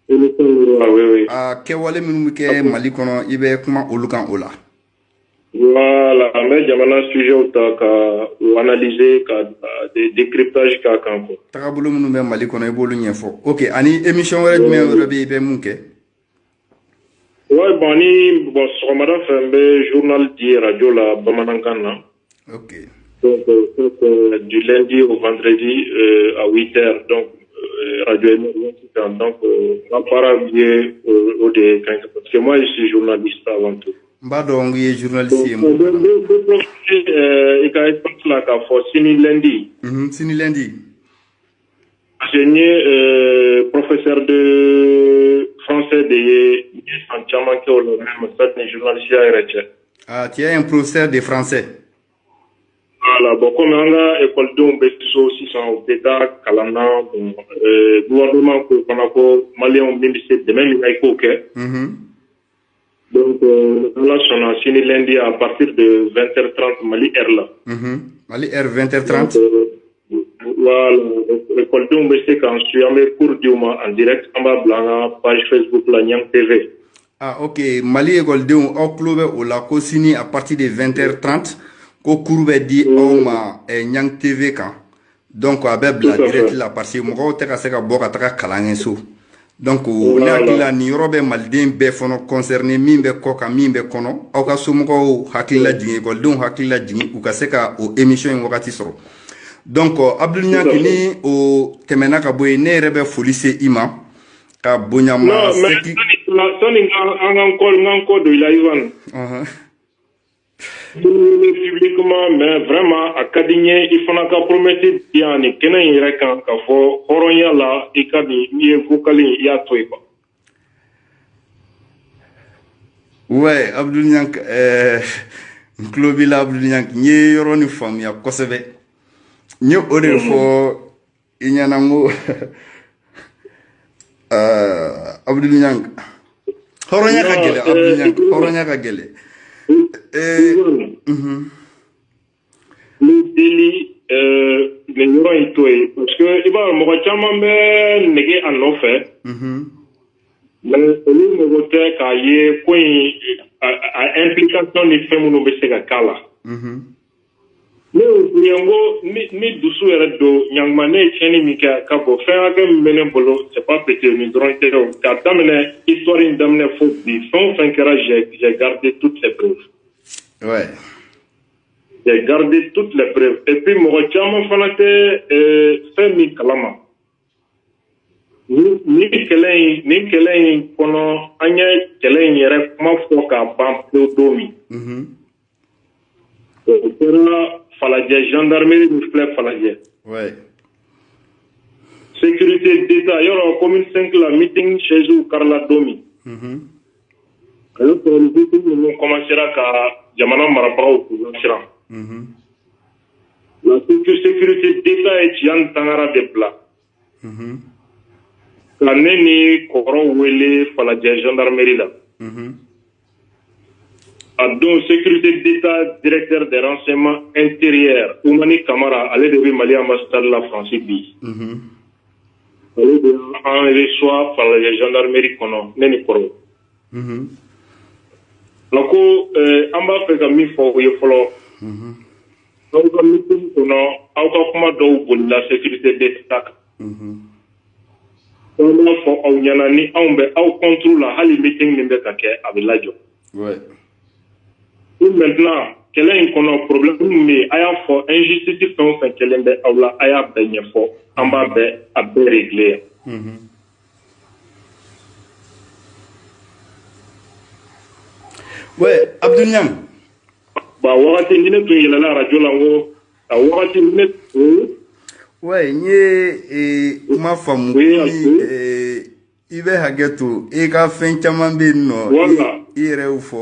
Émission miroir, oui. Ah, kewale minnu ke Mali kono ibe kuma olukan ola. Voilà, mais jamana sujet uta ka analyser ka décryptage ka kanko. Tagabolo minnu be Mali kono ibolu ɲɛfɔ. Ok, ani émission wɛrɛ jumɛn wɛrɛ be ibe mun kɛ? Ouais, bon, sɔgɔmada fɛ n bɛ journal di radio la bamanankan na. Ok. Donc, du lundi au vendredi à 8h, donc radio émergence. Donc, on parle bien au de parce que moi je suis journaliste avant tout. Mba dɔn ye journaliste ye. I ka espace la k'a fɔ sini lundi. Sini lundi. Enseigné professeur de français de ye en caman kɛ o la même ça ni journaliste yɛrɛ cɛ. Ah, tu es un professeur de français. Voilà, bon, comme on a écoledenw bɛ so sisan u tɛ taa kalan na gouvernement ko fana ko maliyɛnw min bɛ se dɛmɛ min na i k'o kɛ. Donc, ala sɔnna sini lundi à partir de 20h30 Mali heure la. Mali heure 20h30. Voilà, écoledenw bɛ se k'an suit an bɛ cours di u ma en direct an b'a bila an ka page Facebook la Niang TV. Ah, ok. Mali écoledenw aw tulo bɛ o la ko sini à partir de 20h30 ko cours bɛ di aw ma Niang TV kan. Donc a bɛ bila direct la parce que mɔgɔw tɛ ka se ka bɔ ka taga kalan kɛ so. Donc ne hakili la nin yɔrɔ bɛ maliden bɛɛ fana concerné min bɛ kɔ kan min bɛ kɔnɔ aw ka somɔgɔw hakili la jigin écoledenw hakili la jigin u ka se ka o émission in wagati sɔrɔ. Donc Abdul Niang ni o tɛmɛna ka bɔ yen ne yɛrɛ bɛ foli se i ma ka bonya ma seki. Sani an kɔ don i la Ivan. Publiquement mais vraiment a ka di n ye i fana ka promesse di yan nin kɛnɛ in yɛrɛ kan ka fɔ hɔrɔnya la i ka nin i ye vocal in i y'a to yen quoi. Ouais, Abdul Niang n tulo b'i la Abdul Niang n ye yɔrɔ ni faamuya kosɛbɛ. N ye o de fɔ i ɲɛna n ko Abdul Niang hɔrɔnya ka gɛlɛn Abdul Niang hɔrɔnya ka gɛlɛn. Le délit nin yɔrɔ in to yen parce que i b'a dɔn mɔgɔ caman bɛ nege a nɔfɛ mais olu mɔgɔ tɛ k'a ye ko in a implication ni fɛn minnu bɛ se ka k'a la. Ne y'o f'i ye n ko ni dusu yɛrɛ don ɲankuma ne ye tiɲɛni min kɛ ka bɔ fɛn hakɛ min bɛ ne bolo c'est pas peut-être nin dɔrɔn tɛ o k'a daminɛ histoire in daminɛ fo bi fɛn o fɛn kɛra j'ai gardé toutes les preuves. Ouais. J'ai gardé toutes les preuves et puis mɔgɔ caman fana tɛ fɛn min kalama. Nin kɛlɛ in kɔnɔ an ye kɛlɛ in yɛrɛ kuma fɔ k'a ban pewu don min. O kɛra Falajɛ gendarmerie min filɛ Falajɛ. Ouais. Sécurité d'État yɔrɔ commune 5 la meeting chaise karila don min. A y'o sɔrɔ meeting ninnu commencera ka jamana marabagaw k'u siran. La sécurité d'État ye Tiyani Tangara de bila. Ka ne ni kɔrɔ wele Falajɛ gendarmerie la. A don sécurité d'État directeur des renseignements intérieurs Oumani Kamara ale de bɛ Mali ambassade la France bi. Ale de an reçoit Falajɛ gendarmerie kɔnɔ ne ni kɔrɔ. Donc an b'a fɛ ka min fɔ o ye fɔlɔ. Aw ka meeting kɔnɔ aw ka kuma dɔw bolila sécurité d'État kan. An b'a fɔ aw ɲɛna ni anw bɛ aw contre la hali meeting min bɛ ka kɛ a bɛ lajɔ. Ouais. Maintenant kɛlɛ in kɔnɔ problème min bɛ yen a y'a fɔ injustice fɛn o fɛn kɛlen bɛ aw la a y'a bɛɛ ɲɛfɔ an b'a bɛɛ a bɛɛ régler yan. Ouais, Abdul Niang. ba wagati ni ne tun yɛlɛla radio la ngo a wagati ni ne ouais nye kuma famu i bɛ hakɛ to i ka fɛn caman bɛ yen nɔ i yɛrɛ fɔ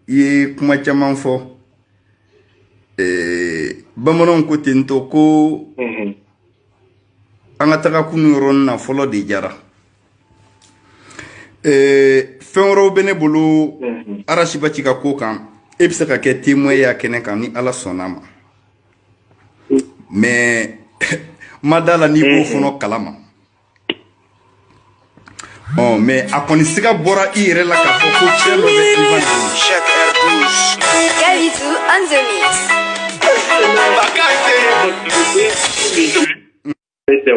i ye kuma caman fɔ bamananw ko ten to ko an ka taga kunu yɔrɔ na fɔlɔ de jara fɛn wɛrɛw bɛ ne bolo Arasibaci ka ko kan e bɛ se ka kɛ témoin ya kɛnɛ kan ni Ala sɔnna ma mais ma da la ni b'o fɔlɔ kalama mais a kɔni siga bɔra i yɛrɛ la k'a fɔ ko cɛ dɔ bɛ Ivan Kalitu on the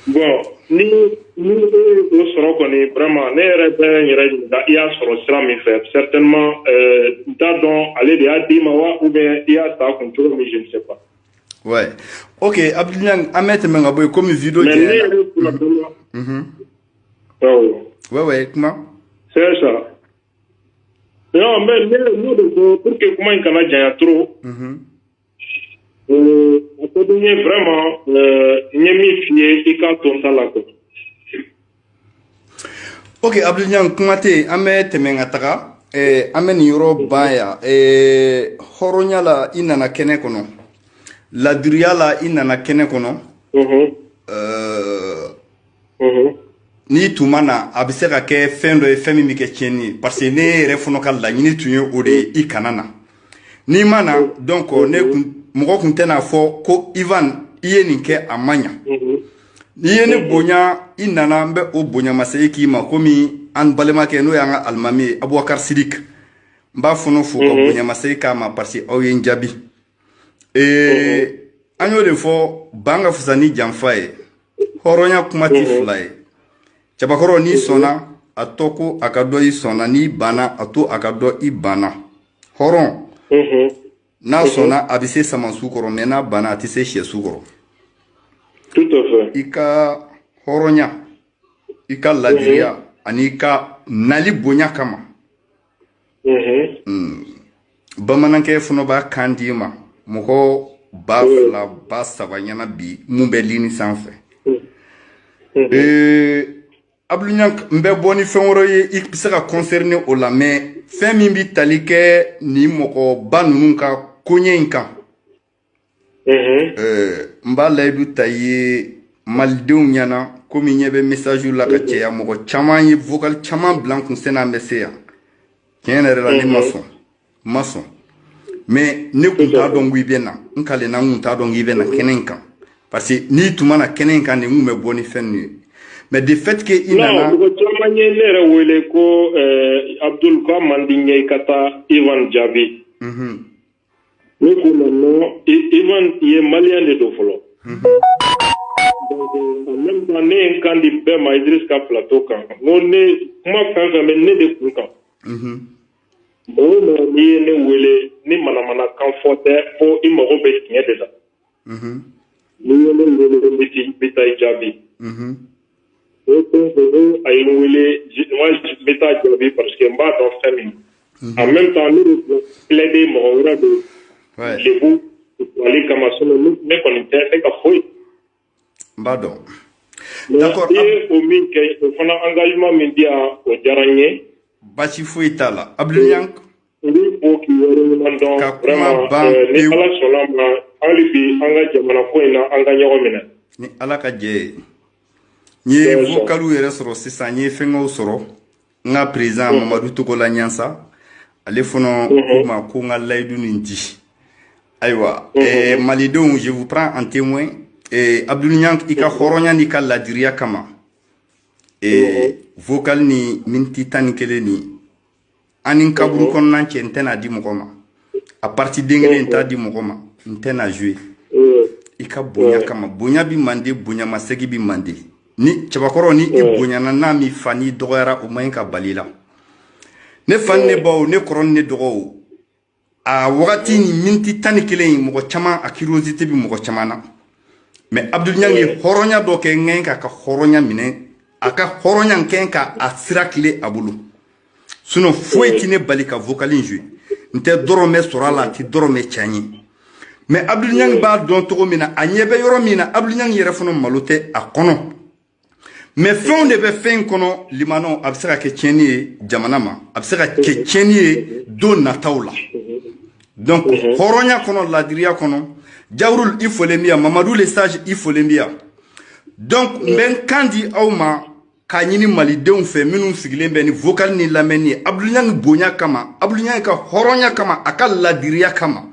bon ni o sɔrɔ kɔni vraiment ne yɛrɛ bɛ n yɛrɛ ɲininka i y'a sɔrɔ sira min fɛ certainement n t'a dɔn ale de y'a d'i ma wa ou bien i y'a ta kun cogo min je ne sais pas. Ouais. Ok, Abdoulian, à mettre mon abonné comme vidéo. Mais ouais, comment? C'est ça. Non, mais nous, pour que comment il Canadien trop. On peut donner vraiment, n'y fier et quand on s'en la. Ok, Abdoulian, comment t'es? À mettre mon atara. Amen yoro baya. Horonya la inana kene kono. La duriala inana kene kono. Ni tumana a bɛ se ka kɛ fɛn dɔ ye fɛn min bɛ kɛ tiɲɛni ye parce que ne yɛrɛ fana ka laɲini tun ye o de ye i kana na n'i ma na donc mɔgɔ kun tɛna fɔ ko Ivan i ye nin kɛ a ma ɲa n'i ye ne bonya i nana n bɛ o bonyamasegin k'i ma komi an balimakɛ n'o y'an ka alimami ye Abubakar Sidik n b'a fɔnɔ fo ka bonyamasegin k'a ma parce que aw ye n jaabi an y'o de fɔ ban ka fisa ni janfa ye hɔrɔnya kuma ti fila ye Cɛbakɔrɔ ni sɔnna a tɔ ko a ka dɔ i sɔnna n'i banna a to a ka dɔ i banna hɔrɔn n'a sɔnna a bɛ se samasu kɔrɔ mais n'a banna a tɛ se sɛsu kɔrɔ tout à fait i ka hɔrɔnya i ka ladiriya ani i ka nali bonya kama bamanankɛ fana b'a kan d'i ma mɔgɔ ba fila ba saba ɲɛna bi mun bɛ lini sanfɛ Abdoulian n bɛ bɔ ni fɛn wɛrɛ ye i bɛ se ka concerner o la mais fɛn min bɛ tali kɛ ni mɔgɔba ninnu ka koɲɛ in kan n b'a layidu ta ye malidenw ɲɛna komi ɲɛ bɛ message la ka caya mɔgɔ caman ye vocal caman bila n kun sani an bɛ se yan tiɲɛ yɛrɛ la ne ma sɔn mais ne kun t'a dɔn ko i bɛ na n kalenna n kun t'a dɔn k'i bɛ na kɛnɛ in kan parce que n'i tun ma na kɛnɛ in kan de n kun bɛ bɔ ni fɛn ninnu ye mais de fait que il nana non ko caman ye ne yɛrɛ wele ko Abdul ko man di ɲɛ i ka taa Ivan jaabi ne ko non Ivan ye malien de do fɔlɔ donc en même temps ne ye n kan di bɛɛ ma Idriss ka plateau kan n ko ne kuma fɛn fɛn bɛ ne de kun kan mɔgɔ mɔgɔ n'i ye ne wele ni manamana kan fɔ tɛ fo i mago bɛ tiɲɛ de la n'i ye ne wele n bɛ taa i jaabi a ye n wele moi je bɛ taa jaabi parce que n b'a dɔn fɛn min en même temps ne de plaider mɔgɔ wɛrɛ de lebu ale kama ne kɔni tɛ ne ka foyi n b'a dɔn d'accord i ye o min kɛ o fana engagement min di yan o diyara n ye basi foyi t'a la Abdoulian n b'i fo k'i waleɲuman dɔn vraiment ni Ala sɔnna ma hali bi an ka jamana ko in na an ka ɲɔgɔn minɛ ni Ala ka jɛ ye n ye vocal yɛrɛ sɔrɔ sisan n ye fɛngɛw sɔrɔ n ka président Mamadu Togola Ɲansa ale fana ko ma ko n ka layidu nin di ayiwa malidenw je vous prends en témoin Abdoulian i ka hɔrɔnya n'i ka ladiriya kama vocal ni miniti 11 ni an ni kaburu kɔnɔna cɛ n tɛna di mɔgɔ ma a parti den kelen n t'a di mɔgɔ ma n tɛna jouer i ka bonya kama bonya bi mande bonya masegi bi mande ni cɛbakɔrɔ ni i bonyana n'a mi fa ni dɔgɔyara o ma ɲi ka bali la ne fa ni ne baw ne kɔrɔ ni ne dɔgɔw a wagati ni miniti 11 mɔgɔ caman a curiosité bi mɔgɔ caman na mais Abdoulian ye hɔrɔnya dɔ kɛ n ka ka hɔrɔnya minɛ a ka hɔrɔnya kɛ ka a sira tile a bolo sinon foyi ti ne bali ka vocalin jouer nte dorome sura la ti dorome chani mais Abdou Niang ba don togo mina a ɲɛbɛ yɔrɔ min na Abdou Niang yɛrɛ fana malo tɛ a kɔnɔ mais fɛnw de bɛ fɛn kɔnɔ limanaw a bɛ se ka kɛ tiɲɛni ye jamana ma a bɛ se ka kɛ tiɲɛni ye don nataw la donc hɔrɔnya kɔnɔ ladiriya kɔnɔ Jawrul i folen biya Mamadou le sage i folen biya donc n bɛ n kan di aw ma k'a ɲini malidenw fɛ minnu sigilen bɛ ni vocal ni lamɛnni ye Abdou Niang bonya kama Abdou Niang ka hɔrɔnya kama a ka ladiriya kama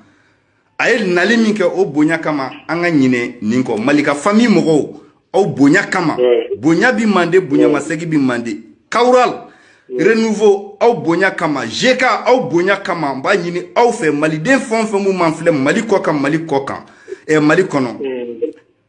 a ye nali min kɛ o bonya kama an ka ɲinɛ nin kɔ Malika famille mɔgɔw aw bonya kama bonya bi mande bonya masegi bi mande Kaural renouveau aw bonya kama Jeka aw bonya kama n b'a ɲini aw fɛ maliden fɛn o fɛn mun man filɛ Mali kɔ kan Mali kɔnɔ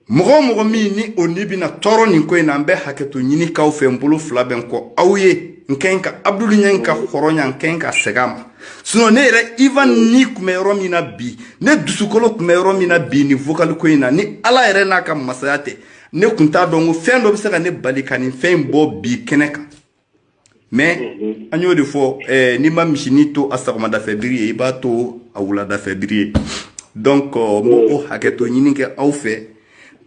mɔgɔ mɔgɔ min ni o ni bina tɔɔrɔ nin ko in na an bɛ hakɛto ɲini k'aw fɛ n bolo fila bɛ n kɔ aw ye n kɛn ka Abdou Niang ka hɔrɔnya n kɛn ka seg'a ma sinon ne yɛrɛ Ivan ni tun bɛ yɔrɔ min na bi ne dusukolo tun bɛ yɔrɔ min na bi ni vocal ko in na ni Ala yɛrɛ n'a ka masaya tɛ ne kun t'a dɔn ko fɛn dɔ bɛ se ka ne bali ka nin fɛn in bɔ bi kɛnɛ kan mais an y'o de fɔ n'i ma misinin to a sɔgɔmadafɛ biri ye i b'a to a wuladafɛ biri ye donc n b'o hakɛto ɲini kɛ aw fɛ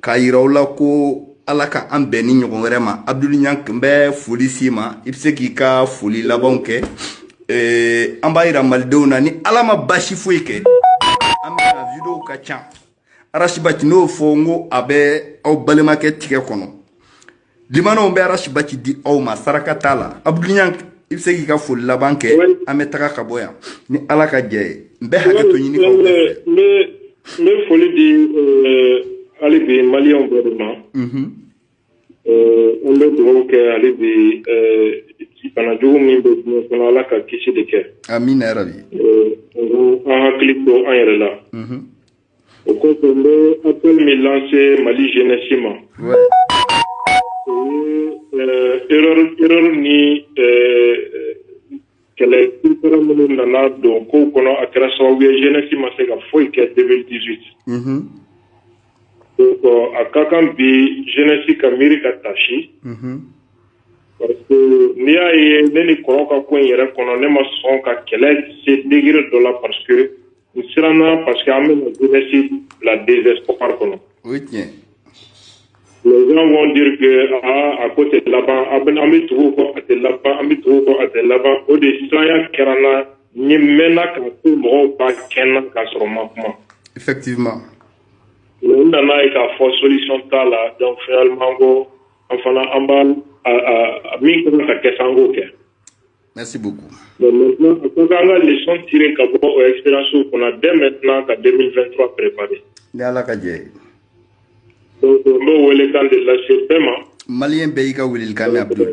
k'a yira aw la ko Ala ka an bɛn ni ɲɔgɔn wɛrɛ ma Abdou Niang n bɛ foli s'i ma i bɛ se k'i ka foli labanw kɛ an b'a yira malidenw na ni Ala ma basi foyi kɛ an bɛna vidéo ka ca Arachibati n'o fɔ n ko a bɛ aw balimakɛ tigɛ kɔnɔ limanaw bɛ Arachibati di aw ma saraka t'a la Abdou Niang i bɛ se k'i ka foli laban kɛ an bɛ taga ka bɔ yan ni Ala ka jɛ ye n bɛ hakɛto ɲini k'aw fɛ n bɛ foli di hali bi maliyɛnw bɛɛ de ma an bɛ dugawu kɛ hali bi bana jugu min bɛ diɲɛ kɔnɔ Ala ka kisi de kɛ amina yarabi an hakili to an yɛrɛ la o kɔfɛ n bɛ appel min lancer Mali jeunesse ma erreur ni kɛlɛ kirikara minnu nana don kow kɔnɔ a kɛra sababu ye jeunesse ma se ka foyi kɛ 2018 donc a ka kan bi jeunesse ka miiri ka tasi parce que n'i y'a ye ne ni kɔrɔ ka ko in yɛrɛ kɔnɔ ne ma sɔn ka kɛlɛ se degré dɔ la parce que n siranna parce que an bɛna jeunesse bila désespoir kɔnɔ les gens vont dire que a ko tɛ laban an bɛ tugu kɔ a tɛ laban an bɛ tugu kɔ a tɛ laban o de siranya kɛra n na n ye mɛnna ka to mɔgɔw ka kɛnɛ k'a sɔrɔ ma kuma effectivement n nana ye k'a fɔ solution t'a la donc finalement ko an fana an b'a min kan ka kɛ san k'o kɛ merci beaucoup donc maintenant a ko k'an ka leçon tirer ka bɔ o expérience kɔnɔ dès maintenant ka 2023 préparer ni Ala ka jɛ ye donc n b'o welekan de lase bɛɛ ma maliyɛn bɛɛ y'i ka welelikan mɛn Abdou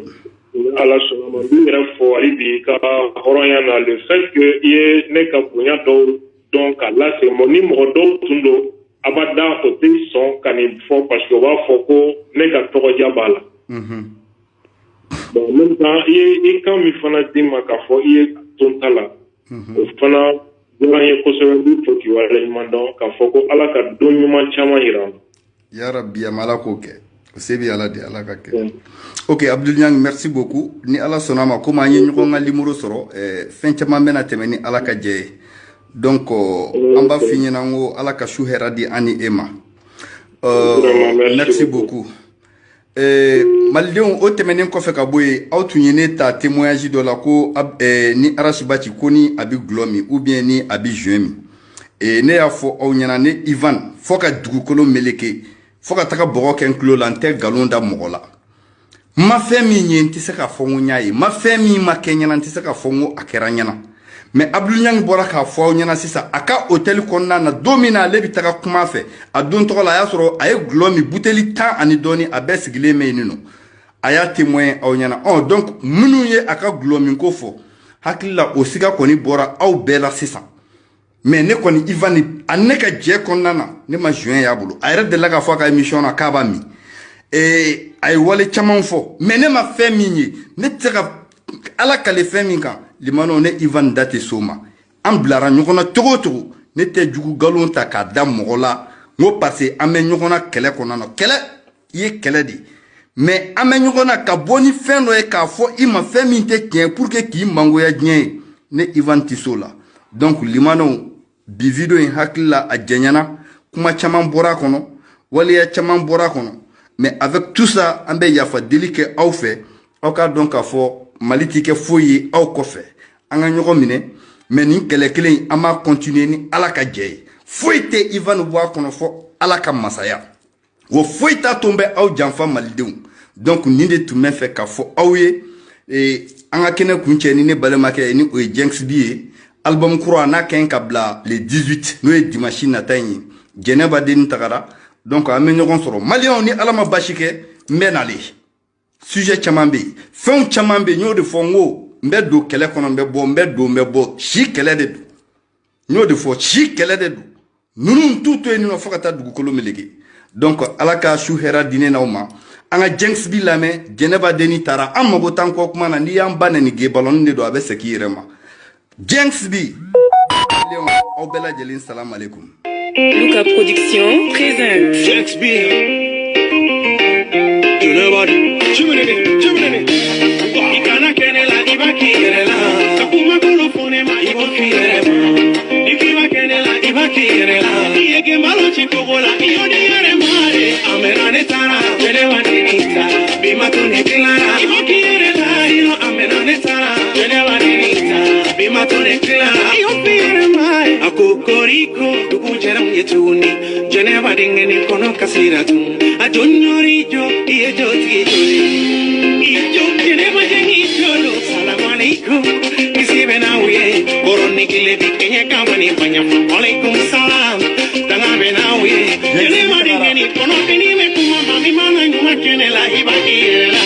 Ala sɔnna ma n b'i yɛrɛ fɔ hali bi ka hɔrɔnya na le fait que i ye ne ka bonya dɔw dɔn ka lase ma ni mɔgɔ dɔw tun don abada o tɛ sɔn ka nin fɔ parce que o b'a fɔ ko ne ka tɔgɔdiya b'a la bon en même temps i ye kan min fana d'i ma k'a fɔ i ye ton ta la o fana diyara n ye kosɛbɛ n b'i fɔ k'i waleɲuman dɔn k'a fɔ ko Ala ka don ɲuman caman yira an na yarabi an Ala k'o kɛ o se bɛ Ala de Ala ka kɛ ok Abdou Niang merci beaucoup ni Ala sɔnna ma komi an ye ɲɔgɔn ka numéro sɔrɔ fɛn caman bɛna tɛmɛ ni Ala ka jɛ ye donc an b'a f'i ɲɛna n ko Ala ka su hɛrɛ di an ni e ma merci beaucoup malidenw o tɛmɛnen kɔfɛ ka bɔ yen aw tun ye ne ta témoignage dɔ la ko ni Arachibati ko ni a bɛ gulɔ min ou bien ni a bɛ joint min ne y'a fɔ aw ɲɛna ne Ivan fo ka dugukolo meleke fo ka taga bɔgɔ kɛ n tulo la n tɛ nkalon da mɔgɔ la n ma fɛn min ye n tɛ se k'a fɔ n ko n y'a ye n ma fɛn min ma kɛ ɲɛna n tɛ se k'a fɔ n ko a kɛra ɲɛna mais Abdou Niang bɔra k'a fɔ aw ɲɛna sisan a ka hôtel kɔnɔna na don min na ale bɛ taga kuma fɛ a don tɔgɔ la a y'a sɔrɔ a ye gulɔ min buteli 10 ani dɔɔni a bɛɛ sigilen bɛ yen nɔ a y'a témoin aw ɲɛna donc minnu ye a ka gulɔ min ko fɔ hakili la o siga kɔni bɔra aw bɛɛ la sisan mais ne kɔni Ivan a ne ka jɛ kɔnɔna na ne ma joint y'a bolo a yɛrɛ delila k'a fɔ a ka émission na k'a b'a min a ye wale caman fɔ mais ne ma fɛn min ye ne tɛ se ka Ala kale fɛn min kan limanaw ne Ivan da tɛ s'o ma an bilara ɲɔgɔn na cogo o cogo ne tɛ jugu galon ta k'a da mɔgɔ la n ko parce que an bɛ ɲɔgɔn na kɛlɛ kɔnɔna na kɛlɛ i ye kɛlɛ de mais an bɛ ɲɔgɔn na ka bɔ ni fɛn dɔ ye k'a fɔ i ma fɛn min tɛ tiɲɛ pour que k'i mangoya diɲɛ ye ne Ivan tɛ s'o la donc limanaw bi video in hakili la a jɛɲana kuma caman bɔra kɔnɔ waliya caman bɔra kɔnɔ mais avec tout ça an bɛ yafa deli kɛ aw fɛ aw ka dɔn k'a fɔ Mali tɛ kɛ foyi ye aw kɔfɛ an ka ɲɔgɔn minɛ mais nin kɛlɛ kelen an b'a continuer ni Ala ka jɛ ye foyi tɛ Ivan bɔ a kɔnɔ fɔ Ala ka masaya wo foyi t'a to bɛ aw janfa malidenw donc nin de tun bɛ fɛ k'a fɔ aw ye an ka kɛnɛ kuncɛ ni ne balimakɛ ni o ye Jenks B ye album kura n'a kɛn ka bila le 18 n'o ye dimanche nata ye Jɛnɛba den tagara donc an bɛ ɲɔgɔn sɔrɔ maliyɛnw ni Ala ma basi kɛ n bɛ nale sujet caman bɛ yen fɛnw caman bɛ yen n y'o de fɔ n ko n bɛ don kɛlɛ kɔnɔ n bɛ bɔ n bɛ don n bɛ bɔ si kɛlɛ de don n y'o de fɔ si kɛlɛ de don ninnu t'u to yen nɔ fo ka taa dugukolo meleke donc Ala ka su hɛrɛ di ne n'aw ma an ka Jenks B lamɛn Jɛnɛba den taara an mago t'an kɔ kuma na n'i y'an ba nɛni ge ballon de don a bɛ segin i yɛrɛ ma Jenks B aw bɛɛ lajɛlen salam aleikum Luca Production présente Jenks B Jɛnɛba chimene ikana kenela ibaki yerela kakuma kolo fone ma iboki yerela ikiwa kenela ibaki yerela yege malo chikogola iyodi yere mare amerane tara Jɛnɛba denita bima tone klara iboki yerela ino amerane tara Jɛnɛba denita bima tone klara iyopi yere mare akokoriko dugu jeram yetuni Jɛnɛba dingeni kono kasiratu ajonyori jo iyejo tijoli ijo Jɛnɛba jengi jolo salam alaikum kisibe na uye koroni kile bikenye kamani banya alaikum salam tanga be na uye Jɛnɛba dingeni kono kini me kuma mami mana nyuma kenela ibaki yerela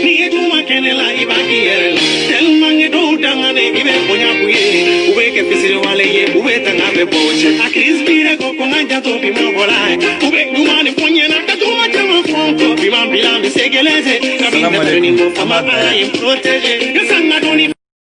ni etuma kenela ibaki yerela tel mange do tanga ne ibe bonya kuye ube ke fisiri wale ye ube tanga be boche akris bire ko nganja to bi mo bola ube nyuma ne ponye na ka tuma chama fonko bi mambila mi segeleze kabinda ni mo fama para im protege yasanga doni